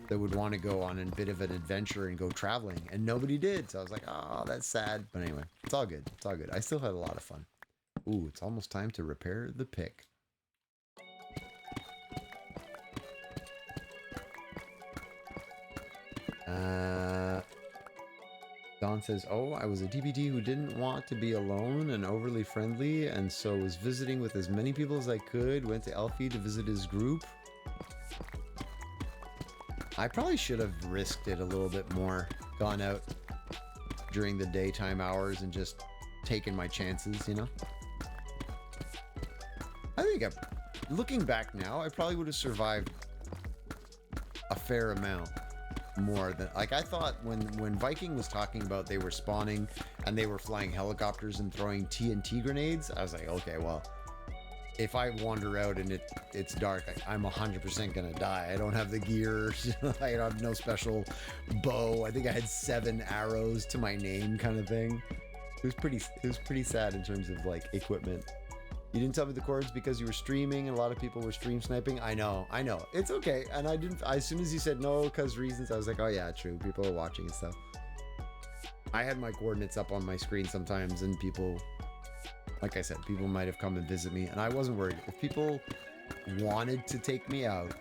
that would want to go on a bit of an adventure and go traveling, and nobody did. So I was like, oh, that's sad. But anyway, it's all good. It's all good. I still had a lot of fun. Ooh, it's almost time to repair the pick. Don says, oh, I was a DPD who didn't want to be alone and overly friendly, and so was visiting with as many people as I could. Went to Elfie to visit his group. I probably should have risked it a little bit more. Gone out during the daytime hours and just taken my chances, you know? I think looking back now, I probably would have survived a fair amount more than, like, I thought when Viking was talking about they were spawning and they were flying helicopters and throwing TNT grenades, I was like, okay, well, if I wander out and it's dark, I'm 100% gonna die. I don't have the gear. I have no special bow. I think I had 7 arrows to my name, kind of thing. It was pretty sad in terms of like equipment. You didn't tell me the chords because you were streaming and a lot of people were stream sniping. I know. It's okay. And I didn't, as soon as you said no, because reasons, I was like, oh yeah, true. People are watching and stuff. I had my coordinates up on my screen sometimes and people, like I said, people might have come and visit me and I wasn't worried. If people wanted to take me out,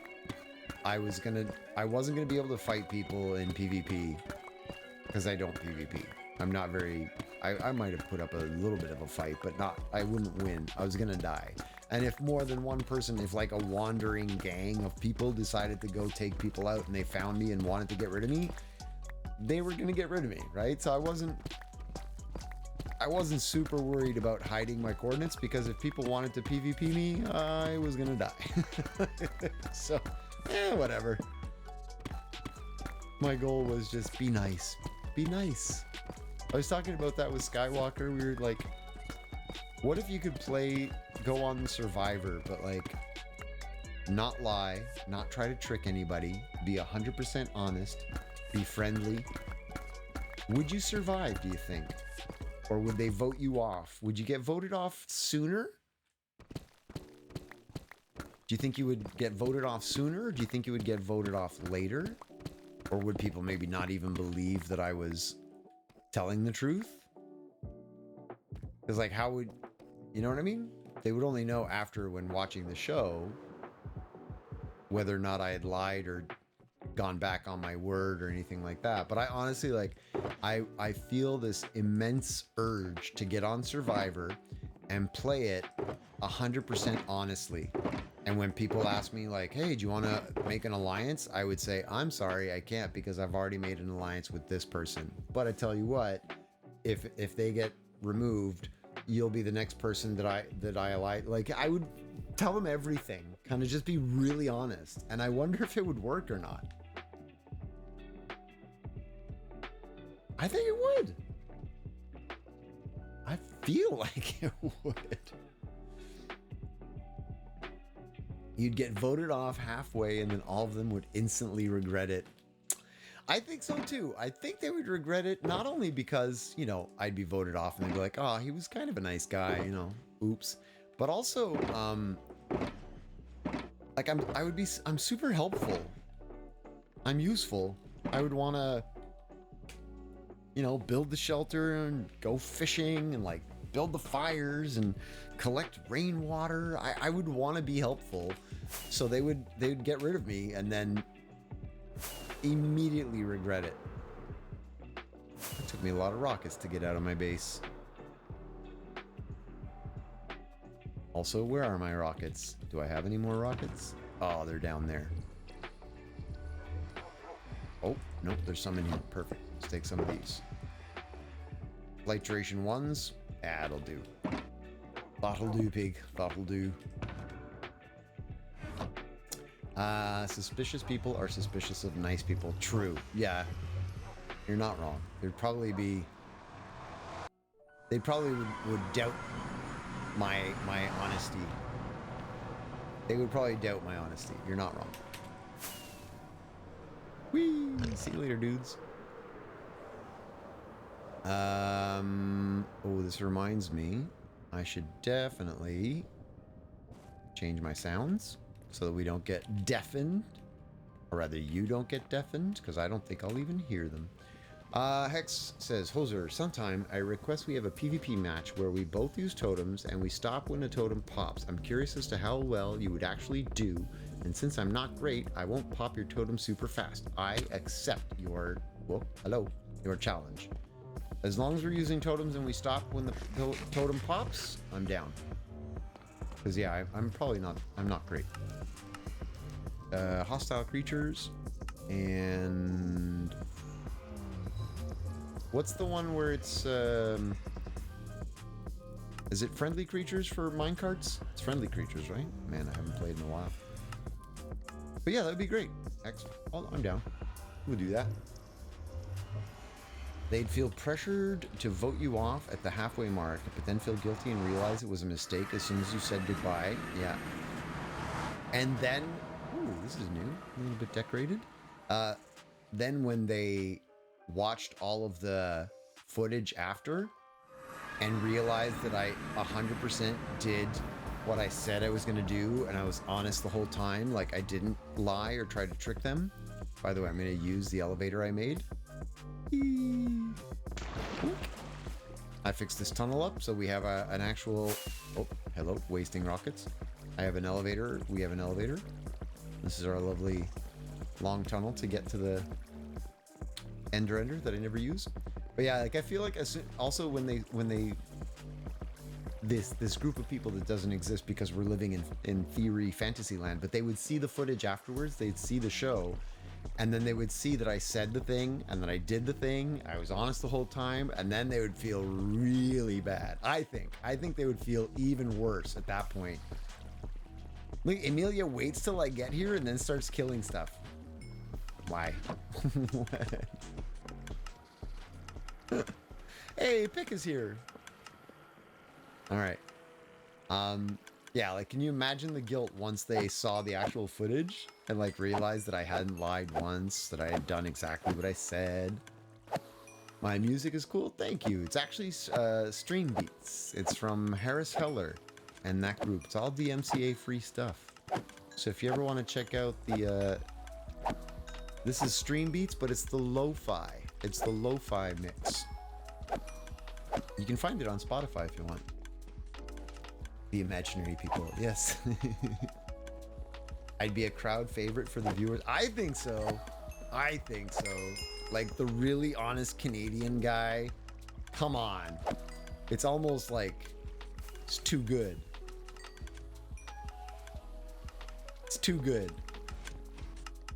I wasn't gonna be able to fight people in PvP because I don't PvP. I'm not very, I might have put up a little bit of a fight, but I wouldn't win. I was gonna die. And if more than one person, if like a wandering gang of people decided to go take people out and they found me and wanted to get rid of me, they were gonna get rid of me, right? So I wasn't super worried about hiding my coordinates because if people wanted to PvP me, I was gonna die. So, whatever. My goal was just be nice. Be nice. I was talking about that with Skywalker. We were like, what if you could go on Survivor, but like not lie, not try to trick anybody, be 100% honest, be friendly. Would you survive, do you think? Or would they vote you off? Would you get voted off sooner? Do you think you would get voted off sooner? Or do you think you would get voted off later? Or would people maybe not even believe that I was telling the truth? Because like, how would, you know what I mean? They would only know after, when watching the show, whether or not I had lied or gone back on my word or anything like that. But I honestly, like, I feel this immense urge to get on Survivor and play it 100% honestly. And when people ask me like, hey, do you want to make an alliance? I would say, I'm sorry, I can't because I've already made an alliance with this person. But I tell you what, if they get removed, you'll be the next person that I ally. Like, I would tell them everything, kind of just be really honest. And I wonder if it would work or not. I think it would. I feel like it would. You'd get voted off halfway and then all of them would instantly regret it. I think so too. I think they would regret it not only because, you know, I'd be voted off and they'd be like, oh, he was kind of a nice guy, you know, oops. But also, like I'm super helpful. I'm useful. I would want to, you know, build the shelter and go fishing and like build the fires and collect rainwater. I would want to be helpful, so they would get rid of me and then immediately regret it. Took me a lot of rockets to get out of my base. Also, where are my rockets? Do I have any more rockets? Oh, they're down there. Oh, nope, there's some in here. Perfect. Let's take some of these. Light duration ones. That'll do. That'll do, pig. That'll do. Suspicious people are suspicious of nice people. True. Yeah. You're not wrong. They'd probably would doubt my honesty. They would probably doubt my honesty. You're not wrong. Whee! See you later, dudes. Oh, this reminds me. I should definitely change my sounds so that we don't get deafened. Or rather, you don't get deafened, because I don't think I'll even hear them. Hex says, Hoser, sometime I request we have a PvP match where we both use totems and we stop when a totem pops. I'm curious as to how well you would actually do, and since I'm not great, I won't pop your totem super fast. I accept your, your challenge. As long as we're using totems and we stop when the totem pops, I'm down. Because yeah, I'm probably not, I'm not great. Hostile creatures, and what's the one where it's, is it friendly creatures for minecarts? It's friendly creatures, right? Man, I haven't played in a while. But yeah, that would be great. Excellent. Oh, I'm down. We'll do that. They'd feel pressured to vote you off at the halfway mark, but then feel guilty and realize it was a mistake as soon as you said goodbye. Yeah. And then, ooh, this is new. A little bit decorated. Then when they watched all of the footage after and realized that I 100% did what I said I was going to do, and I was honest the whole time, like I didn't lie or try to trick them. By the way, I'm going to use the elevator I made. I fixed this tunnel up so we have an actual, oh, hello, wasting rockets. I have an elevator. We have an elevator. This is our lovely long tunnel to get to the ender that I never use. But yeah, like I feel like also when they this group of people that doesn't exist because we're living in theory fantasy land, but they would see the footage afterwards, they'd see the show, and then they would see that I said the thing and that I did the thing, I was honest the whole time, and then they would feel really bad. I think they would feel even worse at that point. Look, Emilia waits till I get here and then starts killing stuff. Why? Hey, Pick is here. All right. Yeah, like, can you imagine the guilt once they saw the actual footage and like realized that I hadn't lied once, that I had done exactly what I said? My music is cool. Thank you. It's actually Stream Beats. It's from Harris Heller and that group. It's all DMCA free stuff. So if you ever want to check out the this is Stream Beats, but it's the lo-fi. It's the lo-fi mix. You can find it on Spotify if you want. The imaginary people, yes. I'd be a crowd favorite for the viewers. I think so. I think so. Like the really honest Canadian guy. Come on. It's almost like it's too good. It's too good.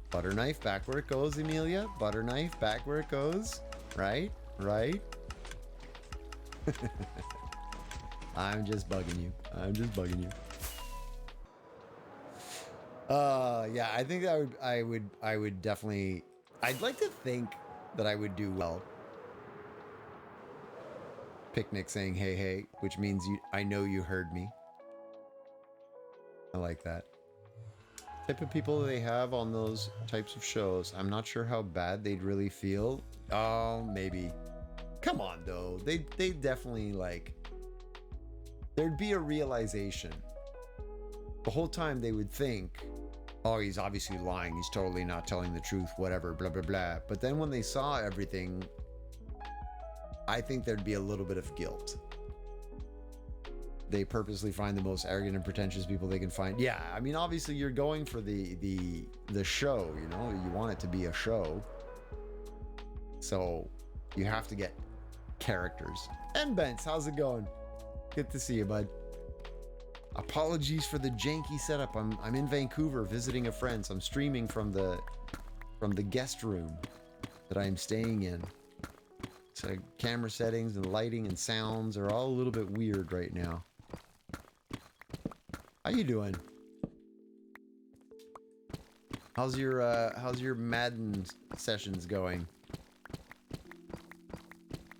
Butter knife back where it goes, Emilia. Butter knife back where it goes. Right? Right? I'm just bugging you. I'm just bugging you. Yeah, I think I would definitely, I'd like to think that I would do well. Picnic saying hey hey, which means I know you heard me. I like that. Type of people they have on those types of shows. I'm not sure how bad they'd really feel. Oh, maybe. Come on though. They definitely like, there'd be a realization. The whole time they would think, oh, he's obviously lying. He's totally not telling the truth, whatever, blah, blah, blah. But then when they saw everything, I think there'd be a little bit of guilt. They purposely find the most arrogant and pretentious people they can find. Yeah, I mean, obviously you're going for the show, you know? You want it to be a show. So you have to get characters. And Bence, how's it going? Good to see you, bud. Apologies for the janky setup. I'm in Vancouver visiting a friend, so I'm streaming from the guest room that I'm staying in. So camera settings and lighting and sounds are all a little bit weird right now. How you doing? How's your Madden sessions going?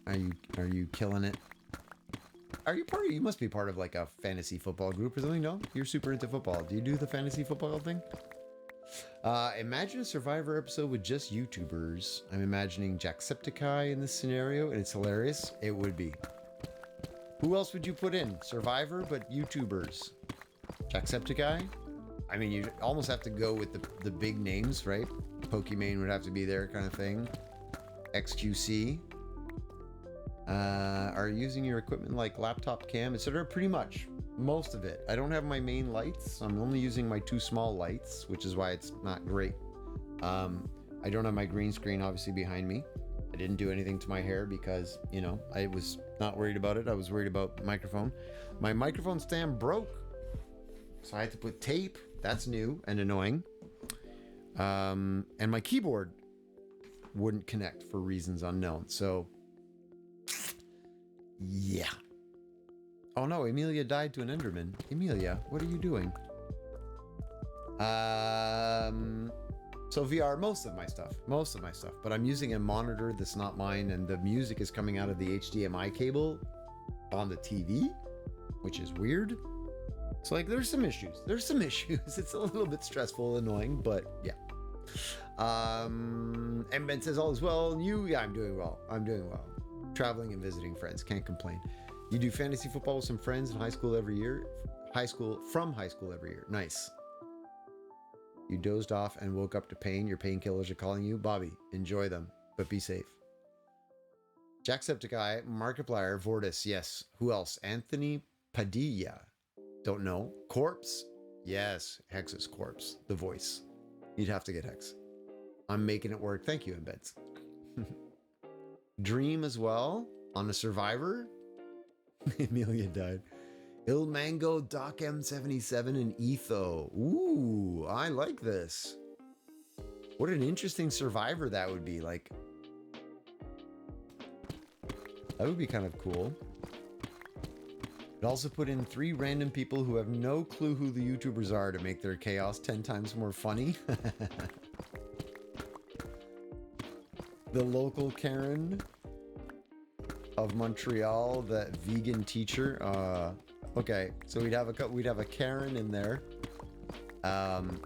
Are you killing it? Are you part of, you must be part of like a fantasy football group or something, no? You're super into football. Do you do the fantasy football thing? Imagine a Survivor episode with just YouTubers. I'm imagining Jacksepticeye in this scenario, and it's hilarious. It would be. Who else would you put in? Survivor, but YouTubers. Jacksepticeye? I mean, you almost have to go with the big names, right? Pokimane would have to be there, kind of thing. XQC. Are you using your equipment like laptop cam, etc.? Pretty much. Most of it. I don't have my main lights. I'm only using my two small lights, which is why it's not great. I don't have my green screen obviously behind me. I didn't do anything to my hair because, you know, I was not worried about it. I was worried about microphone. My microphone stand broke, so I had to put tape. That's new and annoying. And my keyboard wouldn't connect for reasons unknown. So, yeah. Oh no, Amelia died to an Enderman. Amelia, what are you doing? So VR, most of my stuff, but I'm using a monitor that's not mine, and the music is coming out of the HDMI cable on the TV, which is weird. So like, there's some issues. It's a little bit stressful, annoying, but yeah. And Ben says all is well. And you? Yeah, I'm doing well. Traveling and visiting friends, can't complain. You do fantasy football with some friends in high school every year? From high school every year. Nice. You dozed off and woke up to pain. Your painkillers are calling you. Bobby, enjoy them, but be safe. Jacksepticeye, Markiplier, Vortis, yes. Who else? Anthony Padilla. Don't know. Corpse? Yes, Hex's Corpse. The voice. You'd have to get Hex. I'm making it work. Thank you, Embeds. Dream as well on a Survivor. Amelia died. Il Mango, Doc M77, and Etho. Ooh, I like this. What an interesting Survivor that would be. Like, that would be kind of cool. It also put in 3 random people who have no clue who the YouTubers are to make their chaos 10 times more funny. The local Karen of Montreal, that vegan teacher. Okay, so we'd have a Karen in there, and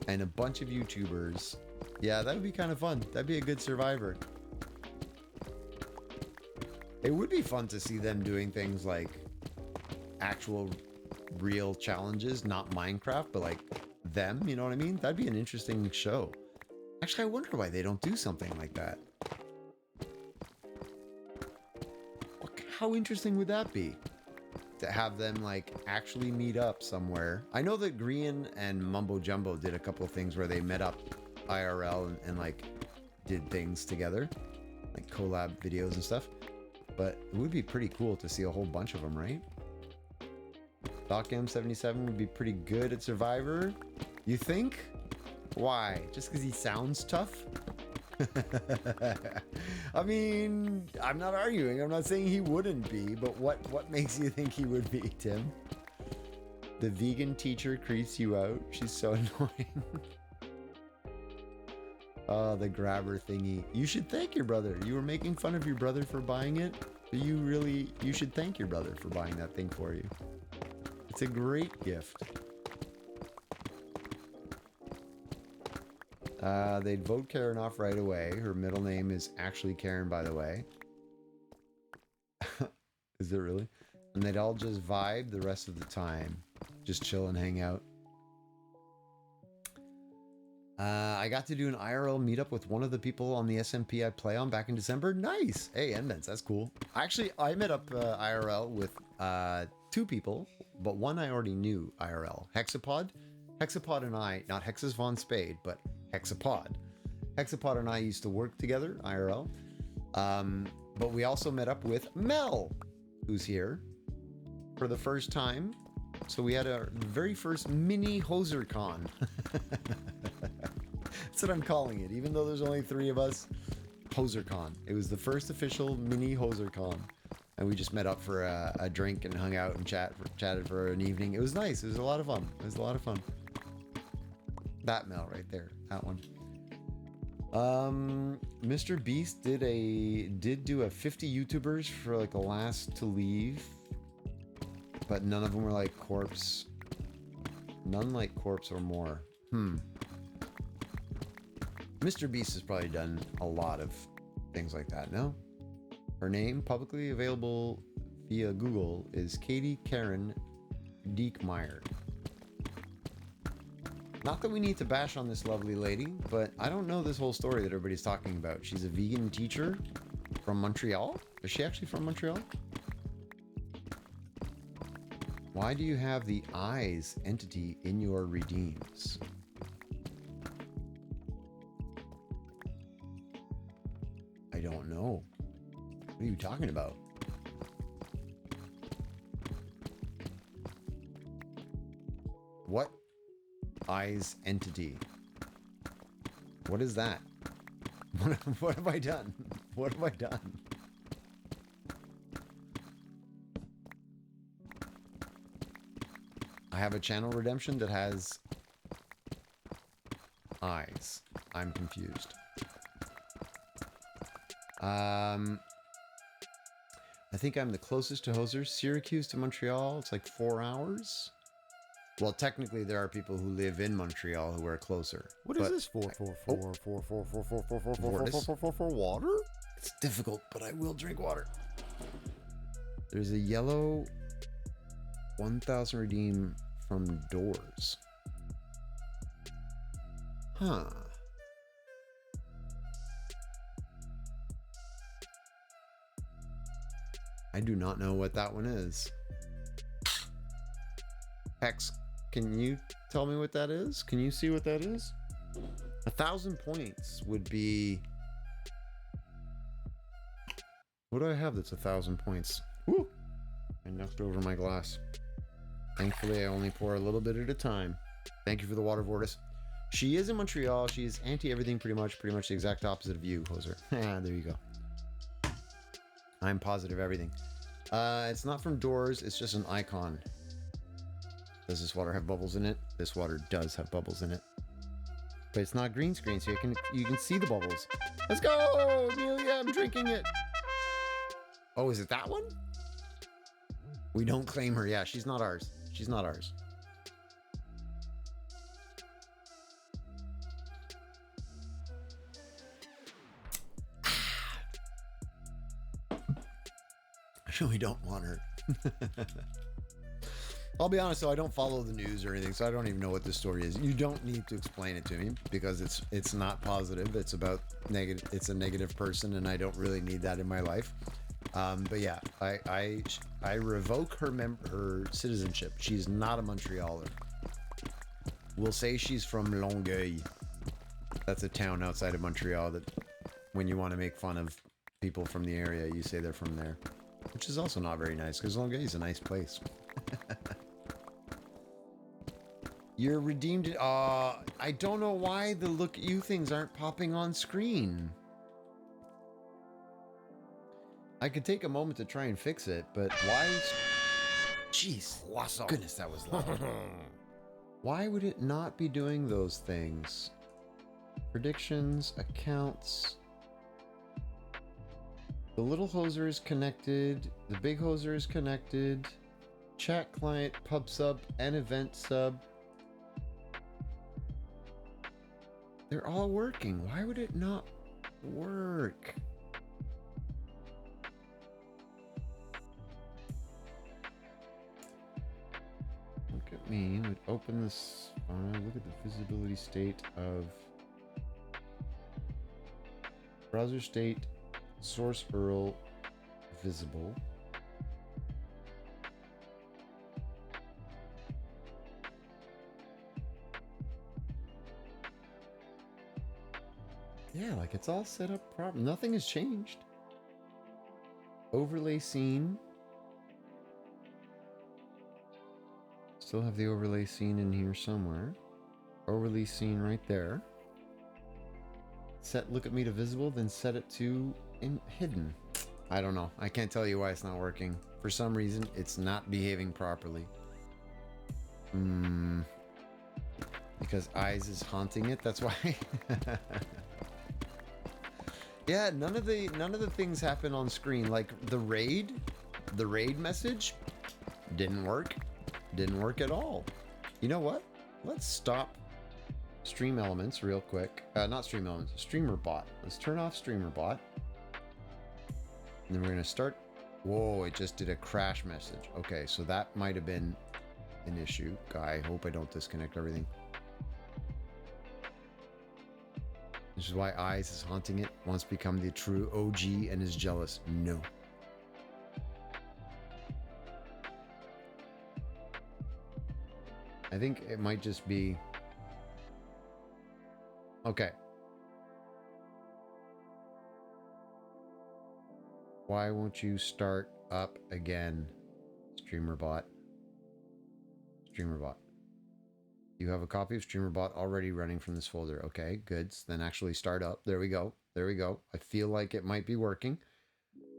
a bunch of YouTubers. Yeah, that would be kind of fun. That'd be a good Survivor. It would be fun to see them doing things like actual real challenges, not Minecraft, but like them, you know what I mean? That'd be an interesting show. Actually, I wonder why they don't do something like that. How interesting would that be? To have them like actually meet up somewhere. I know that Grian and Mumbo Jumbo did a couple of things where they met up IRL and like did things together, like collab videos and stuff. But it would be pretty cool to see a whole bunch of them, right? Doc M77 would be pretty good at Survivor. You think? Why? Just because he sounds tough? I mean, I'm not arguing. I'm not saying he wouldn't be, but what makes you think he would be, Tim? The vegan teacher creeps you out. She's so annoying. Oh, the grabber thingy. You should thank your brother. You were making fun of your brother for buying it. But you should thank your brother for buying that thing for you. It's a great gift. They'd vote Karen off right away. Her middle name is actually Karen, by the way. Is it really? And they'd all just vibe the rest of the time. Just chill and hang out. I got to do an IRL meetup with one of the people on the SMP I play on back in December. Nice! Hey, Enments, that's cool. Actually, I met up IRL with 2 people, but one I already knew IRL. Hexapod. Hexapod and I, not Hexas Von Spade, but Hexapod. Hexapod and I used to work together, IRL. But we also met up with Mel, who's here for the first time. So we had our very first mini hoser con. That's what I'm calling it. Even though there's only 3 of us, hoser con. It was the first official mini hoser con. And we just met up for a drink and hung out and chatted for an evening. It was nice. It was a lot of fun. It was a lot of fun. That Mel right there. That one. Mr. Beast did do a 50 YouTubers for like the last to leave, but none of them were like corpse. None like corpse or more. Mr. Beast has probably done a lot of things like that. No, her name publicly available via Google is Katie Karen Diekmeyer. Not that we need to bash on this lovely lady, but I don't know this whole story that everybody's talking about. She's a vegan teacher from Montreal. Is she actually from Montreal? Why do you have the eyes entity in your redeems? I don't know. What are you talking about? What? Eyes entity. What is that? What have I done? What have I done? I have a channel redemption that has eyes. I'm confused. I think I'm the closest to Hoser. Syracuse to Montreal, it's like 4 hours. Well, technically, there are people who live in Montreal who are closer.
What is this for? For water?
It's difficult, but I will drink water. There's a yellow 1,000 redeem from Doors. Huh. I do not know what that one is. Hex, can you tell me what that is? Can you see what that is? 1,000 points would be... What do I have that's 1,000 points? Woo! I knocked over my glass. Thankfully, I only pour a little bit at a time. Thank you for the water, Vortis. She is in Montreal. She is anti-everything pretty much the exact opposite of you, Hoser. There you go. I'm positive everything. It's not from Doors. It's just an icon. Does this water have bubbles in it? This water does have bubbles in it. But it's not green screen, so you can see the bubbles. Let's go, Amelia! I'm drinking it. Oh, is it that one? We don't claim her. Yeah, she's not ours. She's not ours. We don't want her. I'll be honest though, I don't follow the news or anything, so I don't even know what this story is. You don't need to explain it to me because it's not positive. It's about negative. It's a negative person, and I don't really need that in my life. But yeah, I revoke her citizenship. She's not a Montrealer. We'll say she's from Longueuil. That's a town outside of Montreal that when you want to make fun of people from the area, you say they're from there. Which is also not very nice, because Longueuil is a nice place. You're redeemed. I don't know why the look at you things aren't popping on screen. I could take a moment to try and fix it, but why? Jeez, goodness, that was loud. Why would it not be doing those things? Predictions, accounts. The little hoser is connected. The big hoser is connected. Chat client, pub sub, and event sub. They're all working. Why would it not work? Look at me. Would open this. Look at the visibility state of browser state. Source URL visible. Yeah, like it's all set up properly. Nothing has changed. Overlay scene. Still have the overlay scene in here somewhere. Overlay scene right there. Set look at me to visible, then set it to hidden. I don't know. I can't tell you why it's not working. For some reason, it's not behaving properly. Because eyes is haunting it. That's why. Yeah, none of the things happen on screen. Like the raid message didn't work. Didn't work at all. You know what? Let's stop Stream Elements real quick. Not Stream Elements, Streamer Bot. Let's turn off Streamer Bot. And then we're gonna start. Whoa, it just did a crash message. Okay, so that might have been an issue. I hope I don't disconnect everything. This is why Eyes is haunting it. Wants to become the true OG and is jealous. No. I think it might just be... Okay. Why won't you start up again, StreamerBot? StreamerBot. You have a copy of StreamerBot already running from this folder. Okay, good. So then actually start up. There we go. There we go. I feel like it might be working.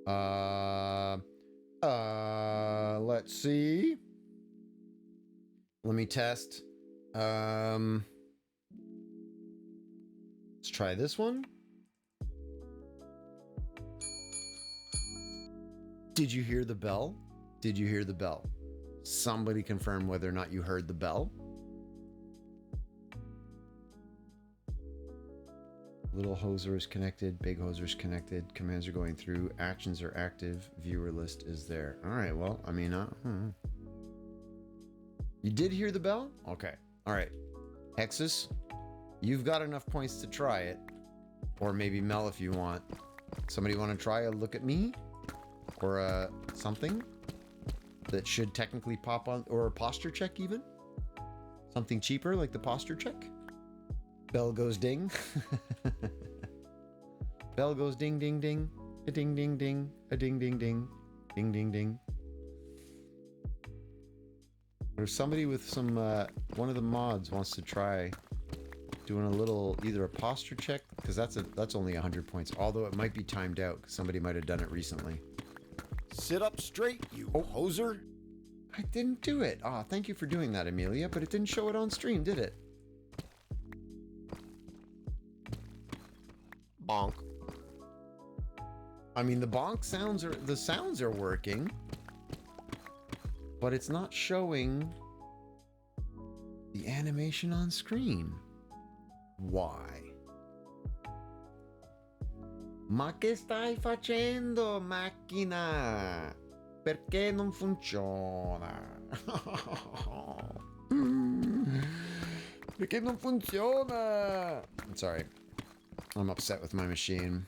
Let's see. Let me test. Let's try this one. Did you hear the bell? Did you hear the bell? Somebody confirm whether or not you heard the bell. Little hoser is connected. Big hoser is connected. Commands are going through. Actions are active. Viewer list is there. All right. Well, I mean, you did hear the bell? Okay. All right. Hexus, you've got enough points to try it. Or maybe Mel if you want. Somebody want to try a look at me? Or something that should technically pop on, or a posture check even? Something cheaper like the posture check? Bell goes ding. Bell goes ding ding ding. A ding ding ding. A ding ding ding. Ding ding ding. There's somebody with some, one of the mods wants to try doing a little, either a posture check, because that's only 100 points, although it might be timed out, because somebody might have done it recently.
Sit up straight, you hoser.
I didn't do it. Ah, thank you for doing that, Amelia, but it didn't show it on stream, did it?
Bonk.
I mean, the sounds are working, but it's not showing the animation on screen. Why? Ma che stai facendo, macchina? Perché non funziona? Perché non funziona? I'm sorry. I'm upset with my machine.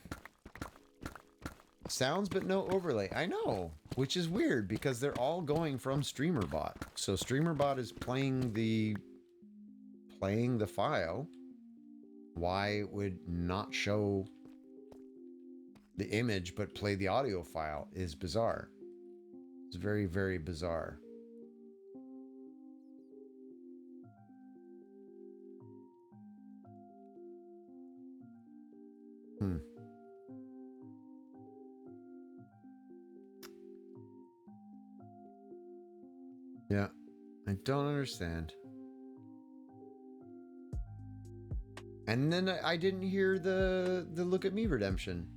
Sounds but no overlay. I know, which is weird because they're all going from StreamerBot. So StreamerBot is playing the file. Why it would not show the image but play the audio file is bizarre. It's very, very bizarre. Yeah, I don't understand. And then I didn't hear the look at me redemption.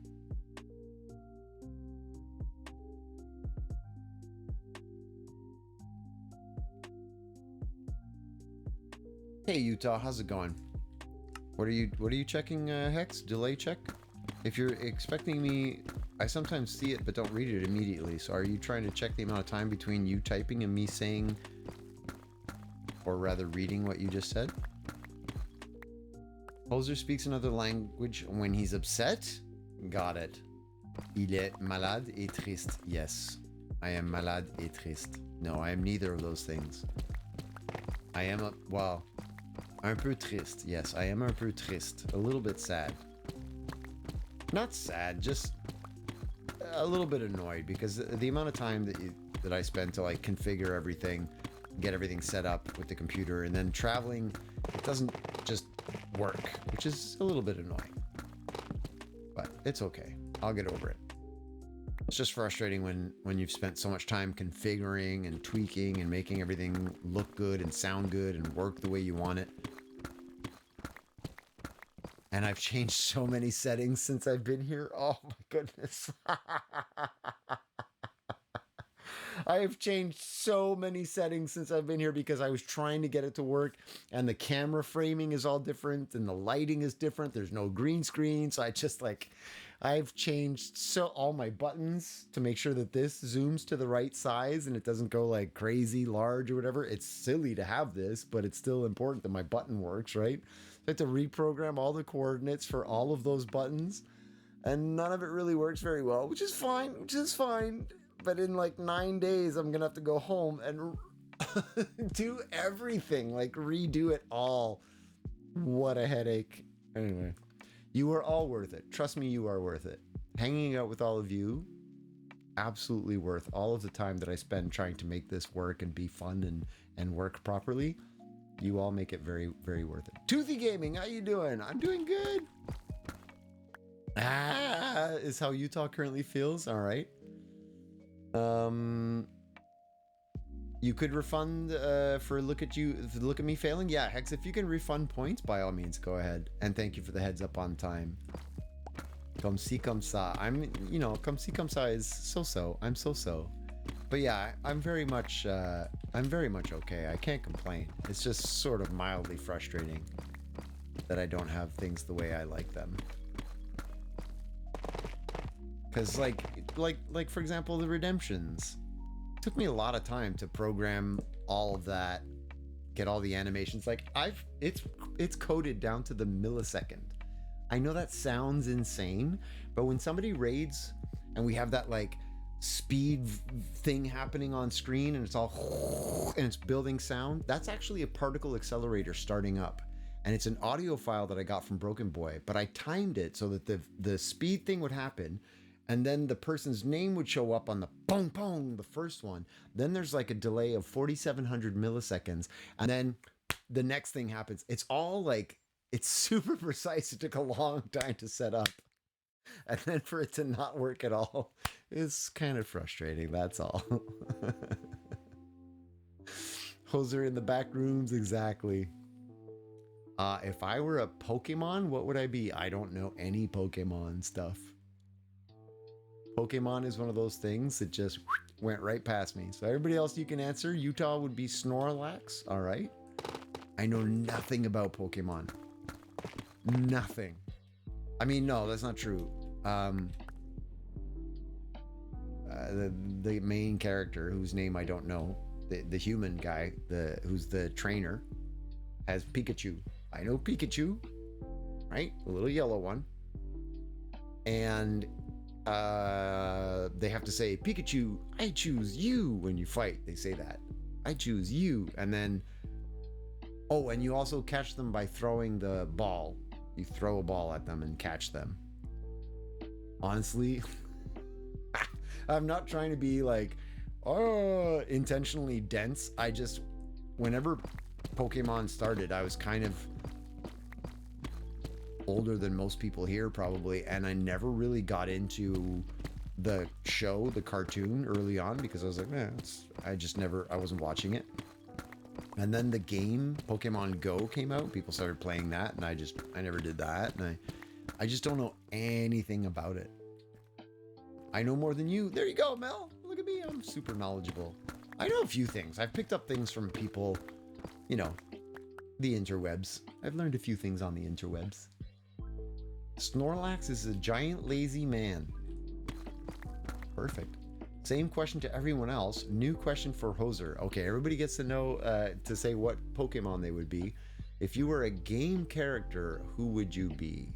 Hey Utah, how's it going? What are you checking, Hex? Delay check? If you're expecting me, I sometimes see it but don't read it immediately. So are you trying to check the amount of time between you typing and me saying, or rather reading what you just said? Poser speaks another language when he's upset? Got it. Il est malade et triste. Yes. I am malade et triste. No, I am neither of those things. I am un peu triste. Yes, I am un peu triste. A little bit sad. Not sad, just a little bit annoyed because the amount of time that I spend to like configure everything, get everything set up with the computer, and then traveling, it doesn't just work, which is a little bit annoying. But it's okay. I'll get over it. It's just frustrating when you've spent so much time configuring and tweaking and making everything look good and sound good and work the way you want it. And I've changed so many settings since I've been here. Oh my goodness. I have changed so many settings since I've been here because I was trying to get it to work, and the camera framing is all different and the lighting is different. There's no green screen. So I've changed all my buttons to make sure that this zooms to the right size and it doesn't go like crazy large or whatever. It's silly to have this, but it's still important that my button works, right? So I have to reprogram all the coordinates for all of those buttons, and none of it really works very well, which is fine. But in like 9 days, I'm going to have to go home and do everything, like redo it all. What a headache. Anyway, you are all worth it. Trust me, you are worth it. Hanging out with all of you, absolutely worth all of the time that I spend trying to make this work and be fun and work properly. You all make it very, very worth it. Toothy Gaming, how you doing? I'm doing good. Is how Utah currently feels. All right. You could refund for look at me failing. Yeah, Hex, if you can refund points, by all means, go ahead. And thank you for the heads up on time. Comme si comme ça. Comme si comme ça is so. I'm so. But yeah, I'm very much okay. I can't complain. It's just sort of mildly frustrating that I don't have things the way I like them. Because like for example, the redemptions. It took me a lot of time to program all of that, get all the animations. Like it's coded down to the millisecond. I know that sounds insane, but when somebody raids and we have that like speed thing happening on screen and it's all and it's building sound, that's actually a particle accelerator starting up. And it's an audio file that I got from Broken Boy, but I timed it so that the speed thing would happen. And then the person's name would show up on the pong pong, the first one. Then there's like a delay of 4,700 milliseconds. And then the next thing happens. It's all like, it's super precise. It took a long time to set up. And then for it to not work at all is kind of frustrating. That's all. Hoser in the back rooms. Exactly. If I were a Pokemon, what would I be? I don't know any Pokemon stuff. Pokemon is one of those things that just went right past me. So everybody else, you can answer. Utah would be Snorlax. All right. I know nothing about Pokemon. Nothing. I mean, no, that's not true. The main character, whose name I don't know, the human guy, who's the trainer, has Pikachu. I know Pikachu, right? The little yellow one. And they have to say, Pikachu, I choose you when you fight. They say that. I choose you. And then, oh, and you also catch them by throwing the ball. You throw a ball at them and catch them. Honestly, I'm not trying to be like, intentionally dense. Whenever Pokemon started, I was kind of older than most people here probably, and I never really got into the show, the cartoon, early on because I was like, I wasn't watching it. And then the game Pokemon Go came out, people started playing that, and I never did that, and I just don't know anything about it. I know more than you. There you go, Mel. Look at me, I'm super knowledgeable. I know a few things. I've picked up things from people, the interwebs. I've learned a few things on the interwebs. Snorlax is a giant lazy man. Perfect. Same question to everyone else. New question for Hoser. Okay, everybody gets to know to say what Pokemon they would be. If you were a game character, who would you be?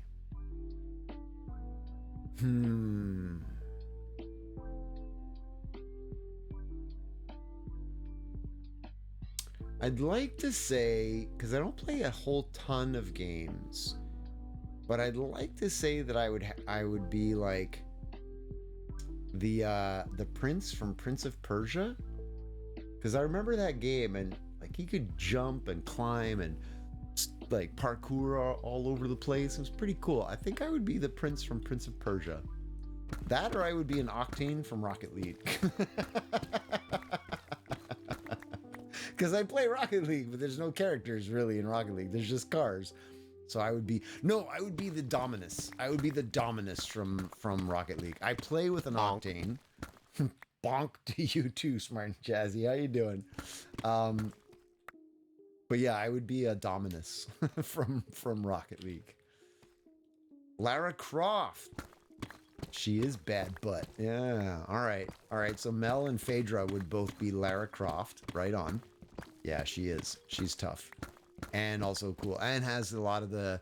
I'd like to say, because I don't play a whole ton of games, but I'd like to say that I would be like the prince from Prince of Persia, because I remember that game and like he could jump and climb and like parkour all over the place. It was pretty cool. I think I would be the prince from Prince of Persia. That or I would be an Octane from Rocket League. Because I play Rocket League, but there's no characters really in Rocket League. There's just cars. So I would be I would be the Dominus. I would be the Dominus from Rocket League. I play with an Octane. Bonk to you too, Smart and Jazzy. How you doing? But yeah, I would be a Dominus from Rocket League. Lara Croft. She is bad butt. Yeah. All right. All right. So Mel and Phaedra would both be Lara Croft. Right on. Yeah, she is. She's tough. And also cool. And has a lot of the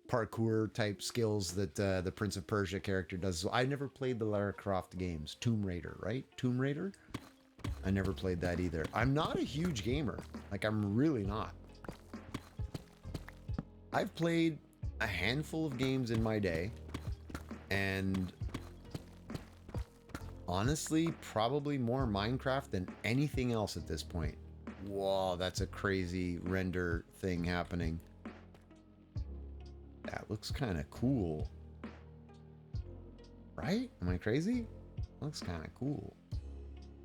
parkour type skills that the Prince of Persia character does. So I never played the Lara Croft games. Tomb Raider, right? Tomb Raider? I never played that either. I'm not a huge gamer. Like, I'm really not. I've played a handful of games in my day. And honestly, probably more Minecraft than anything else at this point. Whoa, that's a crazy render thing happening. That looks kind of cool. Right? Am I crazy? Looks kind of cool.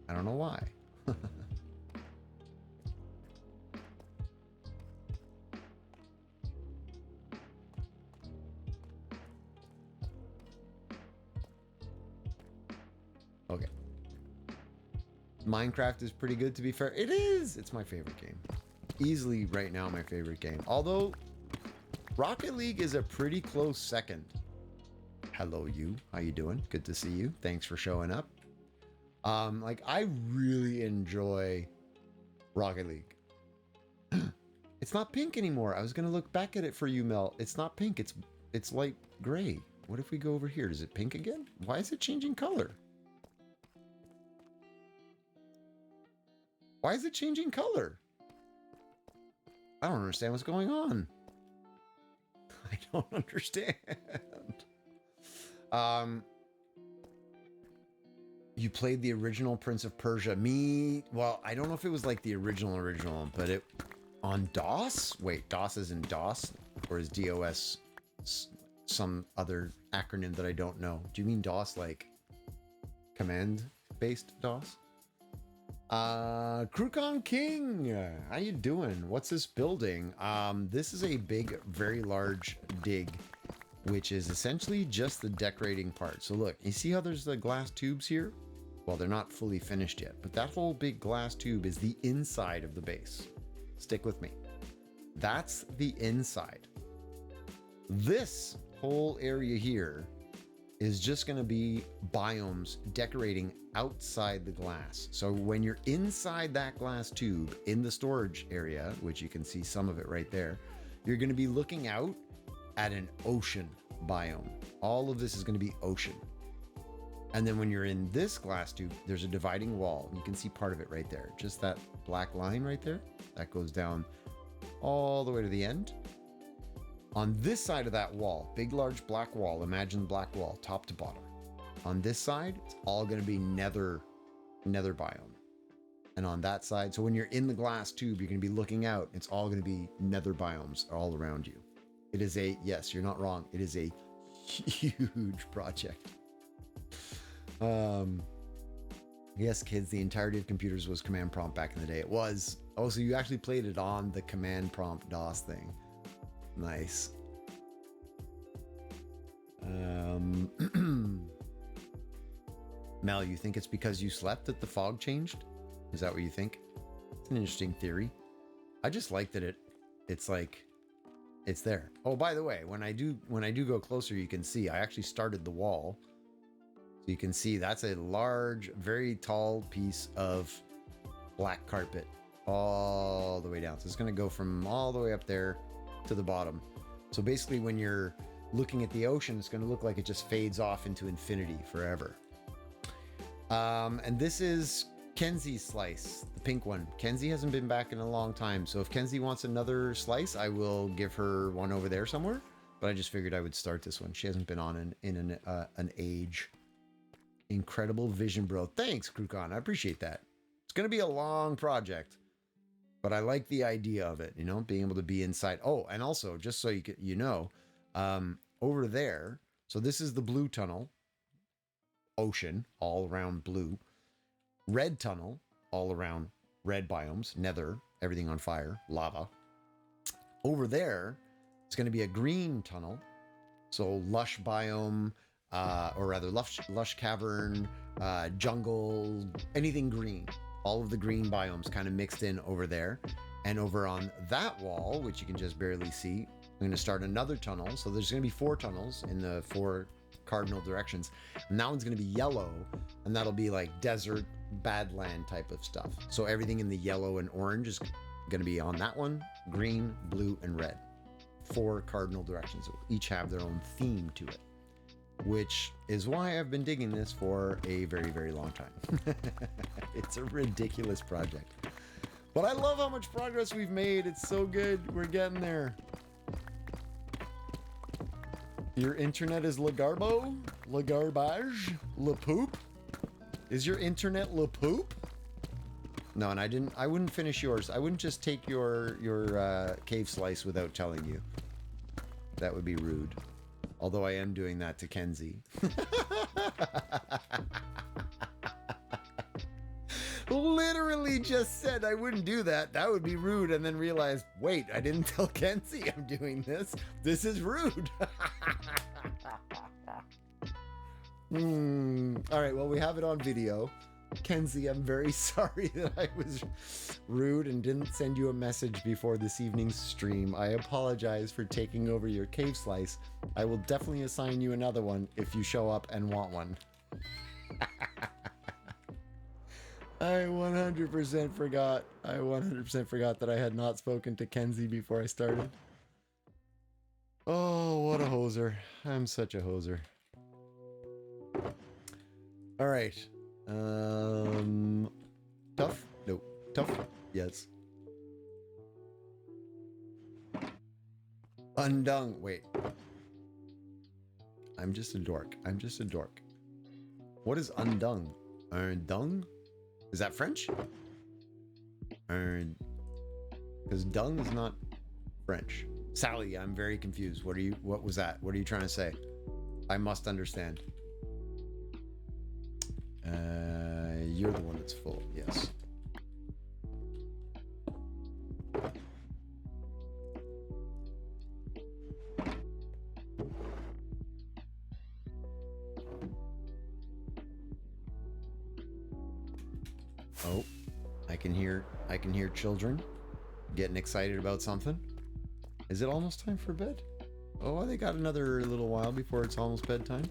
I don't know why. Okay. Minecraft is pretty good, to be fair. It is! It's my favorite game. Easily right now my favorite game. Although, Rocket League is a pretty close second. Hello, you. How you doing? Good to see you. Thanks for showing up. Like, I really enjoy Rocket League. It's not pink anymore. I was gonna look back at it for you, Mel. It's not pink. It's light gray. What if we go over here? Is it pink again? Why is it changing color? Why is it changing color? I don't understand what's going on. I don't understand. You played the original Prince of Persia. Me, well, I don't know if it was like the original, but it on DOS? Wait, DOS is in DOS? Or is DOS some other acronym that I don't know? Do you mean DOS like command-based DOS? Krukon King, how you doing? What's this building? This is a big, very large dig, which is essentially just the decorating part. So look, you see how there's the glass tubes here? Well, they're not fully finished yet, but that whole big glass tube is the inside of the base. Stick with me. That's the inside. This whole area here is just going to be biomes decorating outside the glass. So when you're inside that glass tube in the storage area, which you can see some of it right there, you're going to be looking out at an ocean biome. All of this is going to be ocean. And then when you're in this glass tube, there's a dividing wall. You can see part of it right there. Just that black line right there. That goes down all the way to the end. On this side of that wall, big, large black wall, imagine the black wall, top to bottom. On this side, it's all going to be nether biome. And on that side, so when you're in the glass tube, you're going to be looking out. It's all going to be nether biomes all around you. It is a, yes, you're not wrong. It is a huge project. Yes, kids, the entirety of computers was command prompt back in the day. It was. Oh, so you actually played it on the command prompt DOS thing. Nice. Mel, you think it's because you slept that the fog changed? Is that what you think? It's an interesting theory. I just like that it's like it's there. Oh, by the way, when I do go closer, you can see I actually started the wall. So you can see that's a large, very tall piece of black carpet all the way down. So it's going to go from all the way up there to the bottom. So basically when you're looking at the ocean, it's going to look like it just fades off into infinity forever. And this is Kenzie's slice, the pink one. Kenzie hasn't been back in a long time. So if Kenzie wants another slice, I will give her one over there somewhere. But I just figured I would start this one. She hasn't been on in an age. Incredible vision, bro. Thanks, Krukon. I appreciate that. It's going to be a long project, but I like the idea of it, you know, being able to be inside. Oh, and also, just so you know, over there, so this is the blue tunnel, ocean, all around blue. Red tunnel, all around red biomes, nether, everything on fire, lava. Over there, it's going to be a green tunnel, so lush biome, or rather lush cavern, jungle, anything green. All of the green biomes kind of mixed in over there. And over on that wall, which you can just barely see, I'm going to start another tunnel. So there's going to be 4 tunnels in the 4 cardinal directions. And that one's going to be yellow, and that'll be like desert, badland type of stuff. So everything in the yellow and orange is going to be on that one, green, blue, and red. 4 cardinal directions. Each have their own theme to it, which is why I've been digging this for a very, very long time. It's a ridiculous project. But I love how much progress we've made. It's so good. We're getting there. Your internet is la garbo? La garbage? La poop? Is your internet la poop? No, and I wouldn't finish yours. I wouldn't just take your cave slice without telling you. That would be rude. Although I am doing that to Kenzie. Literally just said I wouldn't do that. That would be rude. And then realized, wait, I didn't tell Kenzie I'm doing this. This is rude. All right, well, we have it on video. Kenzie, I'm very sorry that I was rude and didn't send you a message before this evening's stream. I apologize for taking over your cave slice. I will definitely assign you another one if you show up and want one. I 100% forgot. I 100% forgot that I had not spoken to Kenzie before I started. Oh, what a hoser. I'm such a hoser. All right. Tough? No. Tough? Yes. Undung. Wait. I'm just a dork. I'm just a dork. What is undung? Undung? Is that French? Because dung is not French. Sally, I'm very confused. What was that? What are you trying to say? I must understand. You're the one that's full. Yes. Oh, I can hear children getting excited about something. Is it almost time for bed? Oh, they got another little while before it's almost bedtime.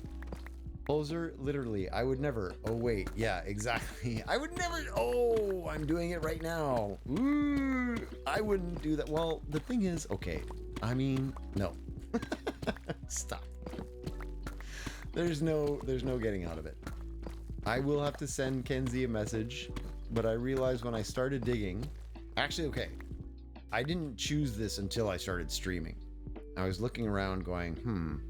Poser, literally, I would never. Oh, wait. Yeah, exactly. I would never. Oh, I'm doing it right now. Ooh, I wouldn't do that. Well, the thing is, okay. I mean, no. Stop. There's no getting out of it. I will have to send Kenzie a message, but I realized when I started digging, actually, okay, I didn't choose this until I started streaming. I was looking around going,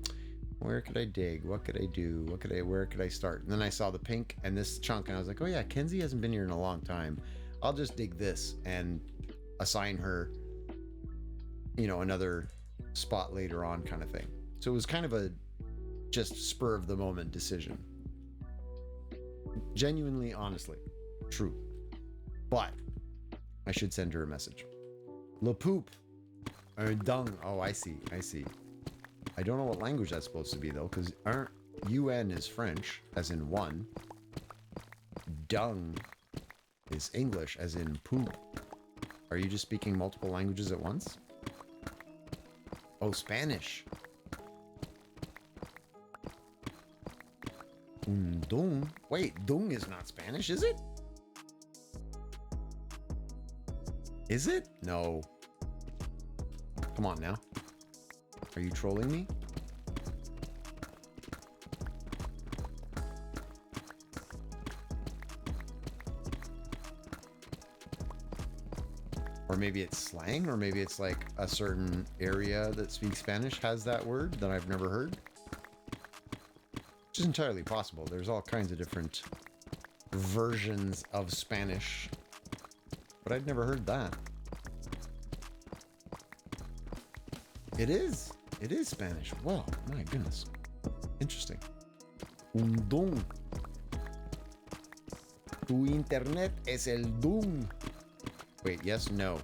where could I dig? What could I do? Where could I start? And then I saw the pink and this chunk, and I was like, oh yeah, Kenzie hasn't been here in a long time. I'll just dig this and assign her, you know, another spot later on kind of thing. So it was kind of a just spur of the moment decision. Genuinely, honestly, true. But I should send her a message. Le poop. Dung. Oh, I see. I don't know what language that's supposed to be though, because UN is French, as in one. Dung is English, as in poop. Are you just speaking multiple languages at once? Oh, Spanish. Dung. Wait, dung is not Spanish, is it? Is it? No. Come on now. Are you trolling me? Or maybe it's slang, or maybe it's like a certain area that speaks Spanish has that word that I've never heard. which is entirely possible. There's all kinds of different versions of Spanish, but I'd never heard that. It is Spanish. Wow, my goodness. Interesting. Un don. Tu internet es el don. Wait, yes, no.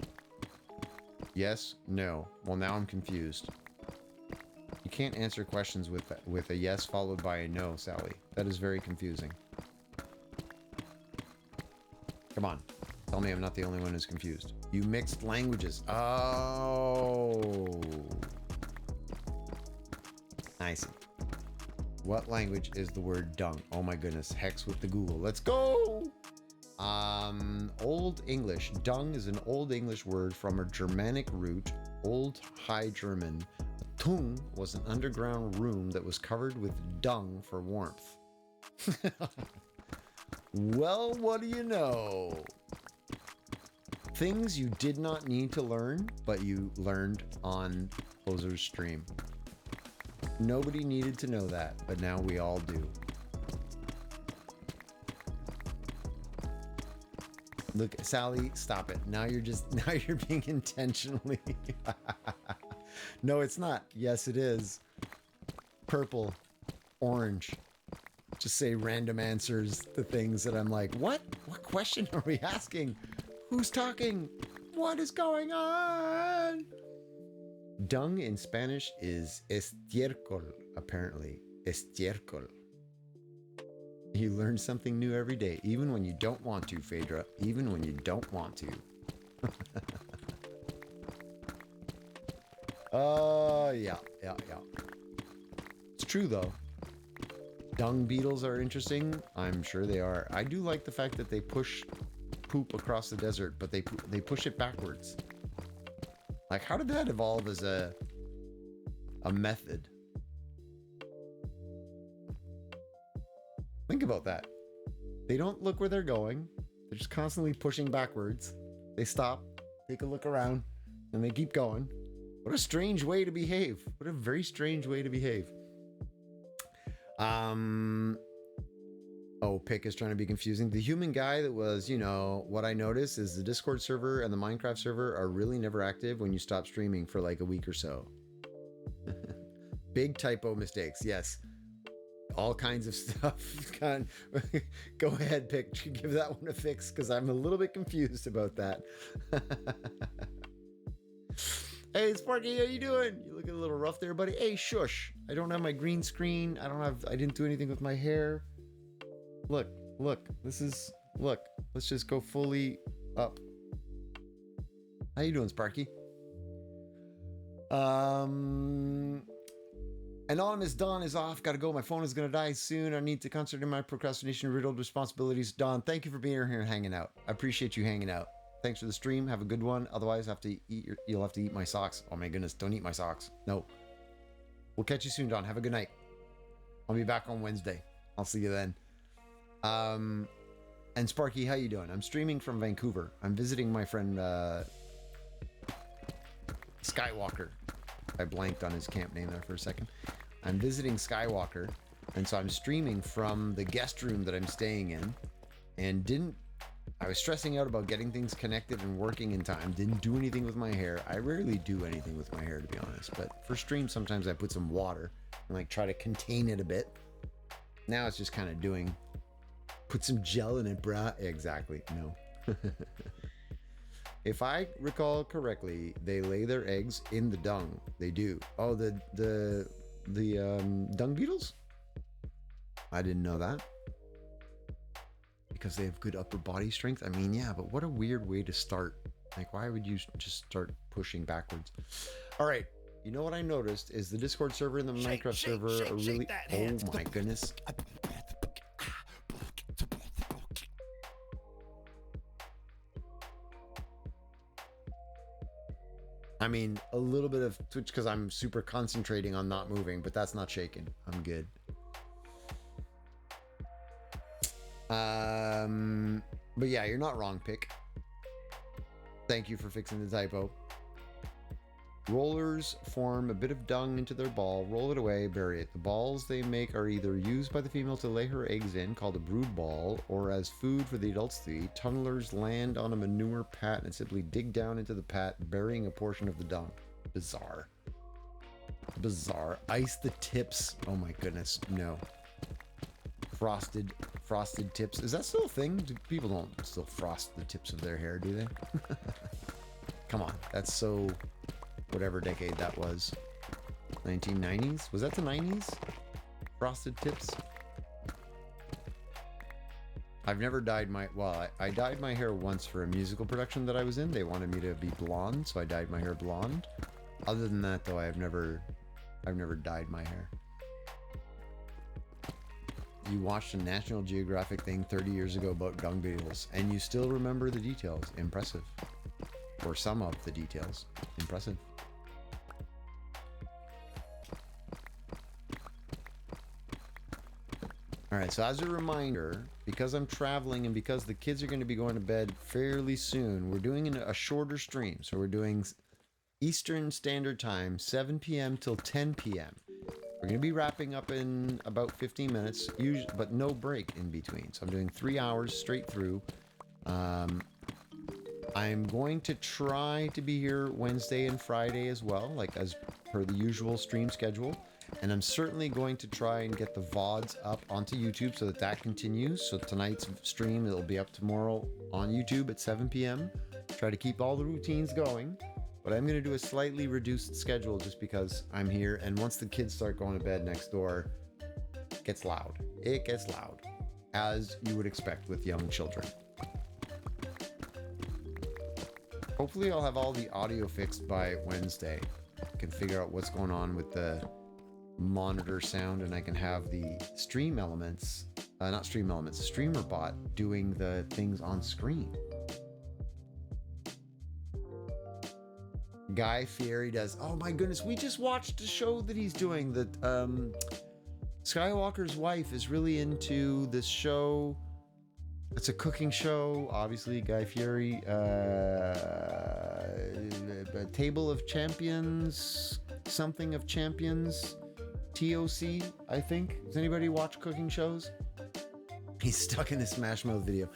Yes, no. Well, now I'm confused. You can't answer questions with a yes followed by a no, Sally. That is very confusing. Come on. Tell me I'm not the only one who's confused. You mixed languages. Oh. I see. What language is the word dung? Oh my goodness. Hex with the Google. Let's go. Old English. Dung is an Old English word from a Germanic root, Old High German. Tung was an underground room that was covered with dung for warmth. Well, what do you know? Things you did not need to learn, but you learned on Hoser's stream. Nobody needed to know that, but now we all do. Look, Sally, stop it. Now you're being intentionally. No, it's not. Yes, it is. Purple, orange. Just say random answers to things that I'm like, what? What question are we asking? Who's talking? What is going on? Dung in Spanish is estiércol, apparently. Estiércol. You learn something new every day, even when you don't want to, Phaedra. Even when you don't want to. Yeah. It's true, though. Dung beetles are interesting. I'm sure they are. I do like the fact that they push poop across the desert, but they push it backwards. Like, how did that evolve as a method? Think about that. They don't look where they're going. They're just constantly pushing backwards. They stop, take a look around, and they keep going. What a strange way to behave. What a very strange way to behave. Oh, Pick is trying to be confusing. The human guy that was, what I noticed is the Discord server and the Minecraft server are really never active when you stop streaming for like a week or so. Big typo mistakes. Yes. All kinds of stuff. Go ahead, Pick. Give that one a fix because I'm a little bit confused about that. Hey, Sparky, how you doing? You looking a little rough there, buddy. Hey, shush. I don't have my green screen. I didn't do anything with my hair. Look. Let's just go fully up. How you doing, Sparky? Anonymous Dawn is off. Gotta go. My phone is gonna die soon. I need to concentrate on my procrastination riddled responsibilities. Dawn, thank you for being here and hanging out. I appreciate you hanging out. Thanks for the stream. Have a good one. Otherwise, you'll have to eat my socks. Oh my goodness, don't eat my socks. No. We'll catch you soon, Dawn. Have a good night. I'll be back on Wednesday. I'll see you then. And Sparky, how you doing? I'm streaming from Vancouver. I'm visiting my friend Skywalker. I blanked on his camp name there for a second. I'm visiting Skywalker, and so I'm streaming from the guest room that I'm staying in, and I was stressing out about getting things connected and working in time. Didn't do anything with my hair. I rarely do anything with my hair, to be honest, but for stream sometimes I put some water and like try to contain it a bit. Now it's just kind of put some gel in it, brah. Exactly. No. If I recall correctly, they lay their eggs in the dung. They do. Oh, the dung beetles? I didn't know that. Because they have good upper body strength? I mean, yeah, but what a weird way to start. Like, why would you just start pushing backwards? All right. You know what I noticed is the Discord server and the Minecraft server are really... Oh my goodness. I mean, a little bit of Twitch because I'm super concentrating on not moving, but that's not shaking. I'm good. But yeah, you're not wrong, Pick. Thank you for fixing the typo. Rollers form a bit of dung into their ball, roll it away, bury it. The balls they make are either used by the female to lay her eggs in, called a brood ball, or as food for the adults to eat. Tunnelers land on a manure pat and simply dig down into the pat, burying a portion of the dung. Bizarre. Bizarre. Ice the tips. Oh my goodness, no. Frosted tips. Is that still a thing? People don't still frost the tips of their hair, do they? Come on, that's so... whatever decade that was. 1990s? Was that the 90s? Frosted tips? I've never dyed my... well, I dyed my hair once for a musical production that I was in. They wanted me to be blonde, so I dyed my hair blonde. Other than that, though, I've never dyed my hair. You watched a National Geographic thing 30 years ago about dung beetles, and you still remember the details. Impressive. Or some of the details. Impressive. Alright, so as a reminder, because I'm traveling and because the kids are going to be going to bed fairly soon, we're doing a shorter stream. So we're doing Eastern Standard Time, 7 p.m. till 10 p.m. We're going to be wrapping up in about 15 minutes, but no break in between. So I'm doing 3 hours straight through. I'm going to try to be here Wednesday and Friday as well, like as per the usual stream schedule. And I'm certainly going to try and get the VODs up onto YouTube so that continues. So tonight's stream, it'll be up tomorrow on YouTube at 7 p.m. Try to keep all the routines going. But I'm going to do a slightly reduced schedule just because I'm here. And once the kids start going to bed next door, it gets loud. It gets loud, as you would expect with young children. Hopefully I'll have all the audio fixed by Wednesday. I can figure out what's going on with the monitor sound, and I can have the stream elements, not stream elements, streamer bot doing the things on screen. Guy Fieri does. Oh my goodness, we just watched a show that he's doing that Skywalker's wife is really into this show. It's a cooking show, obviously. Guy Fieri, Table of Champions, something of Champions, TOC, I think. Does anybody watch cooking shows? He's stuck in a Smash Mouth video.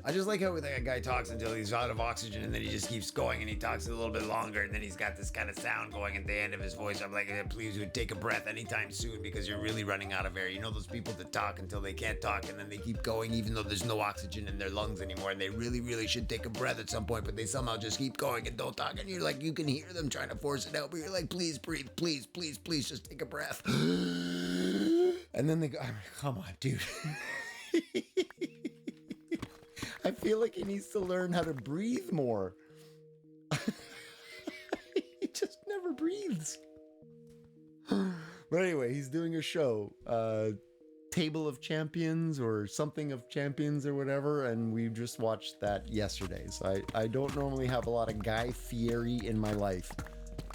I just like how that guy talks until he's out of oxygen, and then he just keeps going, and he talks a little bit longer, and then he's got this kind of sound going at the end of his voice. I'm like, please take a breath anytime soon, because you're really running out of air. You know those people that talk until they can't talk, and then they keep going even though there's no oxygen in their lungs anymore, and they really, really should take a breath at some point, but they somehow just keep going and don't talk, and you're like, you can hear them trying to force it out, but you're like, please breathe, please, please, please, just take a breath. And then they go, come on, dude. I feel like he needs to learn how to breathe more. He just never breathes. But anyway, he's doing a show, Table of Champions or something of Champions or whatever, and we just watched that yesterday. So I don't normally have a lot of Guy Fieri in my life,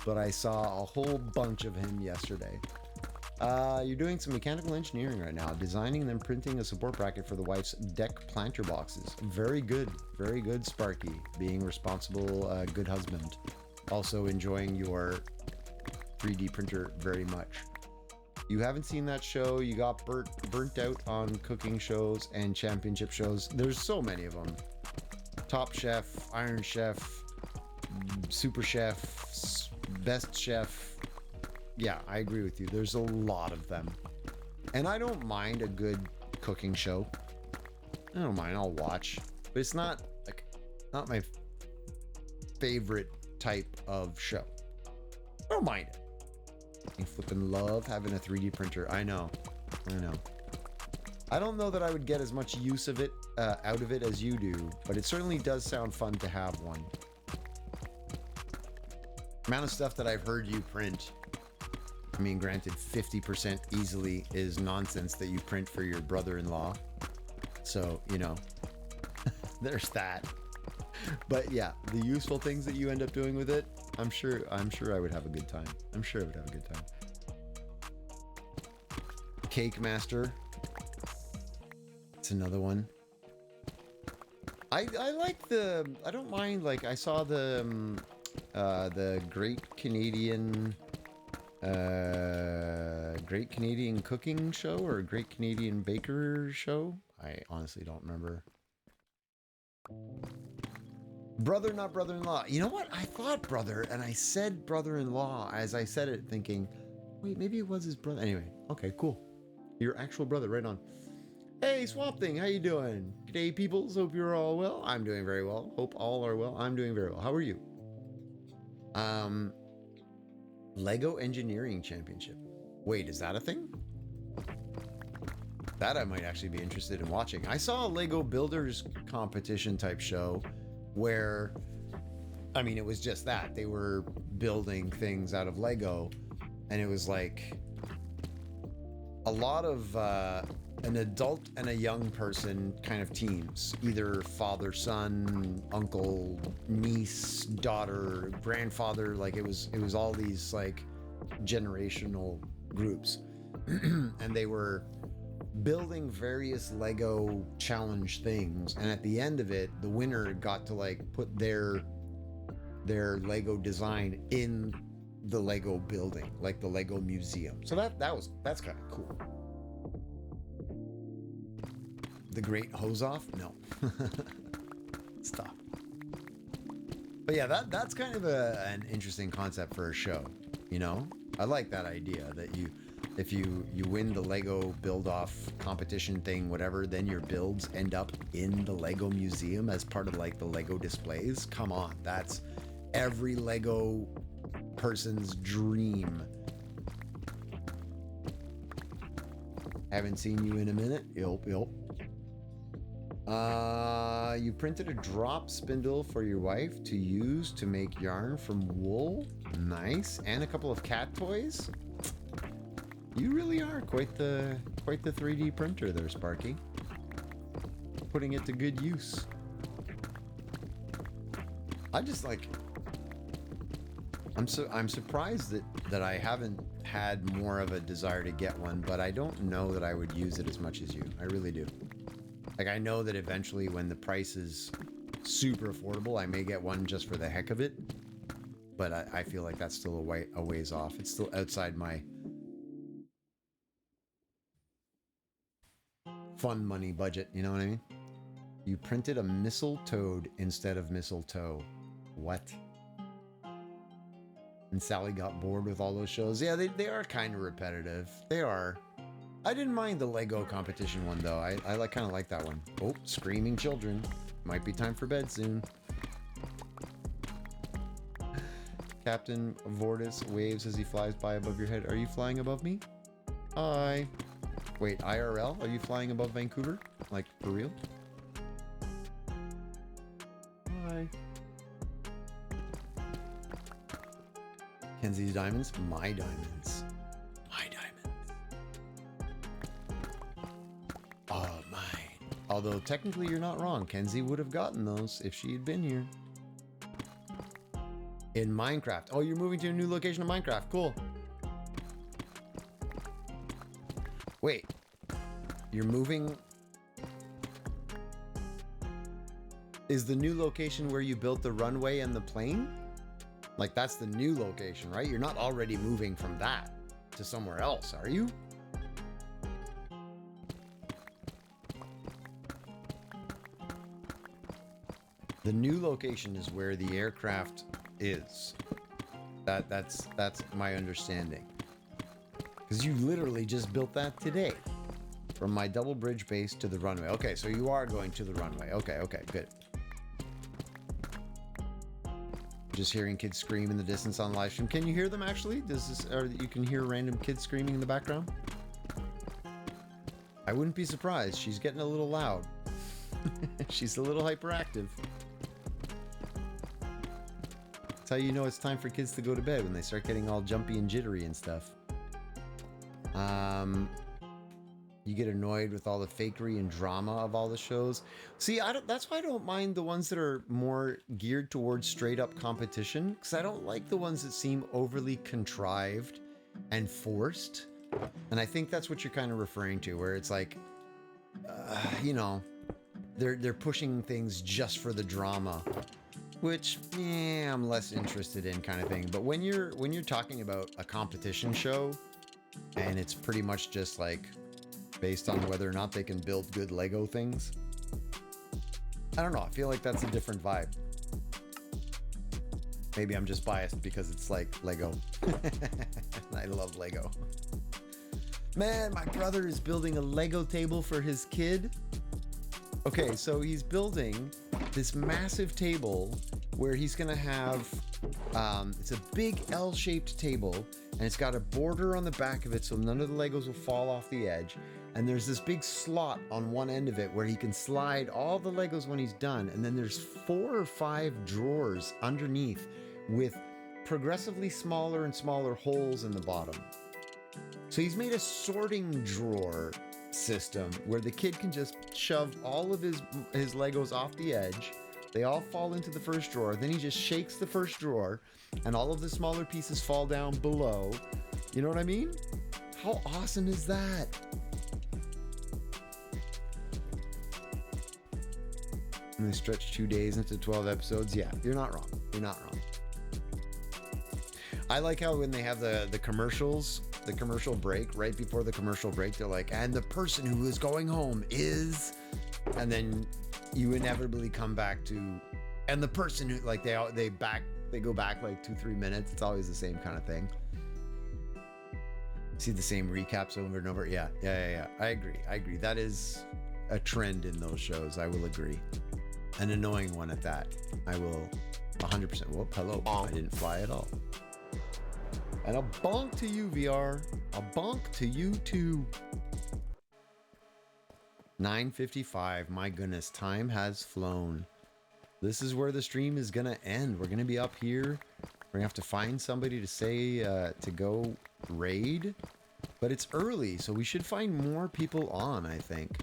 but I saw a whole bunch of him yesterday. You're doing some mechanical engineering right now, designing and then printing a support bracket for the wife's deck planter boxes. Very good, Sparky. Being responsible, good husband. Also enjoying your 3D printer very much. You haven't seen that show. You got burnt out on cooking shows and championship shows. There's so many of them. Top Chef, Iron Chef, Super Chef, Best Chef. Yeah, I agree with you. There's a lot of them. And I don't mind a good cooking show. I don't mind, I'll watch. But it's not my favorite type of show. I don't mind it. I flipping love having a 3D printer. I know. I don't know that I would get as much use of it out of it as you do, but it certainly does sound fun to have one. Amount of stuff that I've heard you print. I mean, granted, 50% easily is nonsense that you print for your brother-in-law. So, you know, there's that. But yeah, the useful things that you end up doing with it, I'm sure I would have a good time. Cake Master. It's another one. I like I don't mind, like, I saw the The Great Canadian Cooking Show or Great Canadian Baker Show. I honestly don't remember. Brother, not brother-in-law. You know what? I thought brother, and I said brother-in-law as I said it, thinking, wait, maybe it was his brother. Anyway, okay, cool. Your actual brother, right on. Hey, Swamp Thing, how you doing? G'day, peoples. Hope you're all well. I'm doing very well. Hope all are well. I'm doing very well. How are you? Lego Engineering Championship. Wait, is that a thing? That I might actually be interested in watching. I saw a Lego Builders competition type show where, I mean, it was just that. They were building things out of Lego, and it was like a lot of an adult and a young person kind of teams, either father, son, uncle, niece, daughter, grandfather. Like it was all these like generational groups, and they were building various Lego challenge things, and at the end of it, the winner got to like put their Lego design in the Lego building, like the Lego museum. So that's kind of cool. The Great Hose Off? No. Stop. But yeah, that's kind of an interesting concept for a show, you know? I like that idea that if you win the Lego build-off competition thing, whatever, then your builds end up in the Lego museum as part of like the Lego displays. Come on, that's every Lego person's dream. Haven't seen you in a minute. Yup. You printed a drop spindle for your wife to use to make yarn from wool. Nice. And a couple of cat toys. You really are quite the 3D printer there, Sparky. Putting it to good use. I just like, I'm surprised that I haven't had more of a desire to get one, but I don't know that I would use it as much as you. I really do. Like, I know that eventually when the price is super affordable, I may get one just for the heck of it. But I feel like that's still a ways off. It's still outside my fun money budget, you know what I mean? You printed a mistletoe instead of mistletoe. What? And Sally got bored with all those shows. Yeah, they are kind of repetitive. They are. I didn't mind the Lego competition one though. I kind of like that one. Oh, screaming children. Might be time for bed soon. Captain Vortis waves as he flies by above your head. Are you flying above me? Hi. Wait, IRL? Are you flying above Vancouver? Like, for real? Hi. Kenzie's diamonds? My diamonds. My diamonds. Oh, mine. Although, technically, you're not wrong. Kenzie would have gotten those if she had been here. In Minecraft. Oh, you're moving to a new location in Minecraft. Cool. Wait. You're moving... Is the new location where you built the runway and the plane? Like, that's the new location, right? You're not already moving from that to somewhere else, are you? The new location is where the aircraft is. That's my understanding. Because you literally just built that today. From my double bridge base to the runway. Okay, so you are going to the runway. Okay, good. Just hearing kids scream in the distance on live stream. Can you hear them actually? Or you can hear random kids screaming in the background? I wouldn't be surprised. She's getting a little loud. She's a little hyperactive. That's how you know it's time for kids to go to bed, when they start getting all jumpy and jittery and stuff. You get annoyed with all the fakery and drama of all the shows. See, that's why I don't mind the ones that are more geared towards straight up competition, because I don't like the ones that seem overly contrived and forced. And I think that's what you're kind of referring to, where it's like, you know, they're pushing things just for the drama. which I'm less interested in, kind of thing. But when you're talking about a competition show, and it's pretty much just like based on whether or not they can build good Lego things, I don't know. I feel like that's a different vibe. Maybe I'm just biased because it's like Lego. I love Lego. Man, my brother is building a Lego table for his kid. Okay, so he's building this massive table where he's gonna have, it's a big L-shaped table, and it's got a border on the back of it so none of the Legos will fall off the edge. And there's this big slot on one end of it where he can slide all the Legos when he's done. And then there's 4 or 5 drawers underneath with progressively smaller and smaller holes in the bottom. So he's made a sorting drawer system where the kid can just shove all of his Legos off the edge. They all fall into the first drawer. Then he just shakes the first drawer and all of the smaller pieces fall down below. You know what I mean? How awesome is that? And they stretch 2 days into 12 episodes. Yeah, you're not wrong. You're not wrong. I like how when they have the commercials, the commercial break, right before the commercial break, they're like, and the person who is going home is, and then you inevitably come back to, and the person who, like, they go back like 2-3 minutes. It's always the same kind of thing. See the same recaps over and over. Yeah. I agree. That is a trend in those shows. I will agree. An annoying one at that. I will 100%. Whoop, hello. I didn't fly at all. And a bonk to you, VR. A bonk to you, too. 9:55. My goodness, time has flown. This is where the stream is going to end. We're going to be up here. We're going to have to find somebody to say to go raid. But it's early, so we should find more people on, I think.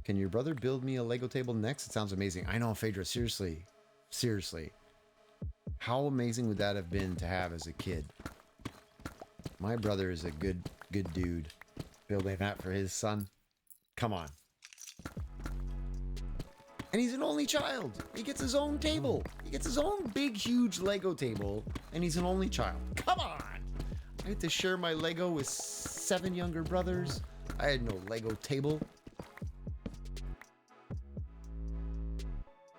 Can your brother build me a Lego table next? It sounds amazing. I know, Phaedra, seriously. Seriously. How amazing would that have been to have as a kid? My brother is a good dude. Building that for his son. Come on. And he's an only child. He gets his own table. He gets his own big, huge Lego table. And he's an only child. Come on! I had to share my Lego with 7 younger brothers. I had no Lego table.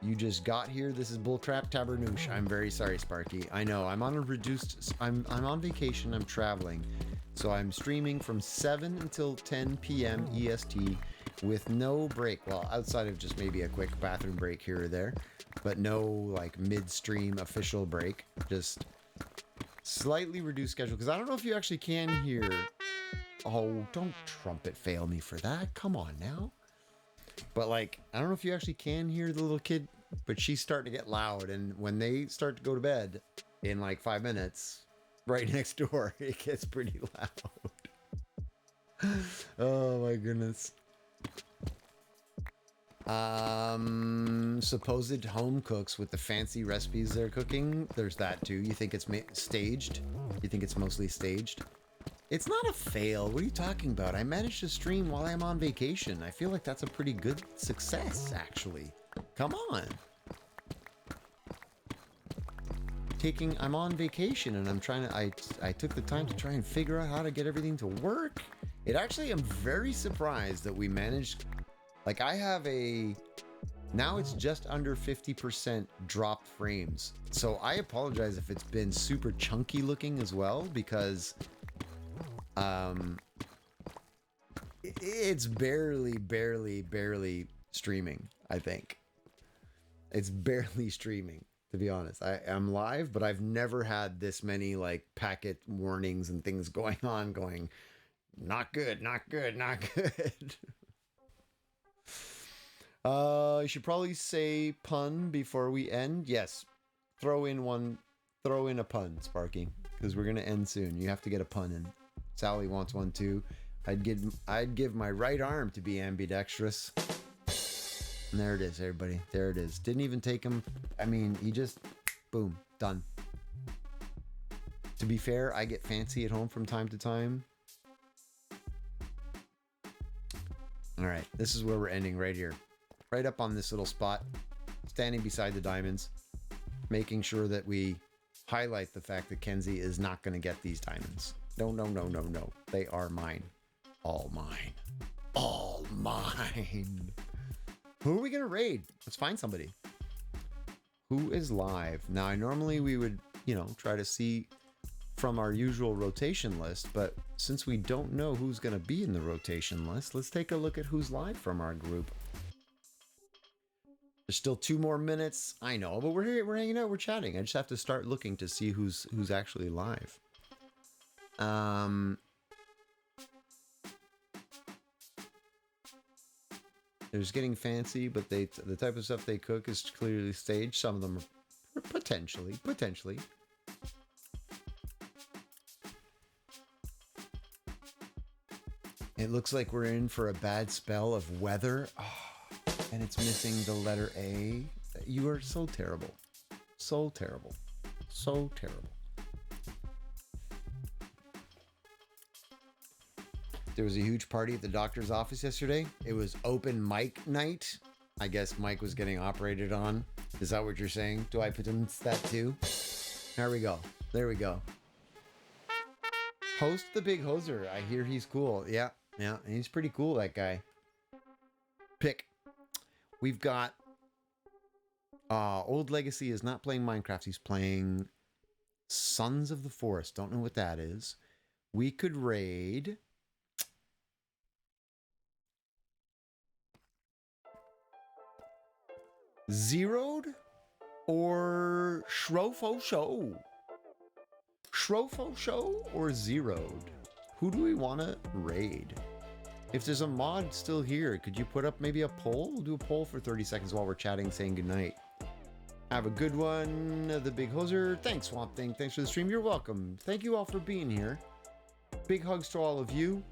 You just got here. This is bullcrap, tabernouche. I'm very sorry, Sparky. I know. I'm on a reduced... I'm on vacation. I'm traveling. So I'm streaming from 7 until 10 p.m. EST with no break. Well, outside of just maybe a quick bathroom break here or there. But no, like, mid-stream official break. Just slightly reduced schedule. Because I don't know if you actually can hear... Oh, don't trumpet fail me for that. Come on now. But, like, I don't know if you actually can hear the little kid, but she's starting to get loud. And when they start to go to bed in, like, 5 minutes, right next door, it gets pretty loud. Oh, my goodness. Supposed home cooks with the fancy recipes they're cooking. There's that, too. You think it's staged? You think it's mostly staged? It's not a fail. What are you talking about? I managed to stream while I'm on vacation. I feel like that's a pretty good success, actually. Come on. I'm on vacation and I'm trying to, I took the time to try and figure out how to get everything to work. It actually, I'm very surprised that we managed, like I have now it's just under 50% dropped frames. So I apologize if it's been super chunky looking as well, because it's barely streaming, I think. It's barely streaming, to be honest. I'm live, but I've never had this many like packet warnings and things going on going, not good, not good, not good. You should probably say pun before we end. Yes. Throw in a pun, Sparky, because we're going to end soon. You have to get a pun in. Sally wants one too. I'd give my right arm to be ambidextrous. And there it is, everybody. There it is. Didn't even take him. I mean, he just, boom, done. To be fair, I get fancy at home from time to time. All right, this is where we're ending right here. Right up on this little spot, standing beside the diamonds. making sure that we highlight the fact that Kenzie is not going to get these diamonds. No, no, no, no, no. They are mine. All mine. All mine. Who are we going to raid? Let's find somebody. Who is live? Now, normally we would, you know, try to see from our usual rotation list, but since we don't know who's going to be in the rotation list, let's take a look at who's live from our group. There's still 2 more minutes. I know, but we're here, we're hanging out, we're chatting. I just have to start looking to see who's actually live. They're just getting fancy, but the type of stuff they cook is clearly staged. Some of them are potentially. It looks like we're in for a bad spell of weather. Oh, and it's missing the letter A. You are so terrible. So terrible. So terrible. There was a huge party at the doctor's office yesterday. It was open mic night. I guess Mike was getting operated on. Is that what you're saying? Do I put in that too? There we go. There we go. Host the Big Hoser. I hear he's cool. Yeah, he's pretty cool, that guy. Pick. We've got... Old Legacy is not playing Minecraft. He's playing Sons of the Forest. Don't know what that is. We could raid... Zeroed or Shrofo Show? Shrofo Show or Zeroed? Who do we want to raid? If there's a mod still here, could you put up maybe a poll? We'll do a poll for 30 seconds while we're chatting, saying goodnight. Have a good one, the Big Hoser. Thanks, Swamp Thing. Thanks for the stream. You're welcome. Thank you all for being here. Big hugs to all of you.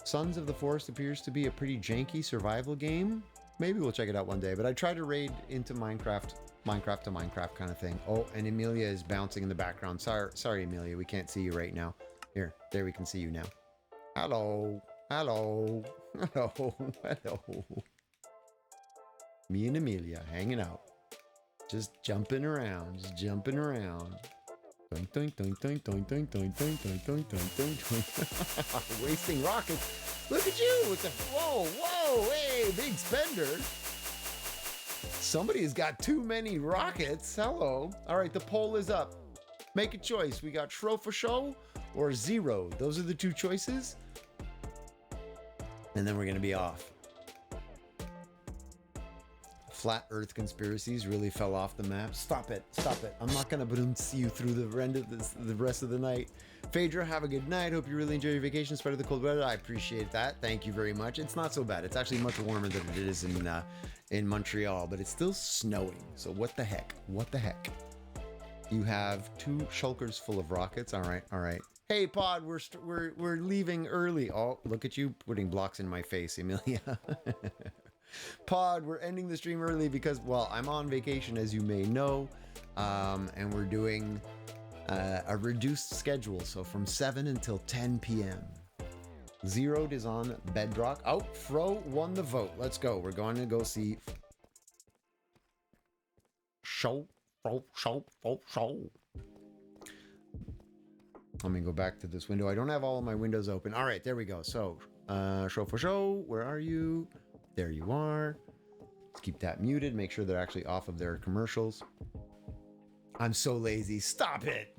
Sons of the Forest appears to be a pretty janky survival game. Maybe we'll check it out one day, but I tried to raid into Minecraft to Minecraft kind of thing. Oh, and Amelia is bouncing in the background. Sorry, Amelia, we can't see you right now. Here, there, we can see you now. Hello, hello, hello, hello. Me and Amelia hanging out, just jumping around, Doink, doink, doink, doink, doink, doink, doink, doink, doink, doink, doink, doink. Wasting rockets. Look at you with the... Whoa, hey, big spender. Somebody has got too many rockets. Hello. All right, the poll is up. Make a choice. We got Shrofa Show or Zero. Those are the 2 choices. And then we're going to be off. Flat Earth conspiracies really fell off the map. Stop it. I'm not going to see you through the rest of the night. Phaedra, have a good night. Hope you really enjoy your vacation in spite of the cold weather. I appreciate that. Thank you very much. It's not so bad. It's actually much warmer than it is in Montreal, but it's still snowing. So what the heck? You have 2 shulkers full of rockets. All right. Hey, Pod, we're leaving early. Oh, look at you putting blocks in my face, Amelia. Pod, we're ending the stream early because, well, I'm on vacation, as you may know, and we're doing a reduced schedule, so from 7 until 10 p.m. Zeroed is on Bedrock. Oh, Fro won the vote. Let's go. We're going to go see Show. Let me go back to this window. I don't have all of my windows open. All right, there we go. So, Show for Show, where are you? There you are. Let's keep that muted. Make sure they're actually off of their commercials. I'm so lazy. Stop it.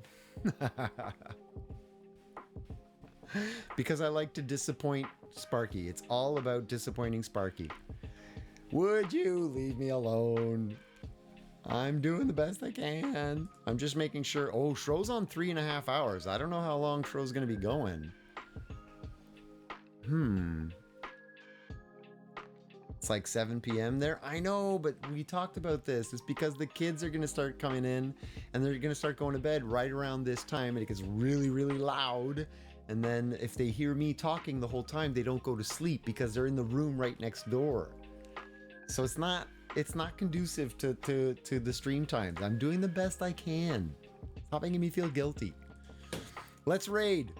Because I like to disappoint Sparky. It's all about disappointing Sparky. Would you leave me alone? I'm doing the best I can. I'm just making sure. Oh, Shro's on 3.5 hours. I don't know how long Shro's going to be going. It's like 7 p.m. there. I know, but we talked about this. It's because the kids are going to start coming in and they're going to start going to bed right around this time, and it gets really, really loud. And then if they hear me talking the whole time, they don't go to sleep because they're in the room right next door. So it's not conducive to the stream times. I'm doing the best I can. Stop making me feel guilty. Let's raid.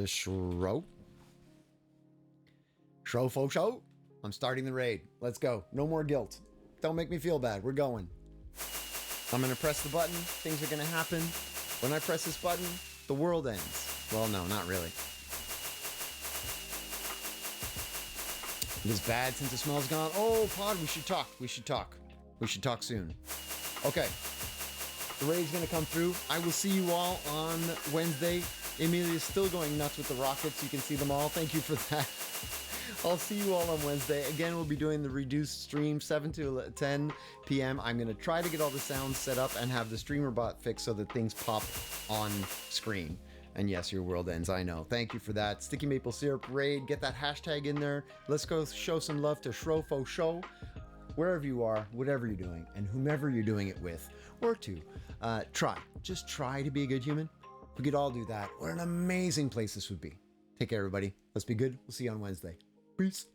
Shro Shrofo show. I'm starting the raid. Let's go. No more guilt. Don't make me feel bad. We're going. I'm going to press the button. Things are going to happen. When I press this button, the world ends. Well, no, not really. It is bad since the smell's gone. Oh, Pod, we should talk. We should talk. We should talk soon. Okay. The raid's going to come through. I will see you all on Wednesday. Emilia's still going nuts with the rockets. You can see them all. Thank you for that. I'll see you all on Wednesday. Again, we'll be doing the reduced stream 7 to 10 p.m. I'm going to try to get all the sounds set up and have the streamer bot fixed so that things pop on screen. And yes, your world ends, I know. Thank you for that. Sticky Maple Syrup Raid. Get that hashtag in there. Let's go show some love to Shrofo Show. Wherever you are, whatever you're doing, and whomever you're doing it with, or to, try. Just try to be a good human. If we could all do that, what an amazing place this would be. Take care, everybody. Let's be good. We'll see you on Wednesday. Peace.